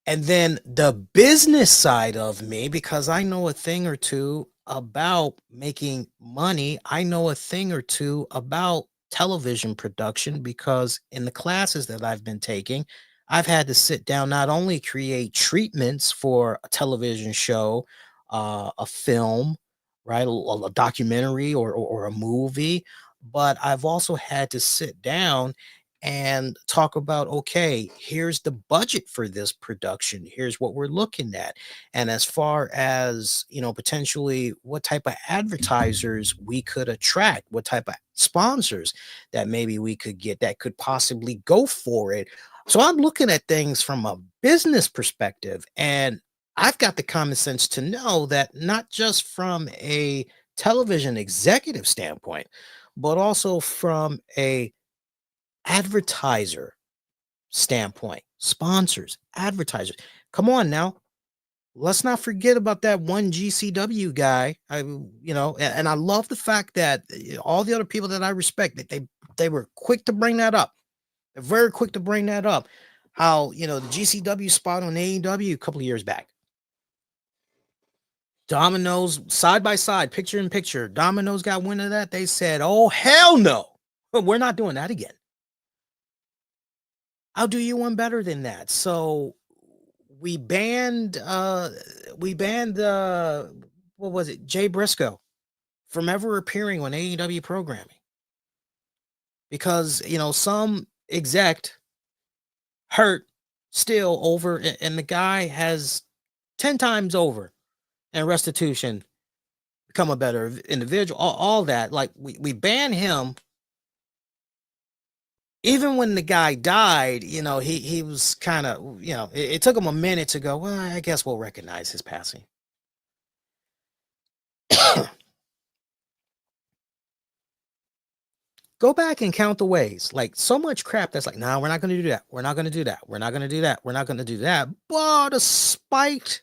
And then the business side of me, because I know a thing or two about making money, I know a thing or two about television production, because in the classes that I've been taking, I've had to sit down, not only create treatments for a television show, a film, right, a documentary or a movie, but I've also had to sit down and talk about, okay, here's the budget for this production, here's what we're looking at, and as far as potentially what type of advertisers we could attract, what type of sponsors that maybe we could get that could possibly go for it. So I'm looking at things from a business perspective, and I've got the common sense to know that not just from a television executive standpoint, but also from a advertiser standpoint, sponsors, advertisers. Come on now. Let's not forget about that one GCW guy. And I love the fact that all the other people that I respect, that they were quick to bring that up. They're very quick to bring that up. How, the GCW spot on AEW a couple of years back. Domino's side by side, picture in picture. Domino's got wind of that. They said, "Oh hell no, we're not doing that again. I'll do you one better than that." So we banned what was it, Jay Briscoe, from ever appearing on AEW programming because some exec hurt still over, and the guy has 10 times over and restitution, become a better individual, all that. Like we ban him. Even when the guy died, he was kind of, it took him a minute to go, well, I guess we'll recognize his passing. Go back and count the ways. Like so much crap that's like, nah, we're not going to do that. We're not going to do that. We're not going to do that. We're not going to do that. But despite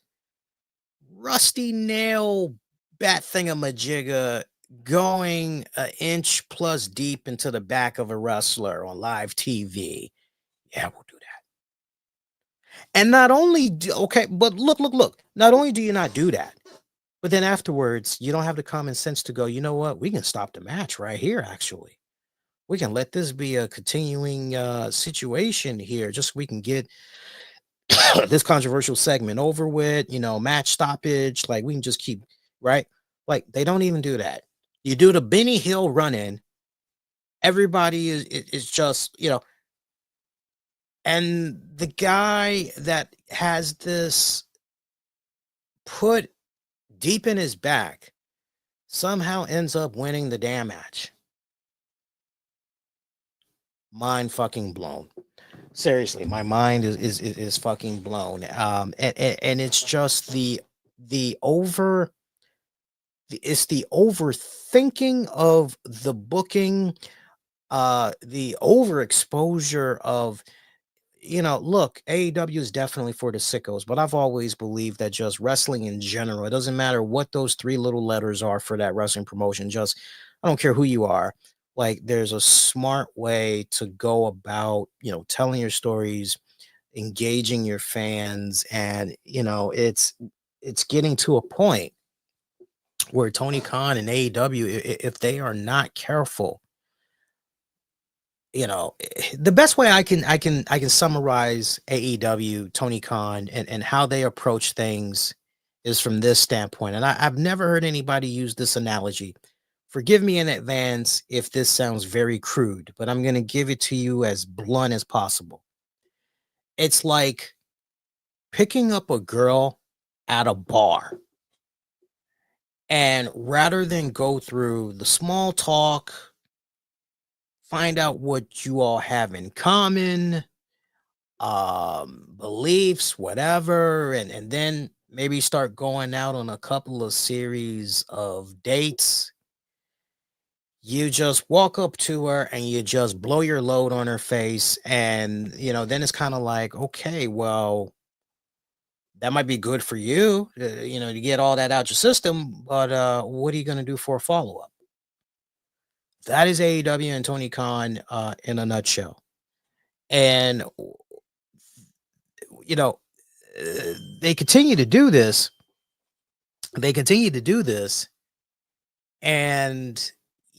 rusty nail bat thingamajigger going an inch plus deep into the back of a wrestler on live TV, yeah, we'll do that. And not only but look. Not only do you not do that, but then afterwards, you don't have the common sense to go, you know what? We can stop the match right here, actually. We can let this be a continuing situation here, just so we can get this controversial segment over with, match stoppage. Like we can just keep, right? Like they don't even do that. You do the Benny Hill run in. Everybody is just, and the guy that has this put deep in his back somehow ends up winning the damn match. Mind fucking blown. Seriously, my mind is fucking blown. And it's just the overthinking of the booking, the overexposure of, look, AEW is definitely for the sickos, but I've always believed that just wrestling in general, it doesn't matter what those three little letters are for that wrestling promotion. Just, I don't care who you are. Like, there's a smart way to go about, telling your stories, engaging your fans, and it's getting to a point where Tony Khan and AEW, if they are not careful, the best way I can summarize AEW, Tony Khan, and how they approach things is from this standpoint. And I've never heard anybody use this analogy. Forgive me in advance if this sounds very crude, but I'm going to give it to you as blunt as possible. It's like picking up a girl at a bar, and rather than go through the small talk, find out what you all have in common, beliefs, whatever, and then maybe start going out on a couple of series of dates. You just walk up to her and you just blow your load on her face, and then it's kind of like, okay, well, that might be good for you, to get all that out your system, but what are you going to do for a follow-up? That is AEW and Tony Khan in a nutshell. And they continue to do this. And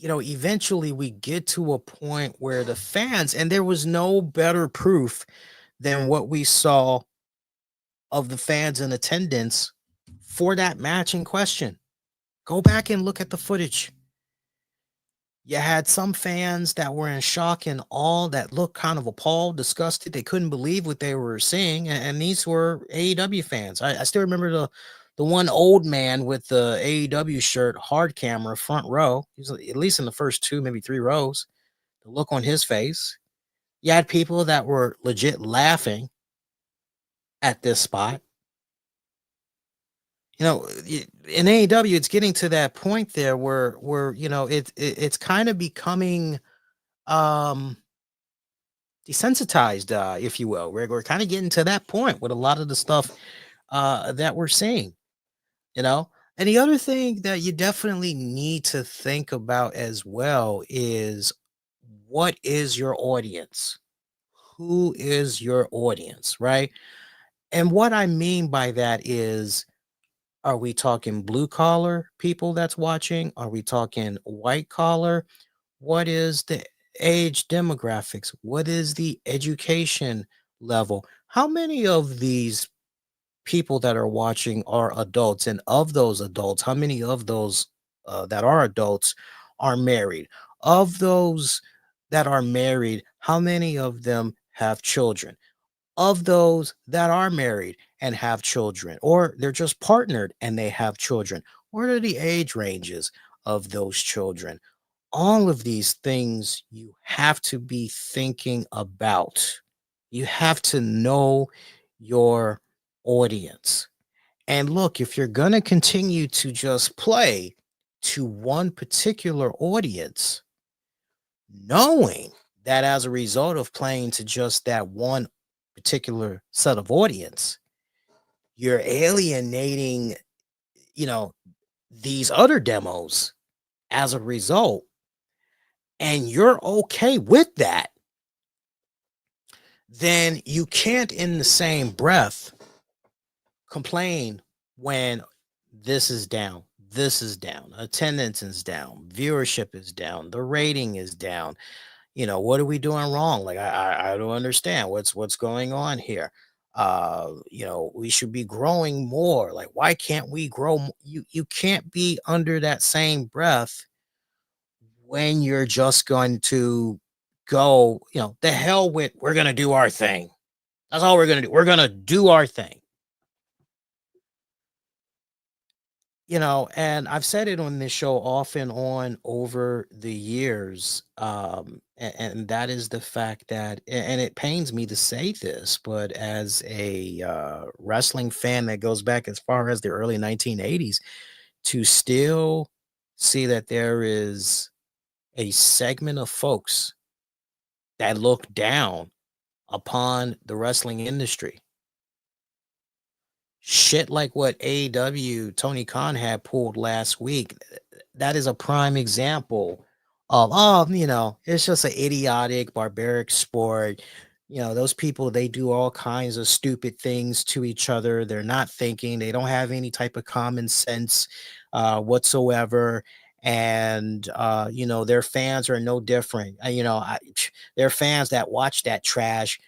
eventually we get to a point where the fans, and there was no better proof than what we saw of the fans in attendance for that match in question. Go back and look at the footage. You had some fans that were in shock and awe, that looked kind of appalled, disgusted. They couldn't believe what they were seeing. And these were AEW fans. I still remember the one old man with the AEW shirt, hard camera, front row. He was at least in the first two, maybe three rows. The look on his face. You had people that were legit laughing at this spot. In AEW, it's getting to that point there where it's kind of becoming desensitized, if you will. We're kind of getting to that point with a lot of the stuff that we're seeing, And the other thing that you definitely need to think about as well is, what is your audience? Who is your audience, right? And what I mean by that is, Are we talking blue collar people that's watching? Are we talking white collar? What is the age demographics? What is the education level? How many of these people that are watching are adults? And of those adults, how many of those that are adults are married? Of those that are married, how many of them have children? Of those that are married and have children, or they're just partnered and they have children, what are the age ranges of those children? All of these things you have to be thinking about. You have to know your audience. And look, if you're going to continue to just play to one particular audience, knowing that as a result of playing to just that one particular set of audience, you're alienating, you know, these other demos as a result, and you're okay with that, then you can't in the same breath complain when this is down, attendance is down, viewership is down, the rating is down. What are we doing wrong? Like I don't understand what's going on here. We should be growing more. Like, why can't we grow? You can't be under that same breath when you're just going to go, the hell with, we're gonna do our thing. That's all we're gonna do. We're gonna do our thing. And I've said it on this show off and on over the years. And that is the fact that, and it pains me to say this, but as a wrestling fan that goes back as far as the early 1980s, to still see that there is a segment of folks that look down upon the wrestling industry. Shit like what AEW Tony Khan had pulled last week, that is a prime example of, it's just an idiotic, barbaric sport. Those people, they do all kinds of stupid things to each other. They're not thinking, they don't have any type of common sense whatsoever. And their fans are no different. They're fans that watch that trash.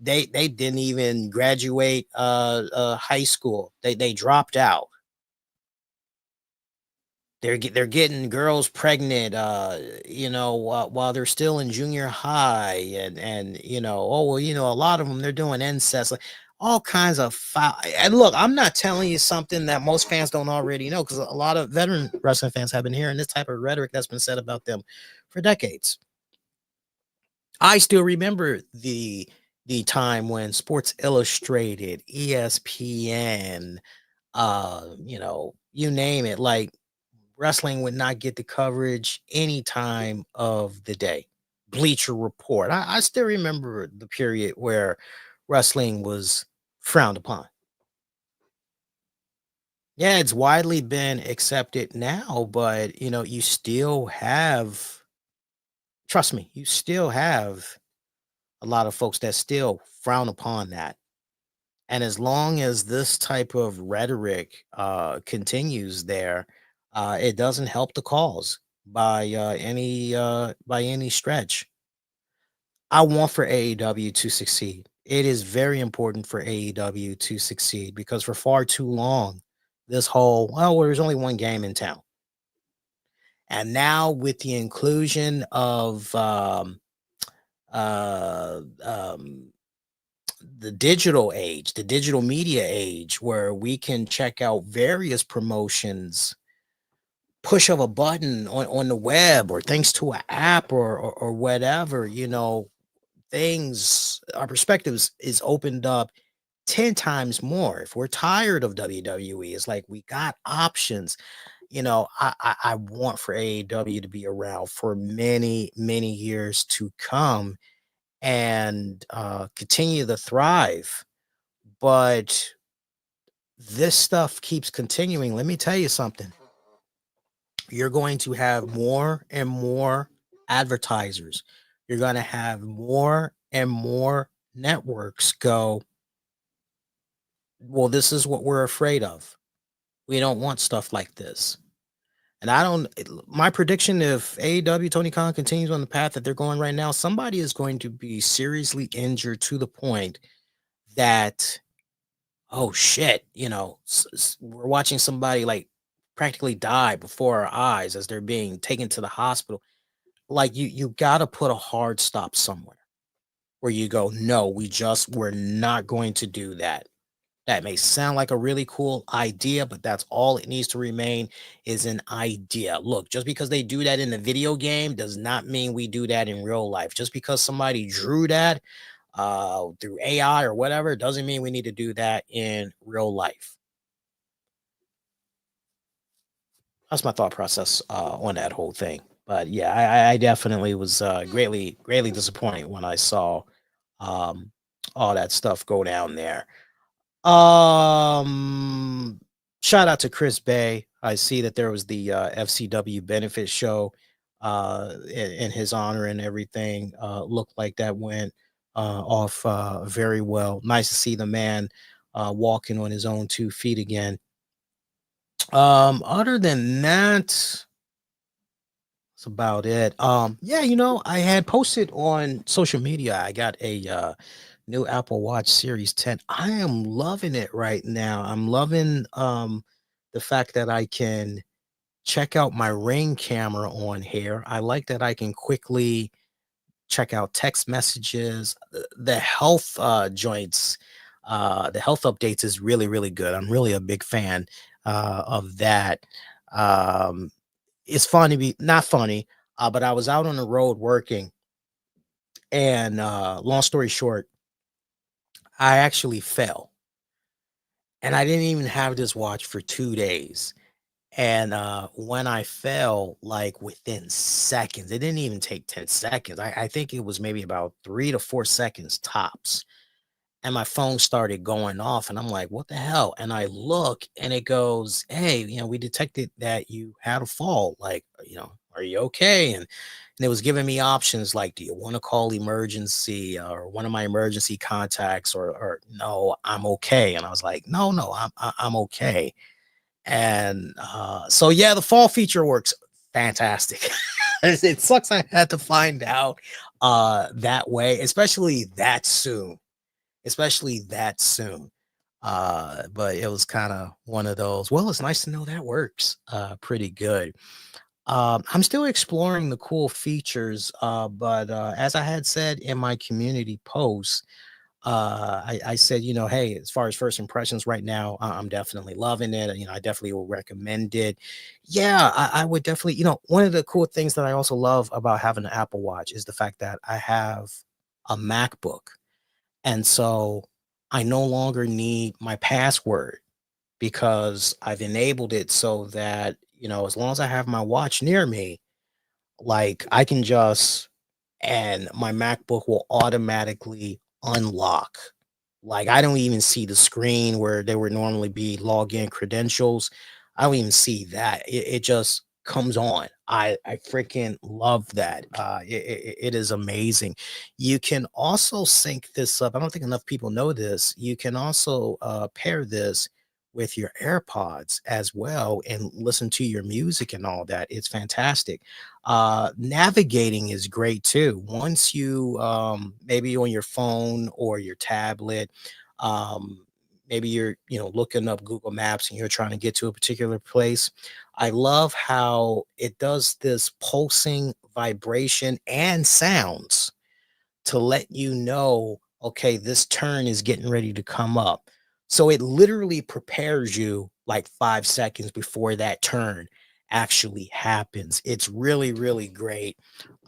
They didn't even graduate high school. They dropped out. They're getting girls pregnant, while they're still in junior high, and a lot of them, they're doing incest, like all kinds of foul. And look, I'm not telling you something that most fans don't already know, because a lot of veteran wrestling fans have been hearing this type of rhetoric that's been said about them for decades. I still remember the time when Sports Illustrated, ESPN, you name it, like wrestling would not get the coverage any time of the day. Bleacher Report. I still remember the period where wrestling was frowned upon. Yeah, it's widely been accepted now, but you still have, trust me, you still have a lot of folks that still frown upon that. And as long as this type of rhetoric continues there, it doesn't help the cause by any stretch. I want for AEW to succeed. It is very important for AEW to succeed, because for far too long, this whole, well, there's only one game in town. And now with the inclusion of the digital age, the digital media age, where we can check out various promotions, push of a button on the web, or thanks to an app, or whatever, things, our perspectives is opened up 10 times more. If we're tired of WWE, it's like we got options. I want for AEW to be around for many, many years to come, and continue to thrive. But this stuff keeps continuing. Let me tell you something. You're going to have more and more advertisers. You're going to have more and more networks go, well, this is what we're afraid of. We don't want stuff like this. And my prediction, if AEW Tony Khan continues on the path that they're going right now, somebody is going to be seriously injured to the point that, oh shit, we're watching somebody like practically die before our eyes as they're being taken to the hospital. Like you got to put a hard stop somewhere where you go, no, we're not going to do that. That may sound like a really cool idea, but that's all it needs to remain, is an idea. Look, just because they do that in the video game does not mean we do that in real life. Just because somebody drew that through AI or whatever doesn't mean we need to do that in real life. That's my thought process on that whole thing. But yeah, I definitely was greatly disappointed when I saw all that stuff go down there. Shout out to Chris Bay. I see that there was the FCW benefit show in his honor and everything. Looked like that went off very well. Nice to see the man walking on his own 2 feet again. Other than that, that's about it. Yeah, I had posted on social media. I got a new Apple Watch Series 10. I am loving it right now. I'm loving the fact that I can check out my Ring camera on here. I like that I can quickly check out text messages. The health joints, the health updates is really, really good. I'm really a big fan of that. It's funny, not funny, but I was out on the road working, and long story short, I actually fell, and I didn't even have this watch for 2 days. And when I fell, like within seconds, it didn't even take 10 seconds. I think it was maybe about 3 to 4 seconds tops. And my phone started going off, and I'm like, what the hell? And I look, and it goes, hey, we detected that you had a fall. Like, are you okay? And it was giving me options like, do you want to call emergency or one of my emergency contacts, or no, I'm okay. And I was like, no, I'm okay. And so yeah, the fall feature works fantastic. It sucks I had to find out that way, especially that soon. But it was kind of one of those, well, it's nice to know that works pretty good. I'm still exploring the cool features, but as I had said in my community post, I said, hey, as far as first impressions right now, I'm definitely loving it. I definitely will recommend it. Yeah, I would definitely, one of the cool things that I also love about having an Apple Watch is the fact that I have a MacBook. And so I no longer need my password because I've enabled it so that, as long as I have my watch near me, like I can just, and my MacBook will automatically unlock. Like I don't even see the screen where there would normally be login credentials. I don't even see that. It just comes on. I freaking love that. It is amazing. You can also sync this up. I don't think enough people know this. You can also pair this with your AirPods as well and listen to your music and all that. It's fantastic. Navigating is great too. Once you maybe on your phone or your tablet, maybe you're looking up Google Maps and you're trying to get to a particular place. I love how it does this pulsing vibration and sounds to let you know, okay, this turn is getting ready to come up. So it literally prepares you like 5 seconds before that turn actually happens. It's really, really great.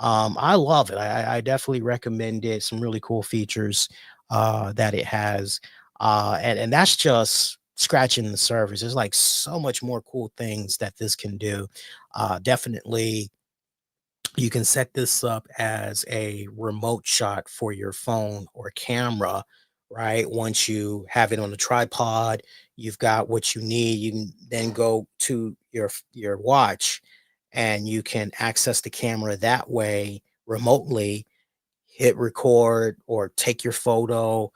I love it. I definitely recommend it. Some really cool features that it has. And that's just scratching the surface. There's like so much more cool things that this can do. Definitely you can set this up as a remote shot for your phone or camera, right? Once you have it on a tripod, you've got what you need. You can then go to your watch and you can access the camera that way remotely, hit record or take your photo,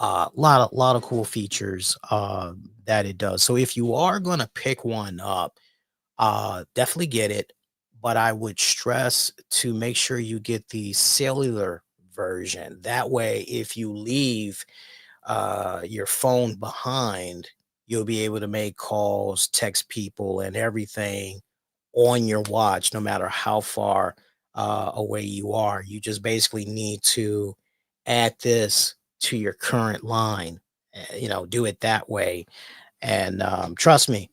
Lot of cool features that it does. So if you are gonna pick one up, definitely get it. But I would stress to make sure you get the cellular version. That way, if you leave your phone behind, you'll be able to make calls, text people, and everything on your watch, no matter how far away you are. You just basically need to add this to your current line. Do it that way, and trust me,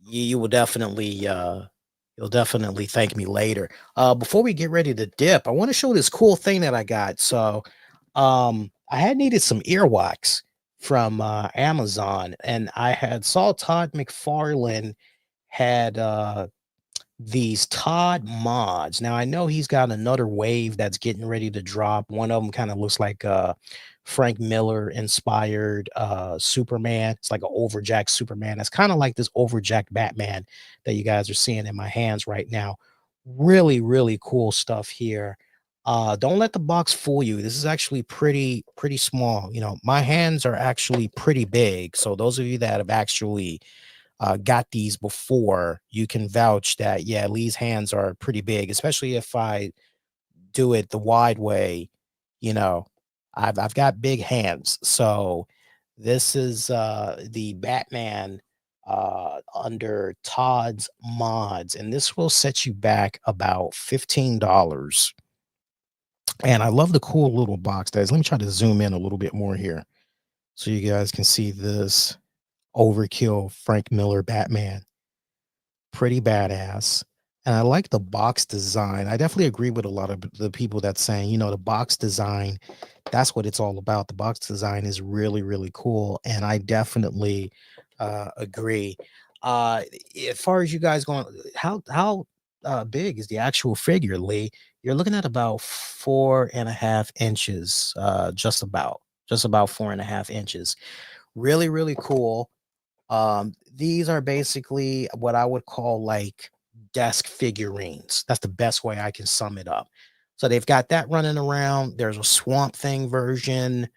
you will definitely you'll definitely thank me later. Before we get ready to dip, I want to show this cool thing that I got. So, I had needed some earwax from Amazon, and I had saw Todd McFarlane had these Todd mods. Now I know he's got another wave that's getting ready to drop. One of them kind of looks like Frank Miller inspired Superman. It's like an overjacked Superman. It's kind of like this overjacked Batman that you guys are seeing in my hands right now. Really, really cool stuff here. Don't let the box fool you. This is actually pretty small. My hands are actually pretty big. So those of you that have actually got these before, you can vouch that, yeah, Lee's hands are pretty big, especially if I do it the wide way. You know, I've got big hands. So this is the Batman under Todd's mods, and this will set you back about $15. And I love the cool little box that is. Let me try to zoom in a little bit more here so you guys can see this overkill Frank Miller Batman. Pretty badass. And I like the box design. I definitely agree with a lot of the people that's saying, the box design, that's what it's all about. The box design is really, really cool. And I definitely agree. As far as you guys going, how big is the actual figure, Lee? You're looking at about 4.5 inches, just about 4.5 inches. Really, really cool. These are basically what I would call like desk figurines. That's the best way I can sum it up. So they've got that running around. There's a Swamp Thing version.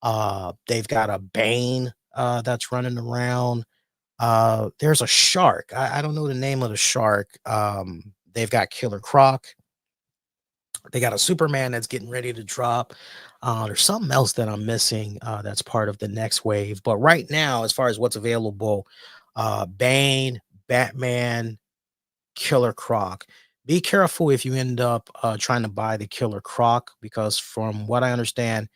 They've got a Bane that's running around. There's a shark. I don't know the name of the shark. They've got Killer Croc. They got a Superman that's getting ready to drop. There's something else that I'm missing that's part of the next wave. But right now, as far as what's available, Bane, Batman, Killer Croc. Be careful if you end up trying to buy the Killer Croc, because from what I understand,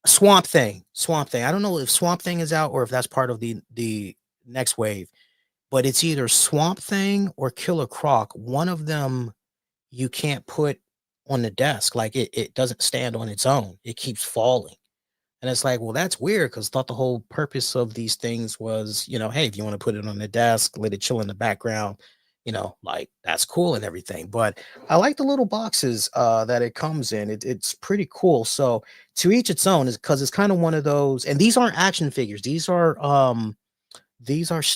Swamp Thing. I don't know if Swamp Thing is out or if that's part of the next wave, but it's either Swamp Thing or Killer Croc. One of them you can't put on the desk. Like it doesn't stand on its own. It keeps falling. And it's like, well, that's weird, because thought the whole purpose of these things was, hey, if you want to put it on the desk, let it chill in the background, like that's cool and everything. But I like the little boxes that it comes in. It's pretty cool. So to each its own, is because it's kind of one of those, and these aren't action figures. These are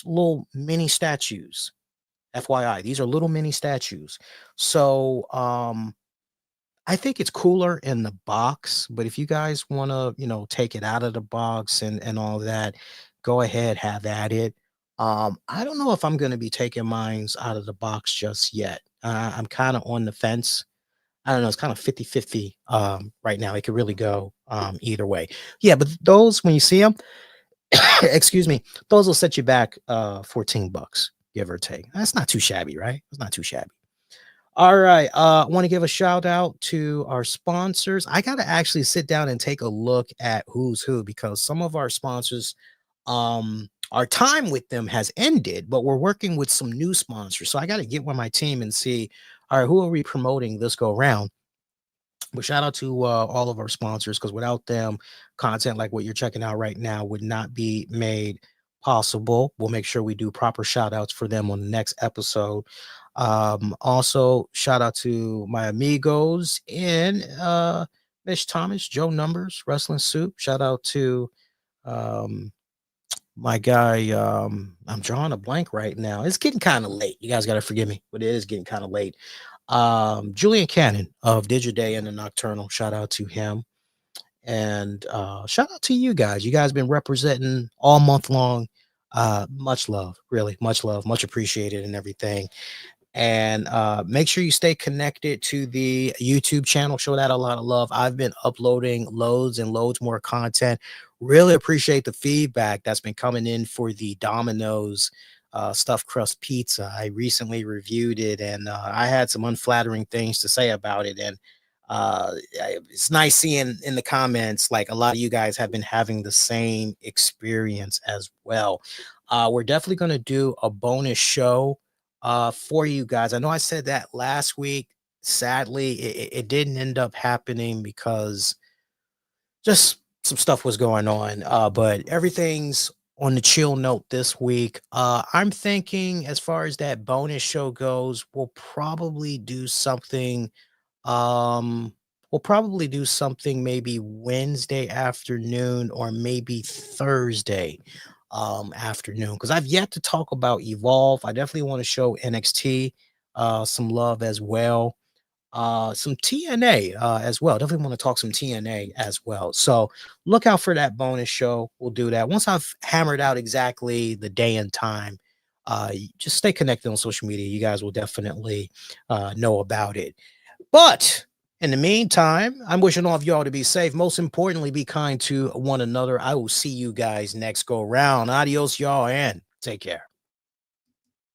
little mini statues. FYI, these are little mini statues. So I think it's cooler in the box, but if you guys want to, take it out of the box and all that, go ahead, have at it. I don't know if I'm going to be taking mines out of the box just yet. I'm kind of on the fence. I don't know. It's kind of 50-50 right now. It could really go either way. Yeah, but those, when you see them, excuse me, those will set you back $14, give or take. That's not too shabby, right? It's not too shabby. All right. I want to give a shout out to our sponsors. I got to actually sit down and take a look at who's who, because some of our sponsors, our time with them has ended, but we're working with some new sponsors. So I got to get with my team and see, all right, who are we promoting this go around? But shout out to all of our sponsors, because without them, content like what you're checking out right now would not be made possible. We'll make sure we do proper shout outs for them on the next episode. Also, shout out to my amigos in Mitch Thomas, Joe Numbers, Wrestling Soup. Shout out to my guy. I'm drawing a blank right now. It's getting kind of late. You guys got to forgive me, but it is getting kind of late. Julian Cannon of Digiday and the Nocturnal. Shout out to him. And shout out to you guys. You guys been representing all month long. Much love, really, much love, much appreciated and everything. And make sure you stay connected to the YouTube channel. Show that a lot of love. I've been uploading loads and loads more content. Really appreciate the feedback that's been coming in for the Domino's stuffed crust pizza. I recently reviewed it, and I had some unflattering things to say about it. And it's nice seeing in the comments like a lot of you guys have been having the same experience as well. We're definitely going to do a bonus show for you guys. I know I said that last week. Sadly, it didn't end up happening because just some stuff was going on. But everything's on the chill note this week. I'm thinking as far as that bonus show goes, we'll probably do something. We'll probably do something maybe Wednesday afternoon or maybe Thursday afternoon, because I've yet to talk about Evolve. I definitely want to show NXT some love as well. Some TNA as well. Definitely want to talk some TNA as well. So look out for that bonus show. We'll do that once I've hammered out exactly the day and time. Just stay connected on social media. You guys will definitely know about it. But in the meantime, I'm wishing all of y'all to be safe. Most importantly, be kind to one another. I will see you guys next go round. Adios, y'all, and take care.